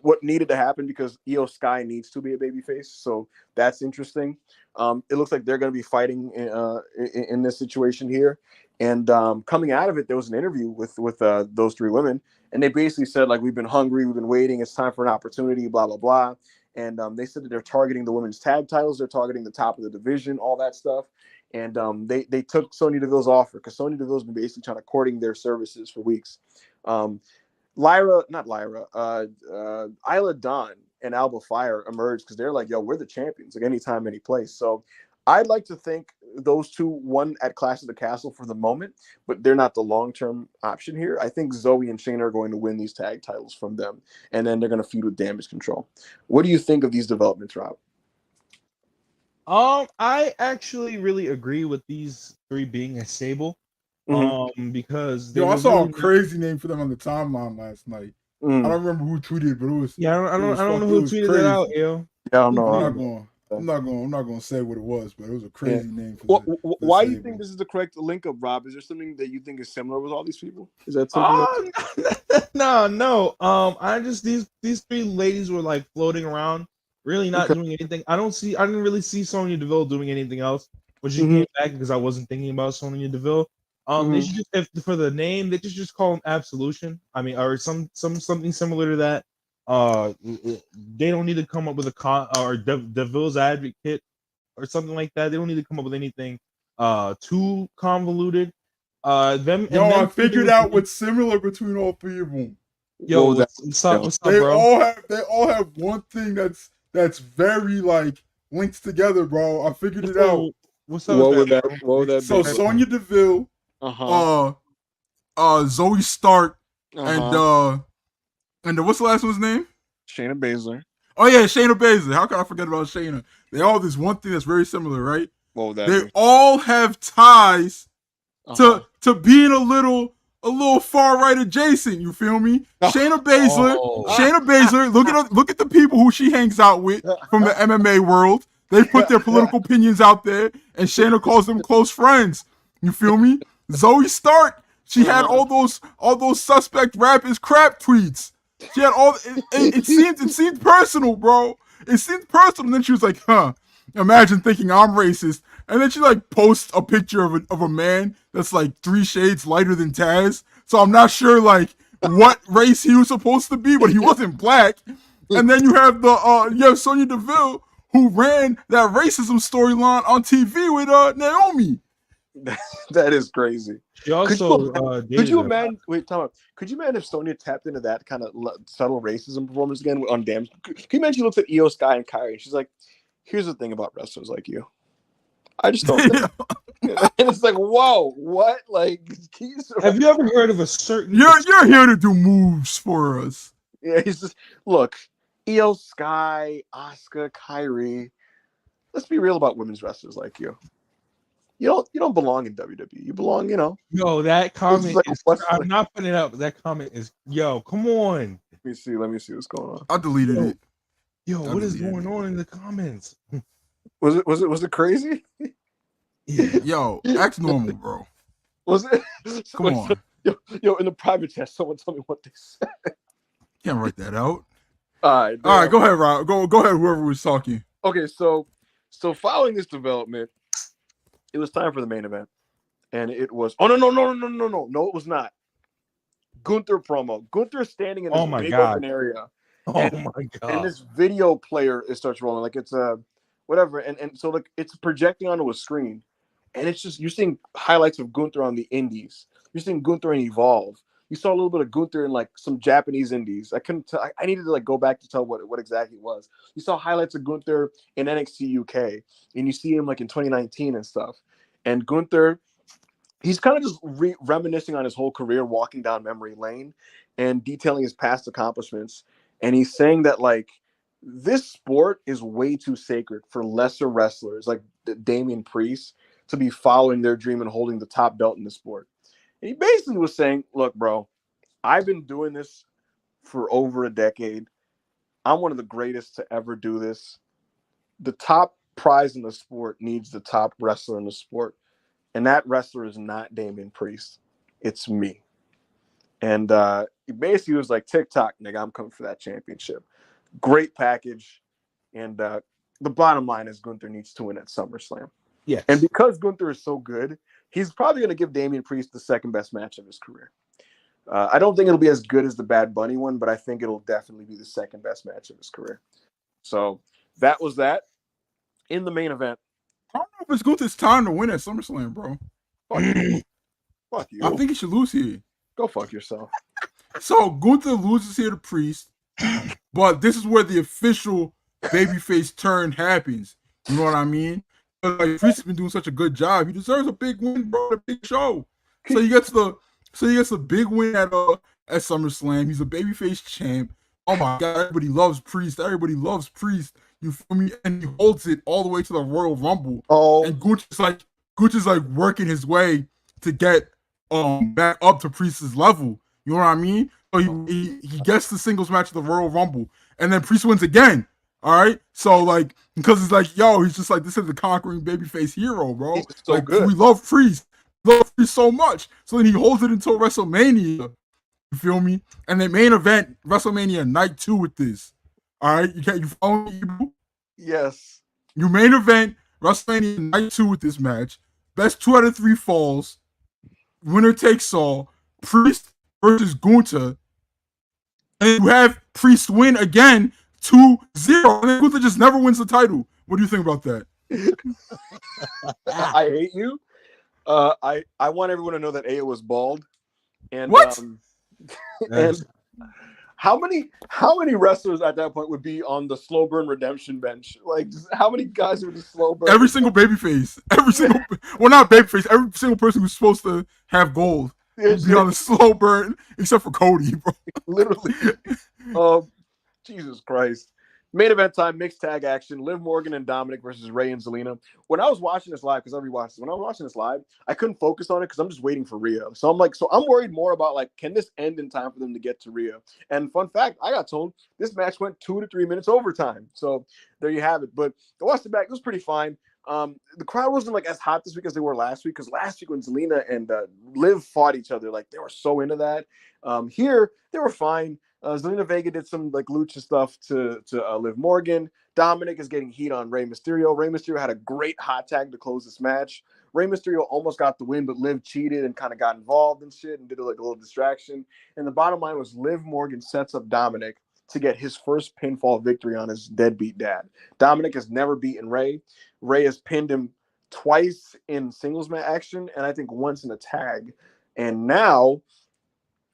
what needed to happen because Io Sky needs to be a babyface. So that's interesting. It looks like they're going to be fighting in this situation here. And coming out of it, there was an interview with those three women, and they basically said, like, we've been hungry, we've been waiting, it's time for an opportunity, blah, blah, blah. And they said that they're targeting the women's tag titles, they're targeting the top of the division, all that stuff. And they took Sonya Deville's offer because Sonya Deville's been basically trying to courting their services for weeks. Isla Dawn and Alba Fire emerged because they're like, yo, we're the champions, like anytime, any place. So I'd like to think those two won at Clash of the Castle for the moment, but they're not the long-term option here. I think Zoe and Shayna are going to win these tag titles from them, and then they're going to feud with Damage Control. What do you think of these developments, Rob?
I actually really agree with these three being a stable. Because
I saw a crazy name for them on the timeline last night. I don't remember who tweeted, but it was
I don't know who tweeted it out, yo.
Yeah, I don't know.
I'm not going to say what it was, but it was a crazy name.
Why do you think this is the correct link up, Rob? Is there something that you think is similar with all these people? Is that something?
No. I just these three ladies were like floating around, really not doing anything. I didn't really see Sonya Deville doing anything else, which she came back because I wasn't thinking about Sonya Deville. They should just, for the name, they just call them Absolution. I mean, or something similar to that. They don't need to come up with Deville's Advocate or something like that. They don't need to come up with anything too convoluted. I
figured out what's similar between all three of them.
Yo, what's up,
they
bro?
They all have one thing that's very like linked together, bro. I figured it out.
What's up? What would
that so be? Sonya Deville, Zoe Stark, and what's the last one's name?
Shayna Baszler.
Oh yeah, Shayna Baszler. How can I forget about Shayna? They all have this one thing that's very similar, right? They all have ties to being a little a little far right adjacent. You feel me? Shayna Baszler. Shayna Baszler. Look at the people who she hangs out with from the MMA world. They put their political opinions out there, and Shayna calls them close friends. You feel me? Zoe Stark. She had all those suspect rappers crap tweets. She had all. It seemed personal, bro. It seemed personal. And then she was like, imagine thinking I'm racist. And then she like posts a picture of a man that's like 3 shades lighter than Taz. So I'm not sure like what race he was supposed to be, but he wasn't black. And then you have Sonya Deville, who ran that racism storyline on TV with Naomi.
That is crazy.
She also
could you imagine? Wait, Tom. Could you imagine if Sonya tapped into that kind of subtle racism performance again on Damage? Can you imagine she looks at Io Sky and Kyrie and she's like, "Here's the thing about wrestlers like you. I just don't think." And it's like, whoa, what? Like,
have you ever heard of a certain?
You're here to do moves for us.
Yeah, he's just look, Io Sky, Asuka, Kyrie. Let's be real about women's wrestlers like you. You don't belong in WWE. You belong,
Yo, that comment I'm not putting it up. That comment is, yo, come on.
Let me see what's going on.
I deleted it.
Yo, what is going on in the comments?
Was it crazy?
Yo, act normal, bro.
Was it?
Come on.
Yo, in the private chat, someone tell me what they said.
Can't write that out.
All right,
go ahead, Rob. Go ahead, whoever was talking.
Okay, so following this development, it was time for the main event, and it was. Oh no, it was not. Gunther promo. Gunther standing in this big open area.
My god!
And this video player starts rolling like it's whatever, and so like it's projecting onto a screen, and it's just you're seeing highlights of Gunther on the indies. You're seeing Gunther in Evolve. You saw a little bit of Gunther in like some Japanese indies. I couldn't tell. I needed to like go back to tell what exactly it was. You saw highlights of Gunther in NXT UK, and you see him like in 2019 and stuff. And Gunther, he's kind of just reminiscing on his whole career, walking down memory lane and detailing his past accomplishments. And he's saying that like this sport is way too sacred for lesser wrestlers like Damian Priest to be following their dream and holding the top belt in the sport. And he basically was saying, look, bro, I've been doing this for over a decade. I'm one of the greatest to ever do this. The top prize in the sport needs the top wrestler in the sport. And that wrestler is not Damian Priest. It's me. And he basically was like, TikTok, nigga, I'm coming for that championship. Great package. And the bottom line is Gunther needs to win at SummerSlam.
Yes.
And because Gunther is so good, he's probably going to give Damian Priest the second best match of his career. I don't think it'll be as good as the Bad Bunny one, but I think it'll definitely be the second best match of his career. So that was that. In the main event.
I don't know if it's Gunther's time to win at SummerSlam, bro.
Fuck you.
I think he should lose here.
Go fuck yourself.
So Gunther loses here to Priest, but this is where the official babyface turn happens. You know what I mean? Like, Priest has been doing such a good job. He deserves a big win, bro. A big show. So he gets the big win at SummerSlam. He's a babyface champ. Oh my god, everybody loves Priest. Everybody loves Priest. You feel me? And he holds it all the way to the Royal Rumble.
Oh,
and Gunther's like working his way to get back up to Priest's level. You know what I mean? So he gets the singles match at the Royal Rumble, and then Priest wins again. All right, so like because it's like, yo, he's just like, this is the conquering babyface hero, bro.
He's so
like
good.
We love Priest so much. So then he holds it until WrestleMania. You feel me? And the main event, WrestleMania Night 2 with this. All right, you follow me?
Yes.
You main event WrestleMania Night 2 with this match. Best 2 out of 3 falls. Winner takes all. Priest versus Gunther. And you have Priest win again 2-0. And then Gunther just never wins the title. What do you think about that?
I hate you. I want everyone to know that Aya was bald. And
what?
And how many wrestlers at that point would be on the slow burn redemption bench? Like, how many guys would just slow burn?
Every single babyface. Well, not babyface. Every single person who's supposed to have gold would be on the slow burn, except for Cody, bro.
Literally. Jesus Christ. Main event time, mixed tag action. Liv Morgan and Dominic versus Rhea and Zelina. When I was watching this live, because I rewatched it, when I was watching this live, I couldn't focus on it because I'm just waiting for Rhea. So I'm worried more about like, can this end in time for them to get to Rhea? And fun fact, I got told this match went 2 to 3 minutes overtime. So there you have it. But I watched it back; it was pretty fine. The crowd wasn't like as hot this week as they were last week, because last week when Zelina and Liv fought each other, like they were so into that. Here they were fine. Zelina Vega did some like lucha stuff to Liv Morgan. Dominic is getting heat on Rey Mysterio. Rey Mysterio had a great hot tag to close this match. Rey Mysterio almost got the win, but Liv cheated and kind of got involved and shit and did like a little distraction. And the bottom line was Liv Morgan sets up Dominic to get his first pinfall victory on his deadbeat dad. Dominic has never beaten Rey. Rey has pinned him twice in singles match action, and I think once in a tag. And now,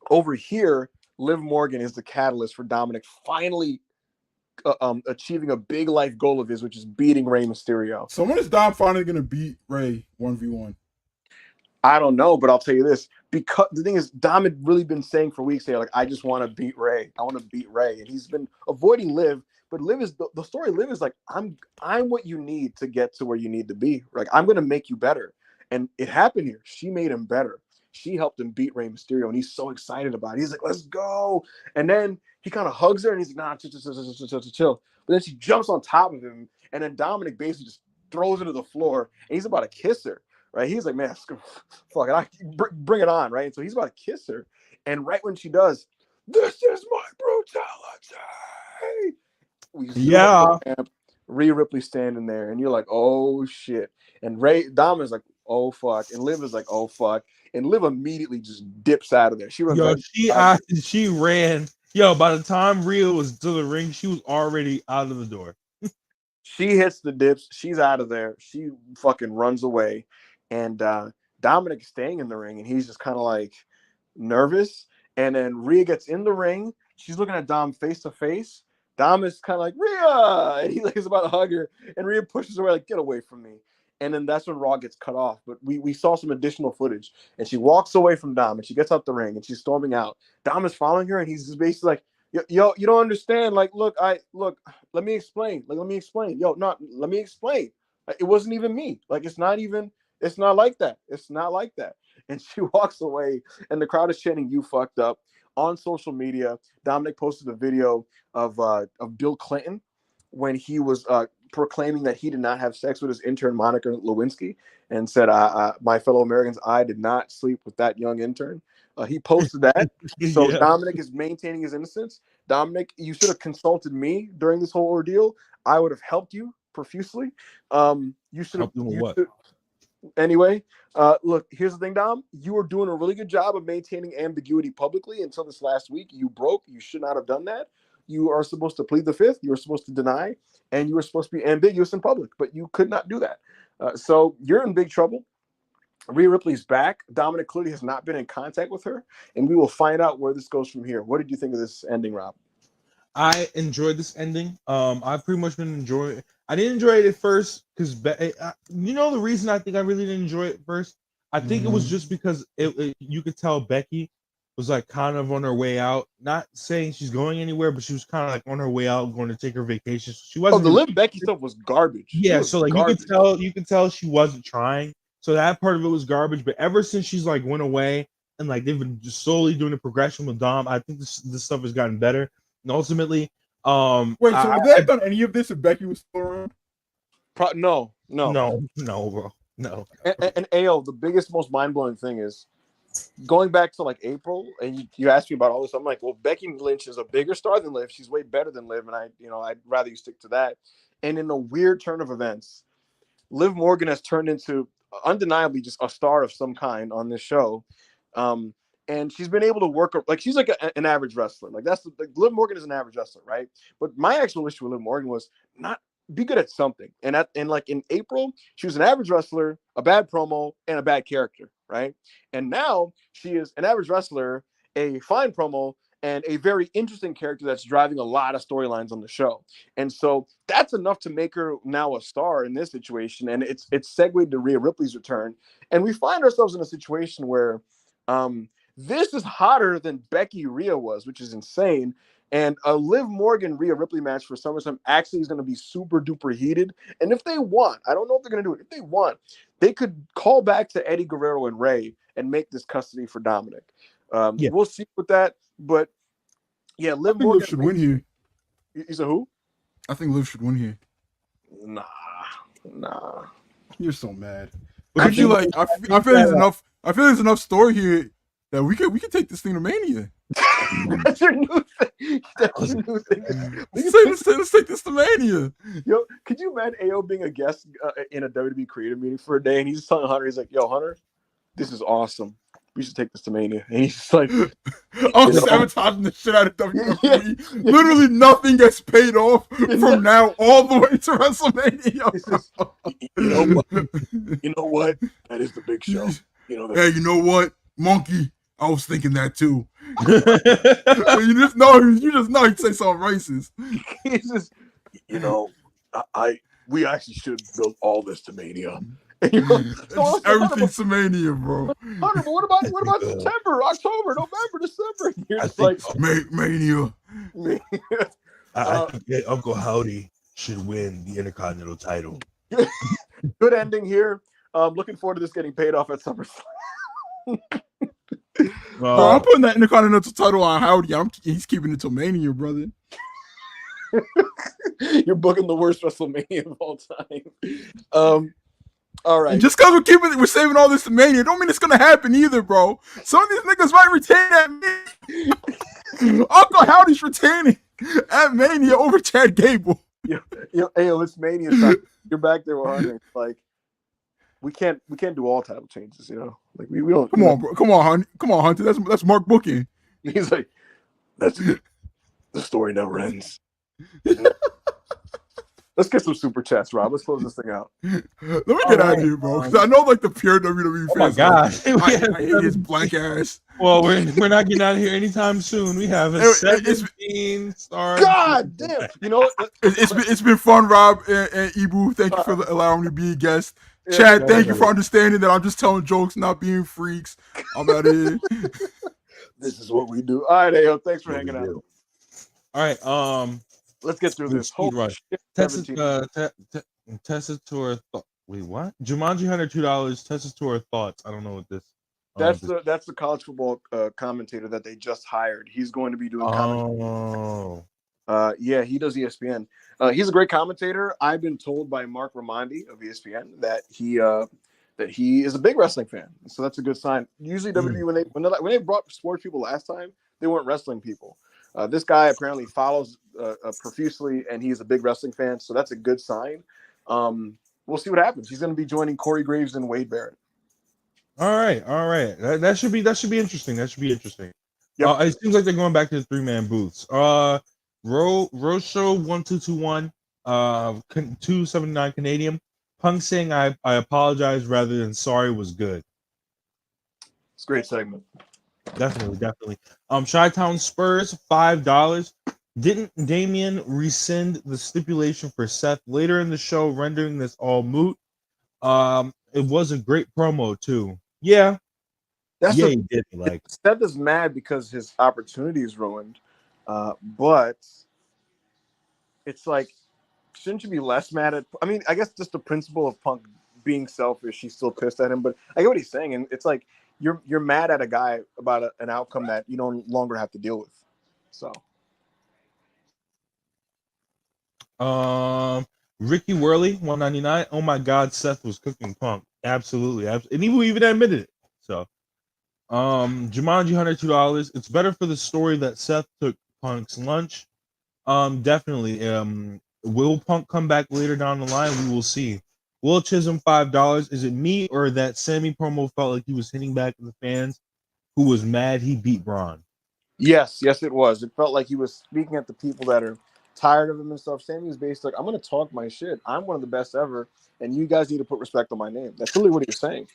over here, Liv Morgan is the catalyst for Dominic finally achieving a big life goal of his, which is beating Rey Mysterio.
So when is Dom finally going to beat Rey 1v1?
I don't know, but I'll tell you this. Because the thing is, Dom had really been saying for weeks, like, I just want to beat Rey. I want to beat Rey. And he's been avoiding Liv. But Liv is the story. Liv is like, I'm what you need to get to where you need to be. Like, I'm going to make you better. And it happened here. She made him better. She helped him beat Rey Mysterio, and he's so excited about it. He's like, let's go. And then he kind of hugs her, and he's like, nah, chill. But then she jumps on top of him, and then Dominic basically just throws her to the floor, and he's about to kiss her, right? He's like, man, fuck it, bring it on, right? And so he's about to kiss her, and right when she does, this is my brutality. We
Yeah.
Rhea Ripley standing there, and you're like, oh shit. And Dom is like, oh fuck, and Liv is like, oh fuck, and Liv immediately just dips out of there. She runs.
She ran. Yo, by the time Rhea was to the ring, she was already out of the door.
She hits the dips. She's out of there. She fucking runs away, and Dominic is staying in the ring, and he's just kind of like nervous. And then Rhea gets in the ring. She's looking at Dom face to face. Dom is kind of like, Rhea, and he like is about to hug her, and Rhea pushes away like, get away from me. And then that's when Raw gets cut off. But we saw some additional footage, and she walks away from Dom, and she gets out the ring, and she's storming out. Dom is following her, and he's just basically like, yo, you don't understand. Like, look, let me explain. Like, let me explain. Yo, not let me explain. It wasn't even me. Like, it's not like that. It's not like that. And she walks away, and the crowd is chanting, "You fucked up." On social media, Dominic posted a video of Bill Clinton when he was proclaiming that he did not have sex with his intern Monica Lewinsky, and said, my fellow Americans, I did not sleep with that young intern. He posted that. So yeah. Dominic is maintaining his innocence. Dominic, you should have consulted me during this whole ordeal. I would have helped you profusely. You should have. Anyway, look, here's the thing, Dom. You were doing a really good job of maintaining ambiguity publicly until this last week. You broke. You should not have done that. You are supposed to plead the fifth. You were supposed to deny, and you were supposed to be ambiguous in public, but you could not do that. So you're in big trouble. Rhea Ripley's back. Dominic clearly has not been in contact with her, and we will find out where this goes from here. What did you think of this ending, Rob?
I enjoyed this ending. I've pretty much been enjoying it. I didn't enjoy it at first because, you know, the reason I think I really didn't enjoy it at first, I think it was just because you could tell Becky was like kind of on her way out. Not saying she's going anywhere, but she was kind of like on her way out, going to take her vacation. So she wasn't.
Oh, the Liv Becky stuff was garbage.
Yeah, so like you could tell she wasn't trying. So that part of it was garbage. But ever since she's like went away and like they've been just slowly doing the progression with Dom, I think this stuff has gotten better. And ultimately,
wait, so would they have done any of this if Becky was still around?
No,
bro, no.
And AO, the biggest, most mind-blowing thing is going back to like April, and you asked me about all this. I'm like, well, Becky Lynch is a bigger star than Liv. She's way better than Liv, and I'd rather you stick to that. And in a weird turn of events, Liv Morgan has turned into undeniably just a star of some kind on this show. And she's been able to work, like she's like an average wrestler. Like Liv Morgan is an average wrestler, right? But my actual issue with Liv Morgan was not be good at something. And like in April, she was an average wrestler, a bad promo, and a bad character, right? And now she is an average wrestler, a fine promo, and a very interesting character that's driving a lot of storylines on the show. And so that's enough to make her now a star in this situation. And it's segued to Rhea Ripley's return. And we find ourselves in a situation where this is hotter than Becky Rhea was, which is insane. And a Liv Morgan Rhea Ripley match for SummerSlam actually is going to be super duper heated. And if they want, I don't know if they're going to do it. If they want, they could call back to Eddie Guerrero and Rey and make this custody for Dominic. We'll see with that. But yeah, Liv Morgan
Liv should win here.
You said who?
I think Liv should win here.
Nah.
You're so mad. But you like? I feel there's enough. I feel there's enough story here that we can take this thing to Mania.
That's your new thing. That's your new thing.
Let's take this to Mania.
Yo, could you imagine AO being a guest in a WWE creative meeting for a day, and he's telling Hunter, he's like, "Yo, Hunter, this is awesome. We should take this to Mania." And he's just like,
"I'm sabotaging the shit out of WWE. Yeah. Literally nothing gets paid off from now all the way to WrestleMania."
Just, you know what? That is the big show.
Hey, you know what, Monkey? I was thinking that too. You just know he'd say something racist.
He's just, we actually should build all this to Mania.
Everything's to Mania, bro.
Hunter, but what about September, October, November, December? You're just like
Mania.
I think Uncle Howdy should win the Intercontinental title.
Good ending here. Looking forward to this getting paid off at SummerSlam.
Bro, I'm putting that Intercontinental title on Howdy. He's keeping it till Mania, brother.
You're booking the worst WrestleMania of all time. All right.
And just because we're saving all this to Mania, don't mean it's gonna happen either, bro. Some of these niggas might retain at Mania. Uncle Howdy's retaining at Mania over Chad Gable.
Yo, it's Mania time. You're back there with Hunter. Like, we can't do all title changes, Like we don't.
Come on, bro. Come on, Hunter. That's Mark booking.
He's like, the story never ends. Let's get some super chats, Rob. Let's close this thing out.
Let me get out of here, bro. Because I know, like, the pure WWE fans.
Oh my gosh,
I hate his blank ass.
Well, we're not getting out of here anytime soon. We have a 17 star.
God damn!
It's been fun, Rob and Ibu. Thank you for allowing me to be a guest. Chad, thank you for understanding that I'm just telling jokes, not being freaks. I'm out of here.
This is what we do. All right, Ayo, thanks for hanging out.
All right,
let's get through this.
Tessator thought. Wait, what? Jumanji $102. Tessator thoughts. I don't know what this.
That's the college football commentator that they just hired. He's going to be doing commentary. Yeah, he does ESPN. He's a great commentator. I've been told by Mark Raimondi of ESPN that he is a big wrestling fan. So that's a good sign. Usually WWE when they brought sports people last time, they weren't wrestling people. This guy apparently follows profusely, and he's a big wrestling fan. So that's a good sign. We'll see what happens. He's going to be joining Corey Graves and Wade Barrett.
All right. That should be interesting. Yep. It seems like they're going back to the 3-man booths. Rosho 1221, 279 Canadian. Punk saying I apologize rather than sorry was good.
It's a great segment.
Definitely. Chi-Town Spurs $5. Didn't Damien rescind the stipulation for Seth later in the show, rendering this all moot? It was a great promo too. Yeah. He did. Like,
Seth is mad because his opportunity is ruined. But it's like, shouldn't you be less mad at? I mean, I guess just the principle of Punk being selfish. He's still pissed at him, but I get what he's saying, and it's like you're mad at a guy about an outcome that you no longer have to deal with. So,
Ricky Worley 199. Oh my God, Seth was cooking Punk. Absolutely, and he even admitted it. So, Jumanji $102. It's better for the story that Seth took Punk's lunch. Definitely. Will Punk come back later down the line? We will see. Will Chisholm $5. Is it me or that Sammy promo felt like he was hitting back at the fans who was mad he beat Braun?
Yes, it was. It felt like he was speaking at the people that are tired of him and stuff. Sammy was basically like, I'm going to talk my shit. I'm one of the best ever, and you guys need to put respect on my name. That's really what he was saying.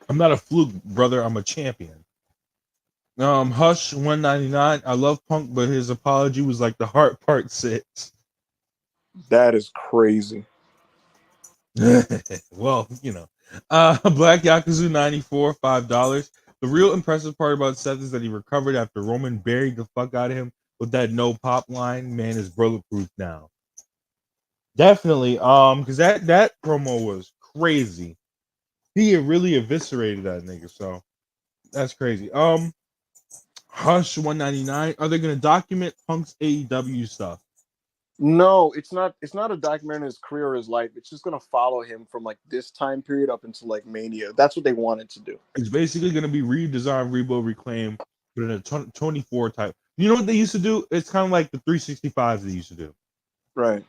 I'm not a fluke, brother. I'm a champion. Hush 199. I love Punk, but his apology was like the heart part 6.
That is crazy.
Well, Black Yakuza 94 $5. The real impressive part about Seth is that he recovered after Roman buried the fuck out of him with that no pop line, man, is bulletproof now. Definitely. Because that promo was crazy. He really eviscerated that nigga. So that's crazy. Hush 199. Are they gonna document Punk's AEW stuff?
No, it's not. It's not a documentary on his career or his life. It's just gonna follow him from like this time period up until like Mania. That's what they wanted to do.
It's basically gonna be redesigned, rebuild, reclaim, but in a 24 type. You know what they used to do? It's kind of like the 365s they used to do.
Right.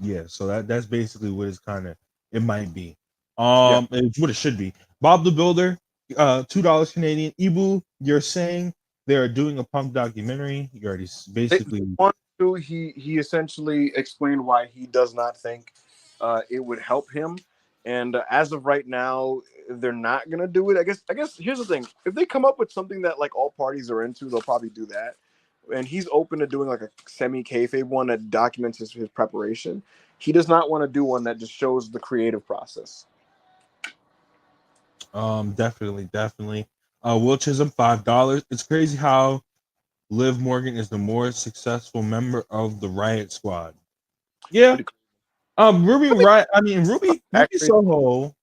Yeah, so that's basically what it's kind of it might be.
Yeah.
It's what it should be. Bob the Builder, $2 Canadian. Ibu, you're saying they are doing a Punk documentary. You already basically
He essentially explained why he does not think it would help him, and as of right now, they're not gonna do it. I guess here's the thing: if they come up with something that like all parties are into, they'll probably do that. And he's open to doing like a semi kayfabe one that documents his preparation. He does not want to do one that just shows the creative process.
definitely. Will Chisholm, $5. It's crazy how Liv Morgan is the more successful member of the Riot Squad. Yeah. Ruby Riot. I mean, Ruby Soho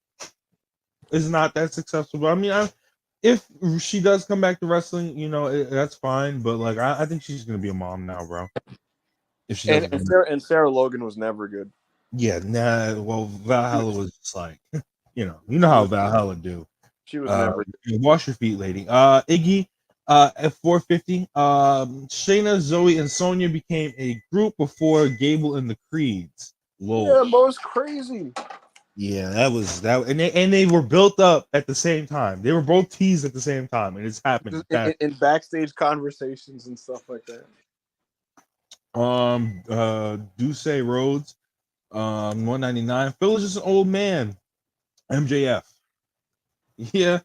is not that successful. But I mean, if she does come back to wrestling, you know, that's fine. But like, I think she's gonna be a mom now, bro. If she doesn't,
and Sarah Logan was never good.
yeah, nah. Well, Valhalla was just like, you know how Valhalla do.
She was never.
Wash your feet, lady. Iggy, at 450. Shayna, Zoe, and Sonya became a group before Gable and the Creeds. Lol.
Yeah, but it's crazy.
Yeah, that was that, and they were built up at the same time. They were both teased at the same time, and it's happened.
In backstage conversations and stuff like that.
Duce Rhodes, 199. Phil is just an old man. MJF. Yeah,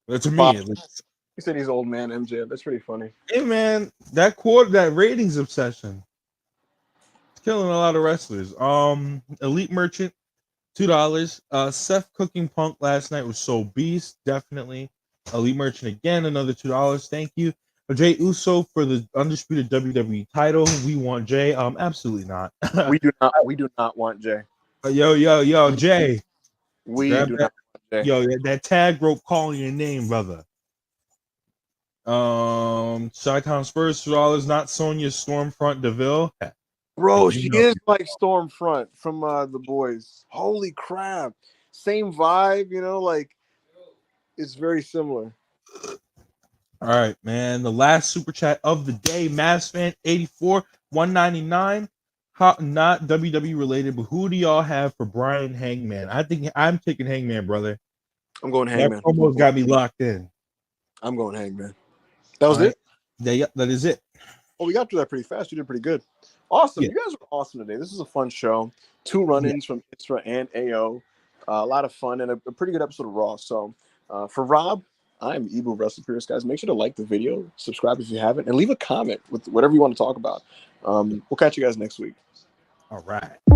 that's me.
He said he's old man MJF. That's pretty funny.
Hey man, that ratings obsession. It's killing a lot of wrestlers. Elite Merchant, $2. Seth cooking Punk last night was so beast, definitely. Elite Merchant again, another $2. Thank you. Jay Uso for the undisputed WWE title. We want Jay. Absolutely not.
We do not. We do not want Jay.
Yo, Jay.
We do not want Jay.
Yo, that tag rope calling your name, brother. Chi-Town Spurs, $2. Not Sonya Stormfront Deville.
Bro, she is like Stormfront from The Boys. Holy crap. Same vibe, you know, like it's very similar.
All right, man. The last super chat of the day, Mass Fan 84, 199. Not WWE related, but who do y'all have for Brian Hangman? I think I'm taking Hangman, brother.
I'm going Hangman.
That almost got me locked in.
I'm going Hangman. That was it?
That is it.
Oh, we got through that pretty fast. You did pretty good. Awesome. Yeah. You guys were awesome today. This is a fun show. 2 run-ins from Isra and AO. A lot of fun and a pretty good episode of Raw. So for Rob, I'm Ibu Wrestle Pierce, guys. Make sure to like the video, subscribe if you haven't, and leave a comment with whatever you want to talk about. We'll catch you guys next week.
All right.